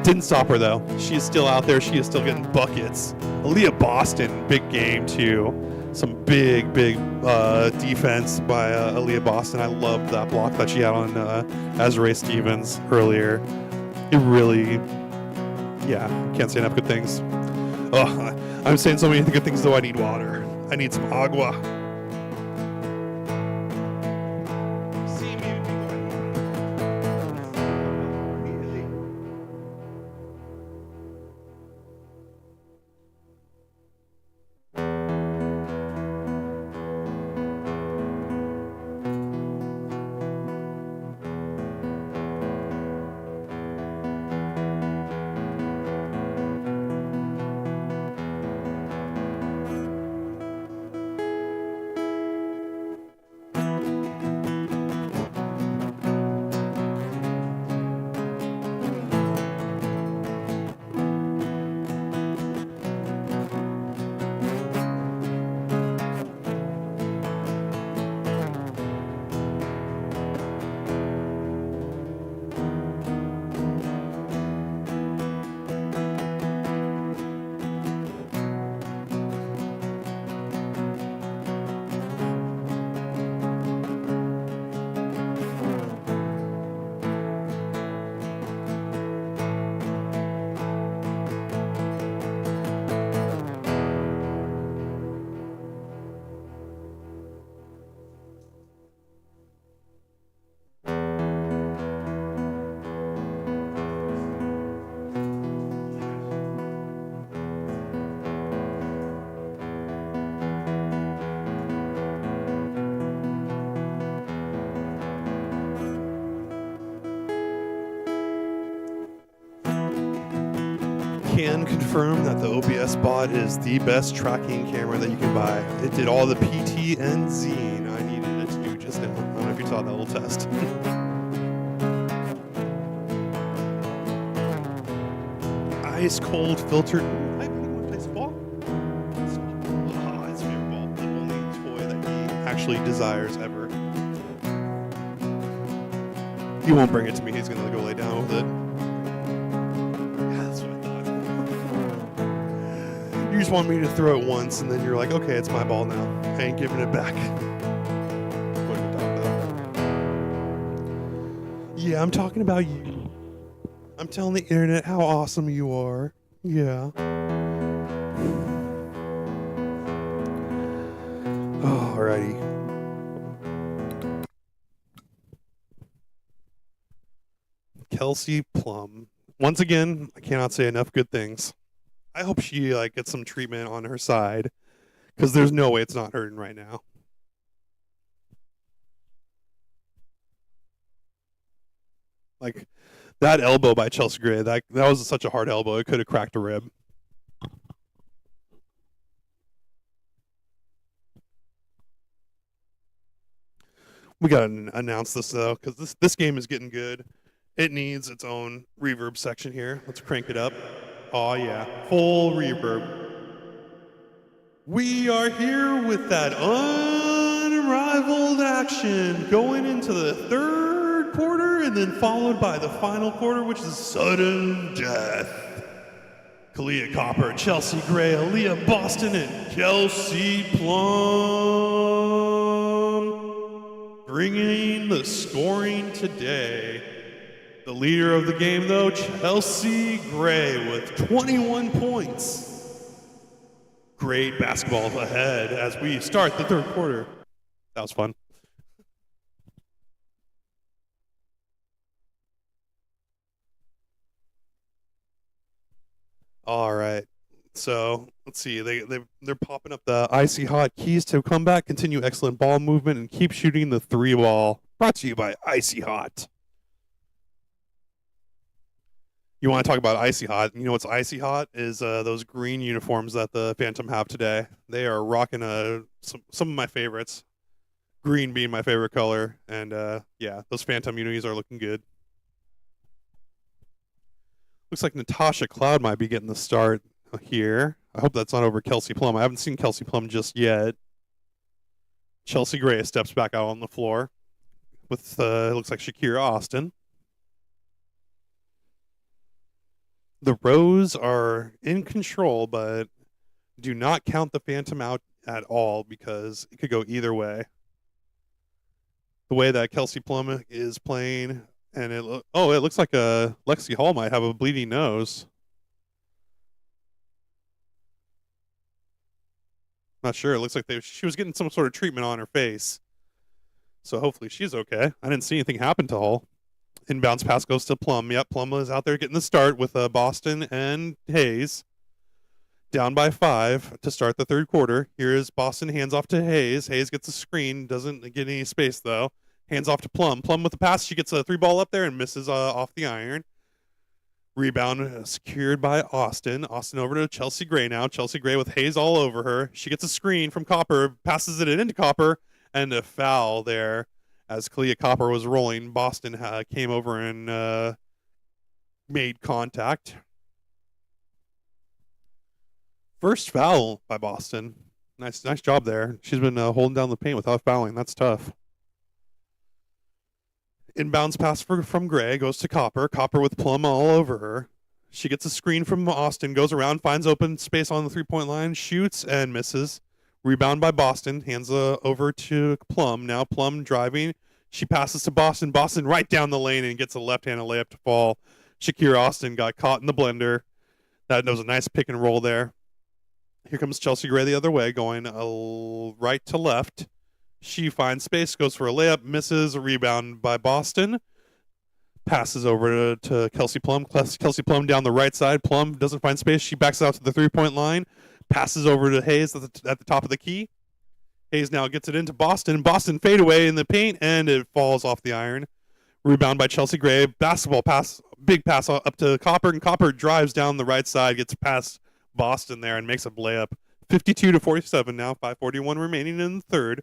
Didn't stop her though. She is still out there. She is still getting buckets. Aaliyah Boston, big game too. Some big defense by Aaliyah Boston. I loved that block that she had on Azrae Stevens earlier. It really, yeah, can't say enough good things. Oh, I'm saying so many good things though. I need water. I need some agua. Can confirm that the OBS bot is the best tracking camera that you can buy. It did all the PT and zine I needed it to do just now. I don't know if you saw that little test. Ice cold filtered. I want to play some ball. Ah, his favorite ball. The only toy that he actually desires ever. He won't bring it to me. He's gonna go lay down with it. You just want me to throw it once, and then you're like, okay, it's my ball now. I ain't giving it back. What are we talking about? Yeah, I'm talking about you. I'm telling the internet how awesome you are. Yeah. Alrighty. Kelsey Plum. Once again, I cannot say enough good things. I hope she gets some treatment on her side, because there's no way it's not hurting right now. Like that elbow by Chelsea Gray, that was such a hard elbow. It could have cracked a rib. We gotta announce this though, because this game is getting good. It needs its own reverb section here. Let's crank it up. Oh yeah, full reverb. We are here with that unrivaled action going into the third quarter and then followed by the final quarter, which is sudden death. Kalia Copper, Chelsea Gray, Aaliyah Boston, and Kelsey Plum bringing the scoring today. The leader of the game, though, Chelsea Gray with 21 points. Great basketball ahead as we start the third quarter. That was fun. All right. So let's see. They're popping up the icy hot keys to comeback. Continue excellent ball movement and keep shooting the three ball. Brought to you by Icy Hot. You want to talk about icy hot? You know what's icy hot is those green uniforms that the Phantom have today. They are rocking some of my favorites. Green being my favorite color, and yeah, those Phantom unis are looking good. Looks like Natasha Cloud might be getting the start here. I hope that's not over Kelsey Plum. I haven't seen Kelsey Plum just yet. Chelsea Gray steps back out on the floor with it looks like Shakira Austin. The Rose are in control, but do not count the Phantom out at all because it could go either way. The way that Kelsey Plum is playing, and it looks like Lexi Hall might have a bleeding nose. Not sure. It looks like she was getting some sort of treatment on her face. So hopefully she's okay. I didn't see anything happen to Hall. Inbounds pass goes to Plum. Yep, Plum is out there getting the start with Boston and Hayes. Down by 5 to start the third quarter. Here is Boston, hands off to Hayes. Hayes gets a screen, doesn't get any space though. Hands off to Plum. Plum with the pass. She gets a 3-ball up there and misses off the iron. Rebound secured by Austin. Austin over to Chelsea Gray now. Chelsea Gray with Hayes all over her. She gets a screen from Copper, passes it into Copper, and a foul there as Kalia Copper was rolling. Boston came over and made contact. First foul by Boston. Nice job there. She's been holding down the paint without fouling. That's tough. Inbounds pass from Gray goes to Copper. Copper with Plum all over her. She gets a screen from Austin, goes around, finds open space on the three-point line, shoots and misses. Rebound by Boston, hands over to Plum. Now Plum driving. She passes to Boston. Boston right down the lane and gets a left-handed layup to fall. Shakira Austin got caught in the blender. That was a nice pick and roll there. Here comes Chelsea Gray the other way, going right to left. She finds space, goes for a layup, misses. A rebound by Boston. Passes over to Kelsey Plum. Kelsey Plum down the right side. Plum doesn't find space. She backs out to the three-point line. Passes over to Hayes at the top of the key. Hayes now gets it into Boston. Boston fade away in the paint, and it falls off the iron. Rebound by Chelsea Gray. Basketball pass, big pass up to Copper, and Copper drives down the right side, gets past Boston there, and makes a layup. 52-47 now, 5:41 remaining in the third.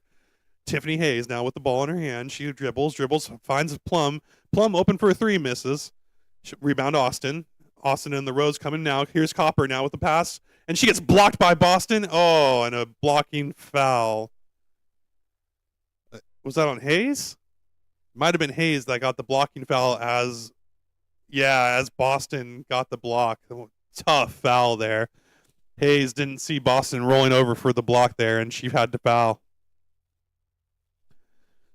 Tiffany Hayes now with the ball in her hand. She dribbles, finds Plum. Plum open for a 3, misses. Rebound Austin. Austin and the Rose coming now. Here's Copper now with the pass, and she gets blocked by Boston. Oh, and a blocking foul. Was that on Hayes? Might have been Hayes that got the blocking foul as Boston got the block. Tough foul there. Hayes didn't see Boston rolling over for the block there, and she had to foul.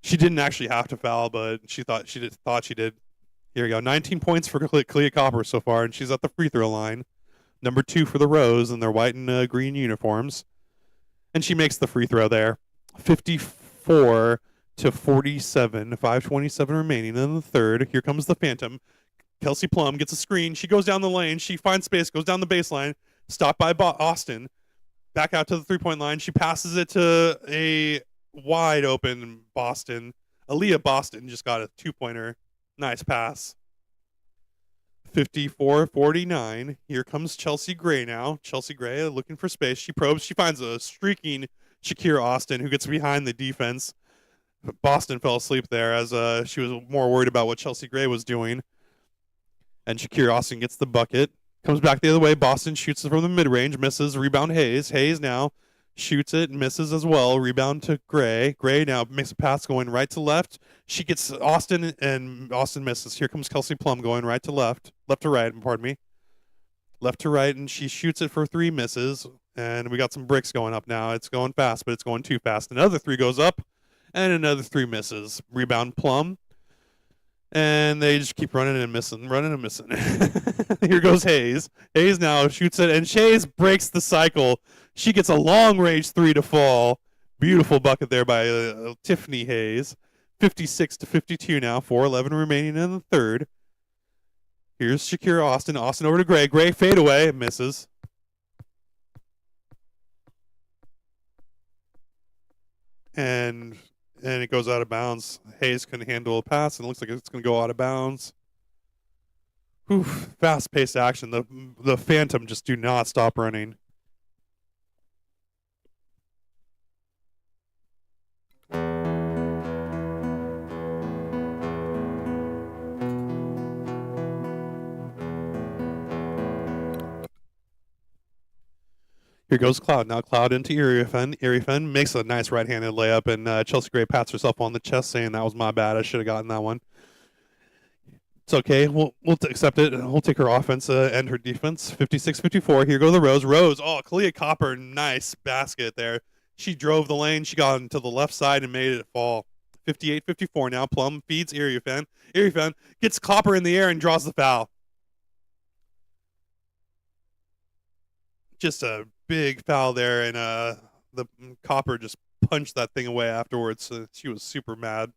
She didn't actually have to foul, but she thought she did. Here we go. 19 points for Kalia Copper so far, and she's at the free throw line. Number 2 for the Rose in their white and green uniforms. And she makes the free throw there. 54-47. 5:27 remaining in the third. Here comes the Phantom. Kelsey Plum gets a screen. She goes down the lane. She finds space, goes down the baseline. Stopped by Austin. Back out to the three-point line. She passes it to a wide open Boston. Aaliyah Boston just got a 2-pointer. Nice pass. 54-49. Here comes Chelsea Gray now. Chelsea Gray looking for space. She probes. She finds a streaking Shakira Austin who gets behind the defense. Boston fell asleep there as she was more worried about what Chelsea Gray was doing. And Shakira Austin gets the bucket. Comes back the other way. Boston shoots it from the mid-range. Misses. Rebound Hayes. Hayes now shoots it and misses as well. Rebound to Gray. Gray now makes a pass going right to left. She gets Austin, and Austin misses. Here comes Kelsey Plum going right to left. Left to right, pardon me. Left to right, and she shoots it for 3, misses. And we got some bricks going up now. It's going fast, but it's going too fast. Another 3 goes up, and another 3 misses. Rebound Plum. And they just keep running and missing. Here goes Hayes. Hayes now shoots it, and Hayes breaks the cycle. She gets a long-range 3 to fall. Beautiful bucket there by Tiffany Hayes. 56-52 now, 4:11 remaining in the third. Here's Shakira Austin. Austin over to Gray. Gray fade away. Misses. And it goes out of bounds. Hayes can handle a pass, and it looks like it's going to go out of bounds. Fast-paced action. The Phantom just do not stop running. Here goes Cloud. Now Cloud into Irifen. Irifen makes a nice right-handed layup, and Chelsea Gray pats herself on the chest, saying that was my bad. I should have gotten that one. It's okay. We'll accept it. We'll take her offense and her defense. 56-54. Here go the Rose. Rose. Oh, Kalia Copper. Nice basket there. She drove the lane. She got into the left side and made it fall. 58-54 now. Plum feeds Irifen. Irifen gets Copper in the air and draws the foul. Just a big foul there, and the Copper just punched that thing away afterwards. So she was super mad.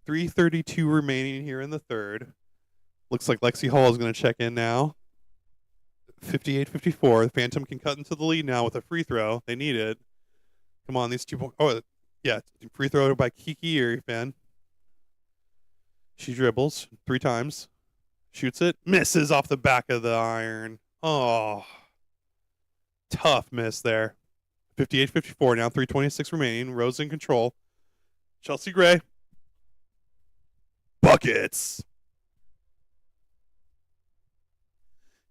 3:32 remaining here in the third. Looks like Lexi Hall is going to check in now. 58-54. The Phantom can cut into the lead now with a free throw. They need it. Come on, these 2 points. Oh, yeah. Free throw by Kiki Irifen. She dribbles 3 times. Shoots it. Misses off the back of the iron. Oh. Tough miss there. 58-54. Now 3:26 remaining. Rose in control. Chelsea Gray. Buckets.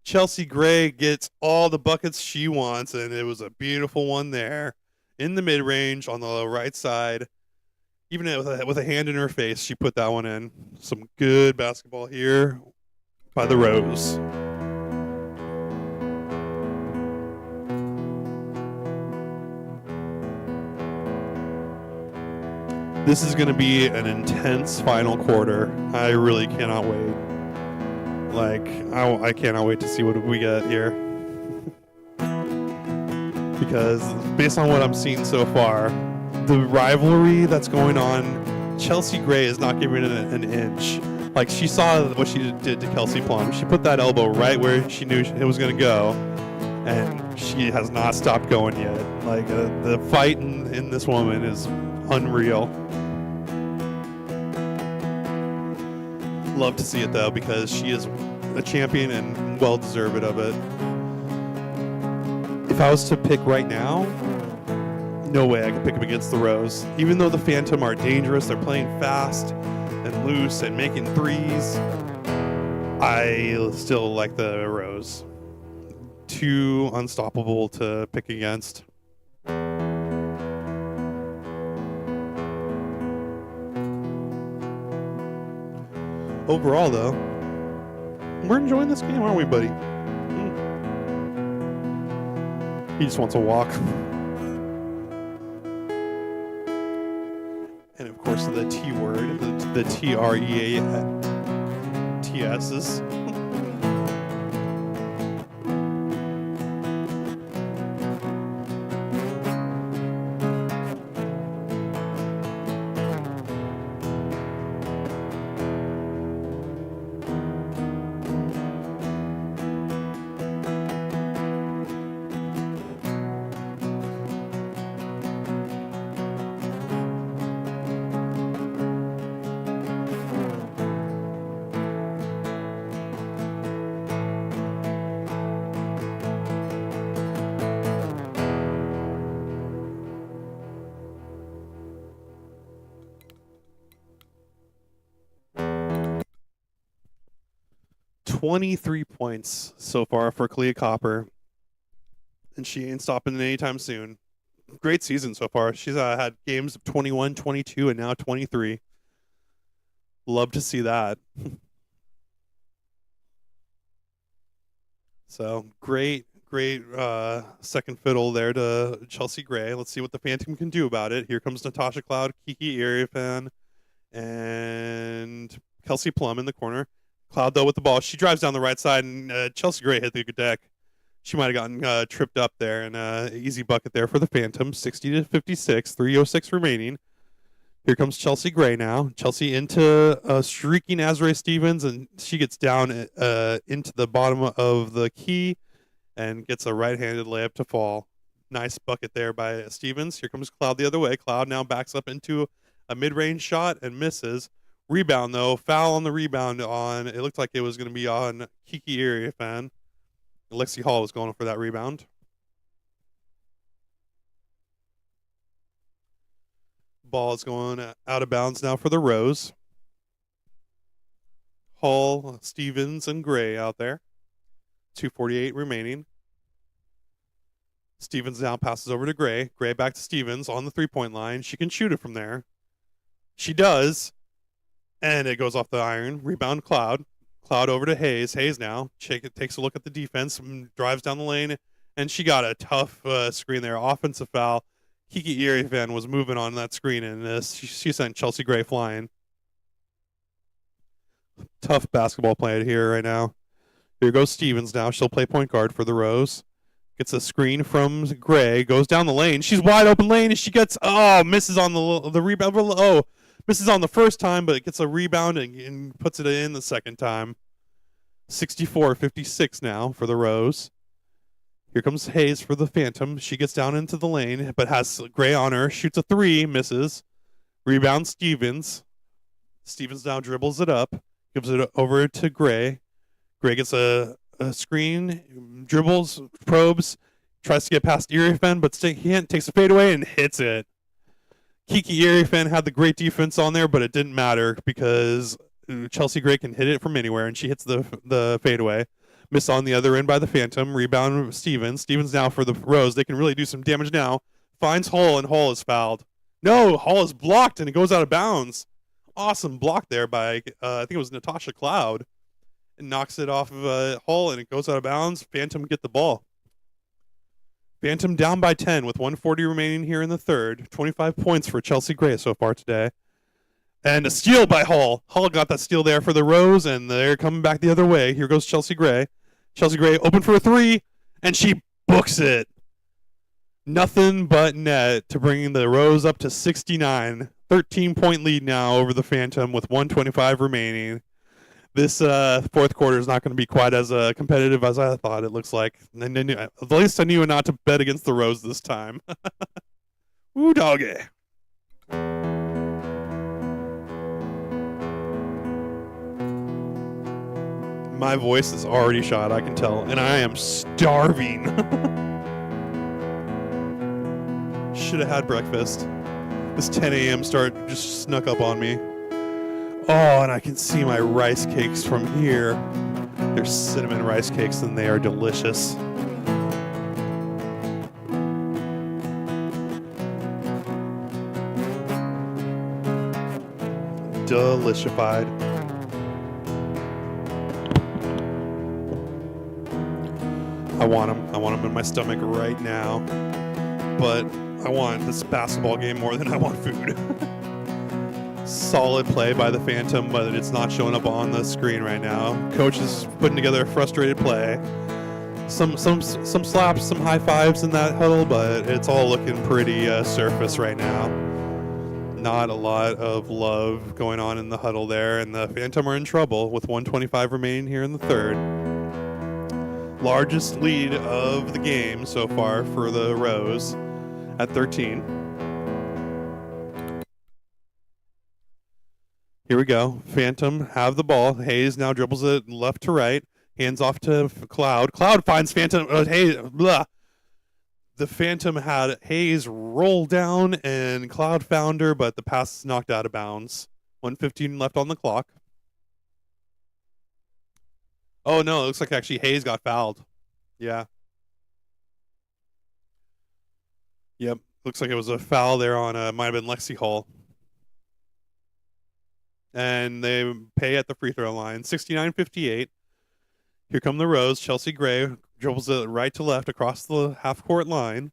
Chelsea Gray gets all the buckets she wants, and it was a beautiful one there in the mid-range on the right side. Even with a hand in her face, she put that one in. Some good basketball here by the Rose. This is going to be an intense final quarter. I really cannot wait. I cannot wait to see what we get here. Because based on what I'm seeing so far, the rivalry that's going on, Chelsea Gray is not giving it an inch. Like, she saw what she did to Kelsey Plum. She put that elbow right where she knew it was going to go, and she has not stopped going yet. Like, the fight in this woman is unreal. Love to see it, though, because she is a champion and well-deserved of it. If I was to pick right now, no way I could pick them against the Rose. Even though the Phantom are dangerous, they're playing fast and loose and making threes, I still like the Rose. Too unstoppable to pick against. Overall, though, we're enjoying this game, aren't we, buddy? He just wants to walk. And of course, the T word, the TREATS's. $23 points so far for Kalia Copper, and she ain't stopping anytime soon. Great season so far. She's had games of 21, 22, and now 23. Love to see that. So great second fiddle there to Chelsea Gray. Let's see what the Phantom can do about it. Here comes Natasha Cloud, Kiki Irifen, and Kelsey Plum in the corner. Cloud, though, with the ball. She drives down the right side, and Chelsea Gray hit the deck. She might have gotten tripped up there, and easy bucket there for the Phantom. 60-56, 3:06 remaining. Here comes Chelsea Gray now. Chelsea into streaking Azrae Stevens, and she gets down into the bottom of the key and gets a right-handed layup to fall. Nice bucket there by Stevens. Here comes Cloud the other way. Cloud now backs up into a mid-range shot and misses. Rebound, though. Foul on the rebound on, it looked like it was going to be on Kiki Iriefan. Lexi Hall was going for that rebound. Ball is going out of bounds now for the Rose. Hall, Stevens, and Gray out there. 2:48 remaining. Stevens now passes over to Gray. Gray back to Stevens on the three-point line. She can shoot it from there. She does. And it goes off the iron. Rebound Cloud. Cloud over to Hayes. Hayes now takes a look at the defense and drives down the lane. And she got a tough screen there. Offensive foul. Kiki Iriefan was moving on that screen, and she sent Chelsea Gray flying. Tough basketball played here right now. Here goes Stevens now. She'll play point guard for the Rose. Gets a screen from Gray. Goes down the lane. She's wide open lane, and she gets, misses on the rebound. Misses on the first time, but gets a rebound and puts it in the second time. 64-56 now for the Rose. Here comes Hayes for the Phantom. She gets down into the lane, but has Gray on her. Shoots a three, misses. Rebound Stevens. Stevens now dribbles it up. Gives it over to Gray. Gray gets a screen, dribbles, probes, tries to get past Iriefan, but can't. Takes a fadeaway and hits it. Kiki Iriefan had the great defense on there, but it didn't matter because Chelsea Gray can hit it from anywhere, and she hits the fadeaway. Miss on the other end by the Phantom. Rebound Stevens. Stevens now for the Rose. They can really do some damage now. Finds Hall, and Hall is fouled. No, Hall is blocked, and it goes out of bounds. Awesome block there by, I think it was Natasha Cloud. And knocks it off of Hall, and it goes out of bounds. Phantom get the ball. Phantom down by 10 with 1:40 remaining here in the third. 25 points for Chelsea Gray so far today. And a steal by Hall. Hall got that steal there for the Rose, and they're coming back the other way. Here goes Chelsea Gray. Chelsea Gray open for a three, and she books it. Nothing but net to bring the Rose up to 69. 13-point lead now over the Phantom with 1:25 remaining. This fourth quarter is not going to be quite as competitive as I thought it looks like. And at least I knew not to bet against the Rose this time. Woo doggy. My voice is already shot, I can tell, and I am starving. Should have had breakfast. This 10 a.m. start just snuck up on me. Oh, and I can see my rice cakes from here. They're cinnamon rice cakes, and they are delicious. Delicified. I want them in my stomach right now. But I want this basketball game more than I want food. Solid play by the Phantom, but it's not showing up on the screen right now. Coach is putting together a frustrated play. Some slaps, some high fives in that huddle, but it's all looking pretty surface right now. Not a lot of love going on in the huddle there, and the Phantom are in trouble with 1:25 remaining here in the third. Largest lead of the game so far for the Rose at 13. Here we go. Phantom have the ball. Hayes now dribbles it left to right. Hands off to Cloud. Cloud finds Phantom. Hayes. Blah. The Phantom had Hayes roll down, and Cloud found her, but the pass is knocked out of bounds. 1:15 left on the clock. Oh, no. It looks like actually Hayes got fouled. Yeah. Yep. Looks like it was a foul there on, might have been Lexi Hall. And they pay at the free throw line. 69-58. Here come the Rose. Chelsea Gray dribbles it right to left across the half-court line.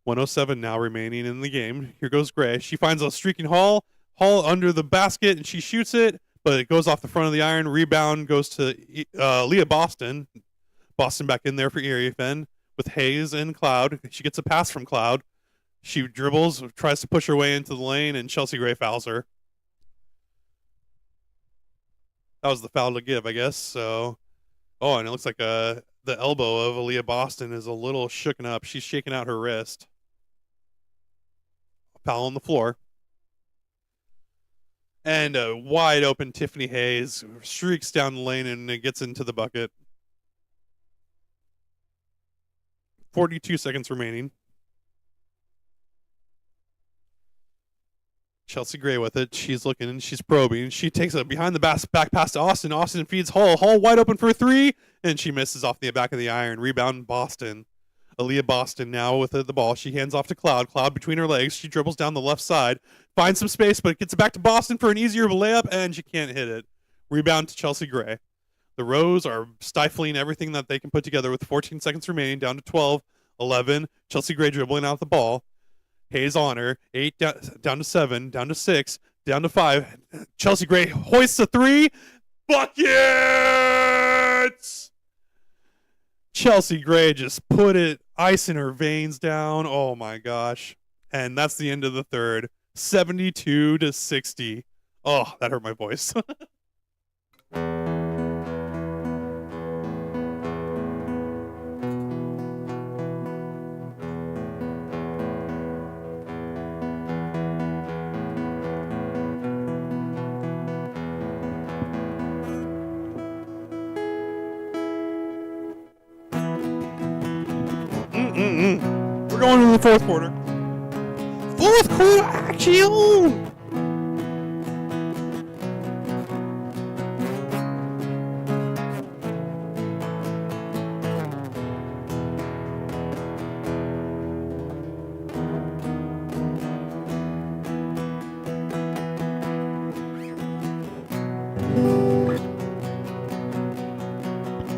1:07 now remaining in the game. Here goes Gray. She finds a streaking Hall. Hall under the basket, and she shoots it, but it goes off the front of the iron. Rebound goes to Leah Boston. Boston back in there for Iriefan with Hayes and Cloud. She gets a pass from Cloud. She dribbles, tries to push her way into the lane, and Chelsea Gray fouls her. That was the foul to give, I guess. So, oh, and it looks like the elbow of Aaliyah Boston is a little shooken up. She's shaking out her wrist. Foul on the floor. And a wide open Tiffany Hayes streaks down the lane and it gets into the bucket. 42 seconds remaining. Chelsea Gray with it. She's looking and she's probing. She takes a behind the back pass to Austin. Austin feeds Hull. Hull wide open for a three, and she misses off the back of the iron. Rebound Boston. Aaliyah Boston now with the ball. She hands off to Cloud. Cloud between her legs. She dribbles down the left side. Finds some space, but gets it back to Boston for an easier layup, and she can't hit it. Rebound to Chelsea Gray. The Rose are stifling everything that they can put together with 14 seconds remaining, down to 12, 11. Chelsea Gray dribbling out the ball. Hayes on her. 8 down to 7, down to 6, down to 5. Chelsea Gray hoists a three. Buckets! Chelsea Gray just put it, ice in her veins down. Oh my gosh. And that's the end of the third. 72-60. Oh, that hurt my voice. We're going to the fourth quarter. Fourth quarter action!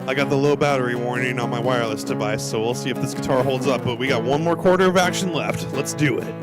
I got the low battery warning on my wireless device, so we'll see if this guitar holds up, but we got one more quarter of action left. Let's do it.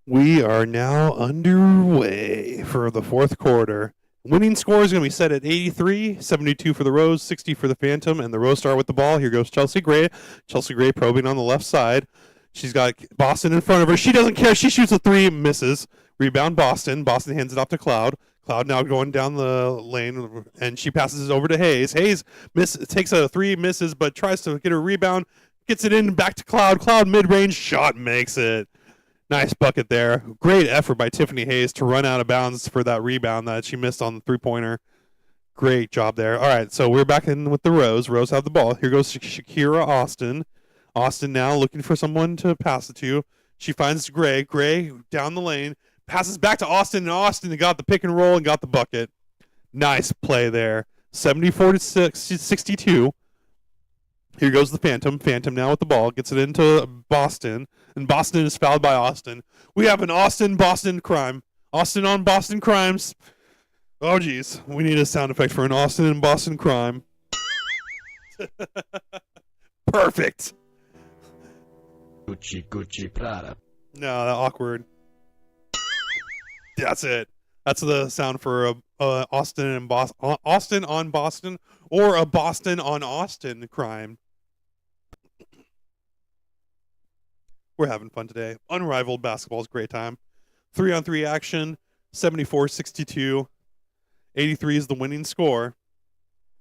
We are now underway for the fourth quarter. Winning score is going to be set at 83, 72 for the Rose, 60 for the Phantom, and the Rose Star with the ball. Here goes Chelsea Gray. Chelsea Gray probing on the left side. She's got Boston in front of her. She doesn't care. She shoots a three, misses. Rebound Boston. Boston hands it off to Cloud. Cloud now going down the lane, and she passes it over to Hayes. Hayes takes a three, misses, but tries to get a rebound. Gets it in, back to Cloud. Cloud mid-range shot, makes it. Nice bucket there. Great effort by Tiffany Hayes to run out of bounds for that rebound that she missed on the three-pointer. Great job there. All right, so we're back in with the Rose. Rose have the ball. Here goes Shakira Austin. Austin now looking for someone to pass it to. She finds Gray. Gray down the lane. Passes back to Austin, and Austin got the pick and roll and got the bucket. Nice play there. 74-62. Here goes the Phantom. Phantom now with the ball. Gets it into Boston. And Boston is fouled by Austin. We have an Austin-Boston crime. Austin on Boston crimes. Oh, geez. We need a sound effect for an Austin and Boston crime. Perfect. Gucci Prada. No, that awkward. That's it. That's the sound for a Austin and Austin on Boston, or a Boston on Austin crime. We're having fun today. Unrivaled basketball is a great time. 3-on-3 action, 74-62. 83 is the winning score.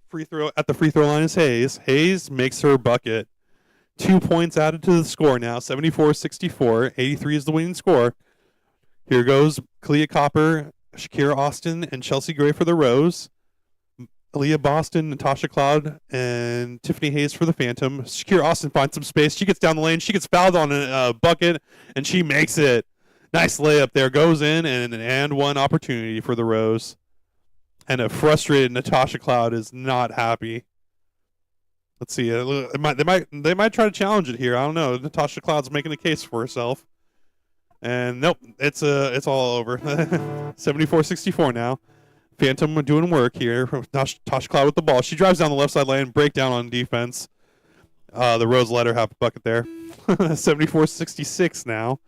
Free throw at the free throw line is Hayes. Hayes makes her bucket. 2 points added to the score now. 74-64. 83 is the winning score. Here goes Clea Copper, Shakira Austin, and Chelsea Gray for the Rose. Aaliyah Boston, Natasha Cloud, and Tiffany Hayes for the Phantom. Shakira Austin finds some space. She gets down the lane. She gets fouled on a bucket, and she makes it. Nice layup there. Goes in, and an and-one opportunity for the Rose. And a frustrated Natasha Cloud is not happy. Let's see. They might try to challenge it here. I don't know. Natasha Cloud's making a case for herself. And nope, it's all over. 74-64 now. Phantom doing work here. Tasha Cloud with the ball. She drives down the left side lane, breakdown on defense. The Rose let her have a bucket there. 74-66 now.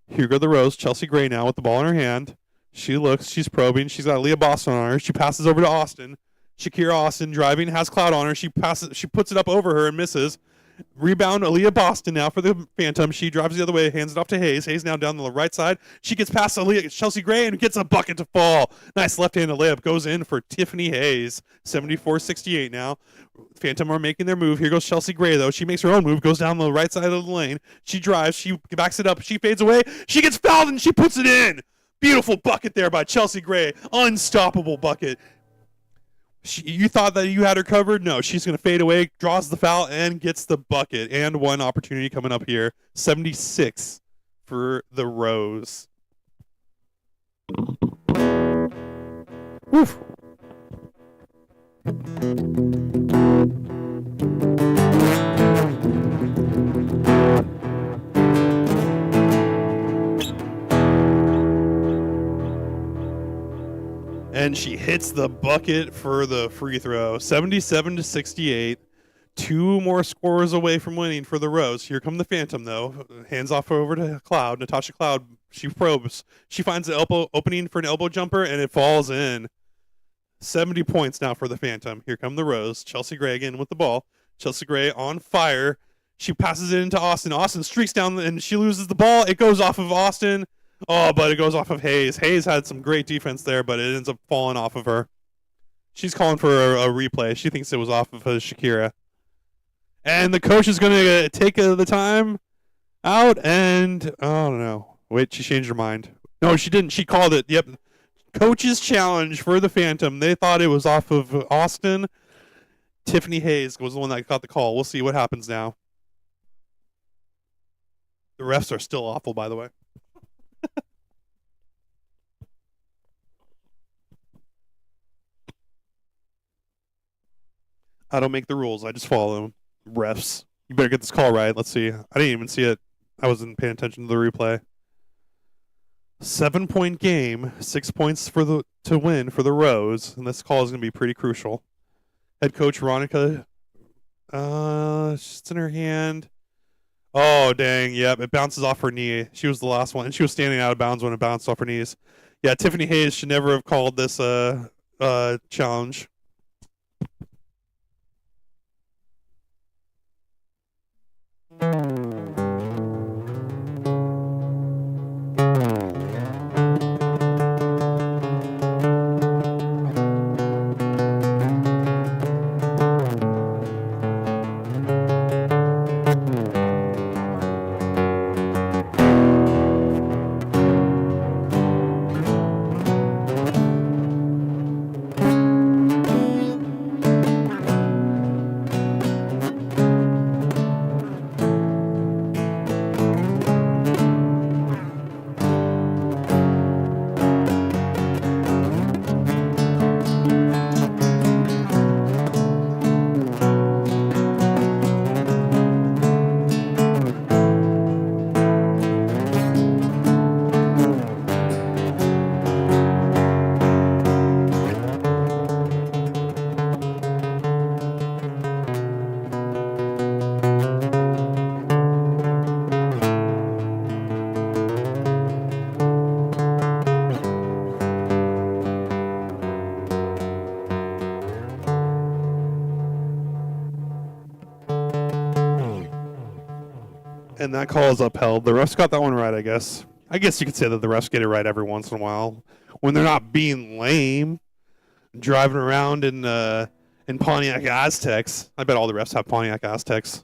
Here go the Rose. Chelsea Gray now with the ball in her hand. She looks. She's probing. She's got Leah Boston on her. She passes over to Austin. Shakira Austin driving, has Cloud on her. She puts it up over her and misses. Rebound, Aaliyah Boston now for the Phantom. She drives the other way, hands it off to Hayes. Hayes now down the right side. She gets past Chelsea Gray and gets a bucket to fall. Nice left-handed layup. Goes in for Tiffany Hayes. 74-68 now. Phantom are making their move. Here goes Chelsea Gray, though. She makes her own move, goes down the right side of the lane. She drives. She backs it up. She fades away. She gets fouled, and she puts it in. Beautiful bucket there by Chelsea Gray. Unstoppable bucket. You thought that you had her covered? No, she's going to fade away, draws the foul, and gets the bucket. And one opportunity coming up here. 76 for the Rose. Woof. And she hits the bucket for the free throw. 77-68. 2 more scores away from winning for the Rose. Here come the Phantom, though. Hands off over to Cloud. Natasha Cloud, she probes. She finds the opening for an elbow jumper, and it falls in. 70 points now for the Phantom. Here come the Rose. Chelsea Gray again with the ball. Chelsea Gray on fire. She passes it into Austin. Austin streaks down, and she loses the ball. It goes off of Austin. Oh, but it goes off of Hayes. Hayes had some great defense there, but it ends up falling off of her. She's calling for a replay. She thinks it was off of Shakira. And the coach is going to take the time out, and I don't know. Wait, she changed her mind. No, she didn't. She called it. Yep. Coach's challenge for the Phantom. They thought it was off of Austin. Tiffany Hayes was the one that got the call. We'll see what happens now. The refs are still awful, by the way. I don't make the rules. I just follow them. Refs. You better get this call right. Let's see. I didn't even see it. I wasn't paying attention to the replay. 7-point game. 6 points to win for the Rose. And this call is going to be pretty crucial. Head coach Veronica. It's in her hand. Oh, dang. Yep. It bounces off her knee. She was the last one. And she was standing out of bounds when it bounced off her knees. Yeah, Tiffany Hayes should never have called this challenge. And that call is upheld. The refs got that one right, I guess. I guess you could say that the refs get it right every once in a while when they're not being lame, driving around in Pontiac Aztecs. I bet all the refs have Pontiac Aztecs.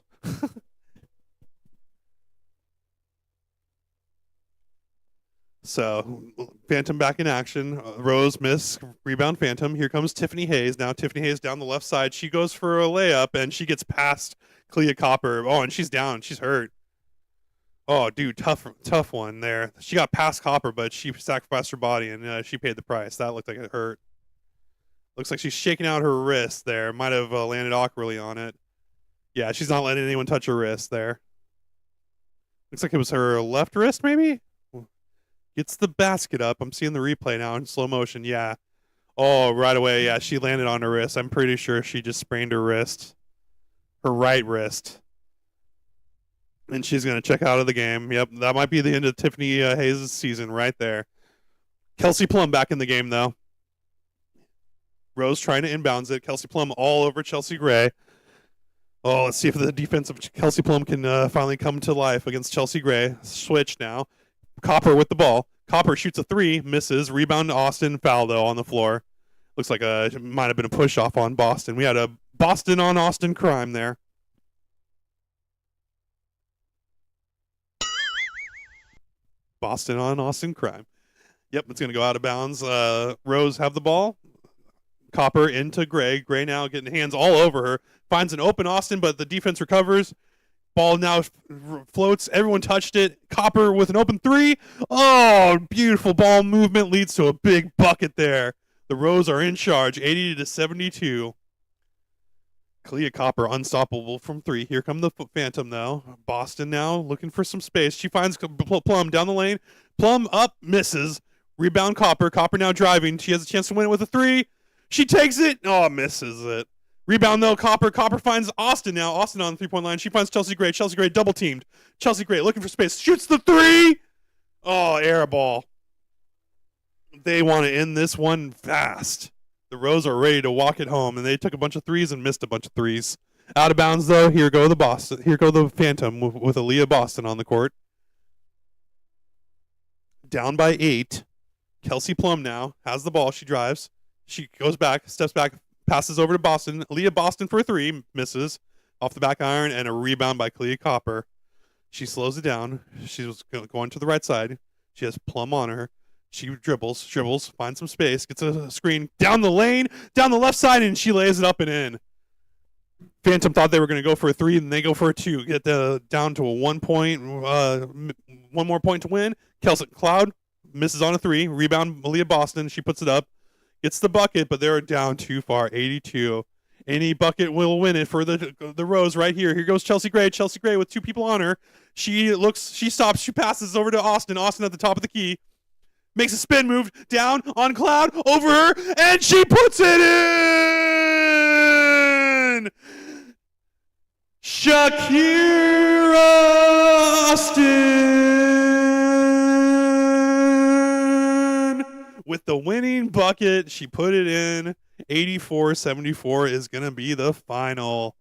So, Phantom back in action. Rose miss, rebound Phantom. Here comes Tiffany Hayes. Now Tiffany Hayes down the left side. She goes for a layup and she gets past Clea Copper. Oh, and she's down. She's hurt. Oh, dude, tough one there. She got past Copper, but she sacrificed her body and she paid the price. That looked like it hurt. Looks like she's shaking out her wrist there. Might have landed awkwardly on it. Yeah, she's not letting anyone touch her wrist there. Looks like it was her left wrist, maybe? Gets the basket up. I'm seeing the replay now in slow motion. Yeah. Oh, right away. Yeah, she landed on her wrist. I'm pretty sure she just sprained her wrist. Her right wrist. And she's going to check out of the game. Yep, that might be the end of Tiffany Hayes' season right there. Kelsey Plum back in the game, though. Rose trying to inbounds it. Kelsey Plum all over Chelsea Gray. Oh, let's see if the defense of Kelsey Plum can finally come to life against Chelsea Gray. Switch now. Copper with the ball. Copper shoots a three, misses. Rebound to Austin. Foul, though, on the floor. Looks like it might have been a push-off on Boston. We had a Boston on Austin crime there. Boston on Austin crime. Yep, it's going to go out of bounds. Rose have the ball. Copper into Gray. Gray now getting hands all over her. Finds an open Austin, but the defense recovers. Ball now floats. Everyone touched it. Copper with an open three. Oh, beautiful ball movement leads to a big bucket there. The Rose are in charge, 80-72. Clea Copper unstoppable from three. Here come the Phantom, though. Boston now looking for some space. She finds Plum down the lane. Plum up, misses. Rebound Copper. Copper now driving. She has a chance to win it with a three. She takes it. Oh, misses it. Rebound, though. Copper. Copper finds Austin now. Austin on the three-point line. She finds Chelsea Gray. Chelsea Gray double teamed. Chelsea Gray looking for space. Shoots the three. Oh, air ball. They want to end this one fast. The Rose are ready to walk it home, and they took a bunch of threes and missed a bunch of threes. Out of bounds, though. Here go the Boston. Here go the Phantom with Aaliyah Boston on the court. Down by 8. Kelsey Plum now has the ball. She drives. She goes back, steps back, passes over to Boston. Aaliyah Boston for a three, misses off the back iron, and a rebound by Clea Copper. She slows it down. She was going to the right side. She has Plum on her. She dribbles, finds some space, gets a screen down the lane, down the left side, and she lays it up and in. Phantom thought they were going to go for a three, and they go for a two. Get down to a 1 point, one more point to win. Kelsey Cloud misses on a three. Rebound, Malia Boston. She puts it up, gets the bucket, but they're down too far, 82. Any bucket will win it for the Rose right here. Here goes Chelsea Gray. Chelsea Gray with two people on her. She stops, she passes over to Austin. Austin at the top of the key. Makes a spin move down on Cloud, over her, and she puts it in! Shakira Austin with the winning bucket. bucket. She put it in. 84-74 is going to be the final.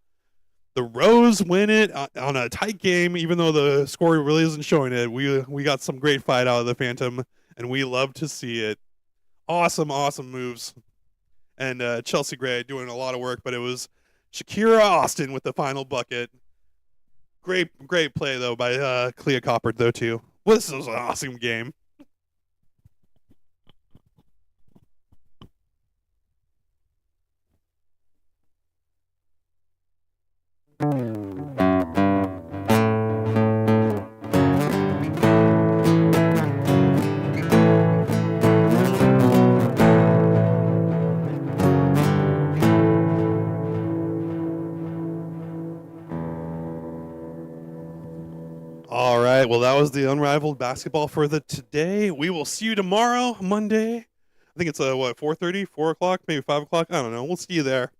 The Rose win it on a tight game, even though the score really isn't showing it. We got some great fight out of the Phantom, and we love to see it. Awesome moves. And Chelsea Gray doing a lot of work, but it was Shakira Austin with the final bucket. Great play, though, by Clea Coppard, though, too. Well, this was an awesome game. All right, well, that was the Unrivaled basketball for the today. We will see you tomorrow, Monday. I think it's 4:30, 4 o'clock, maybe 5 o'clock. I don't know. We'll see you there.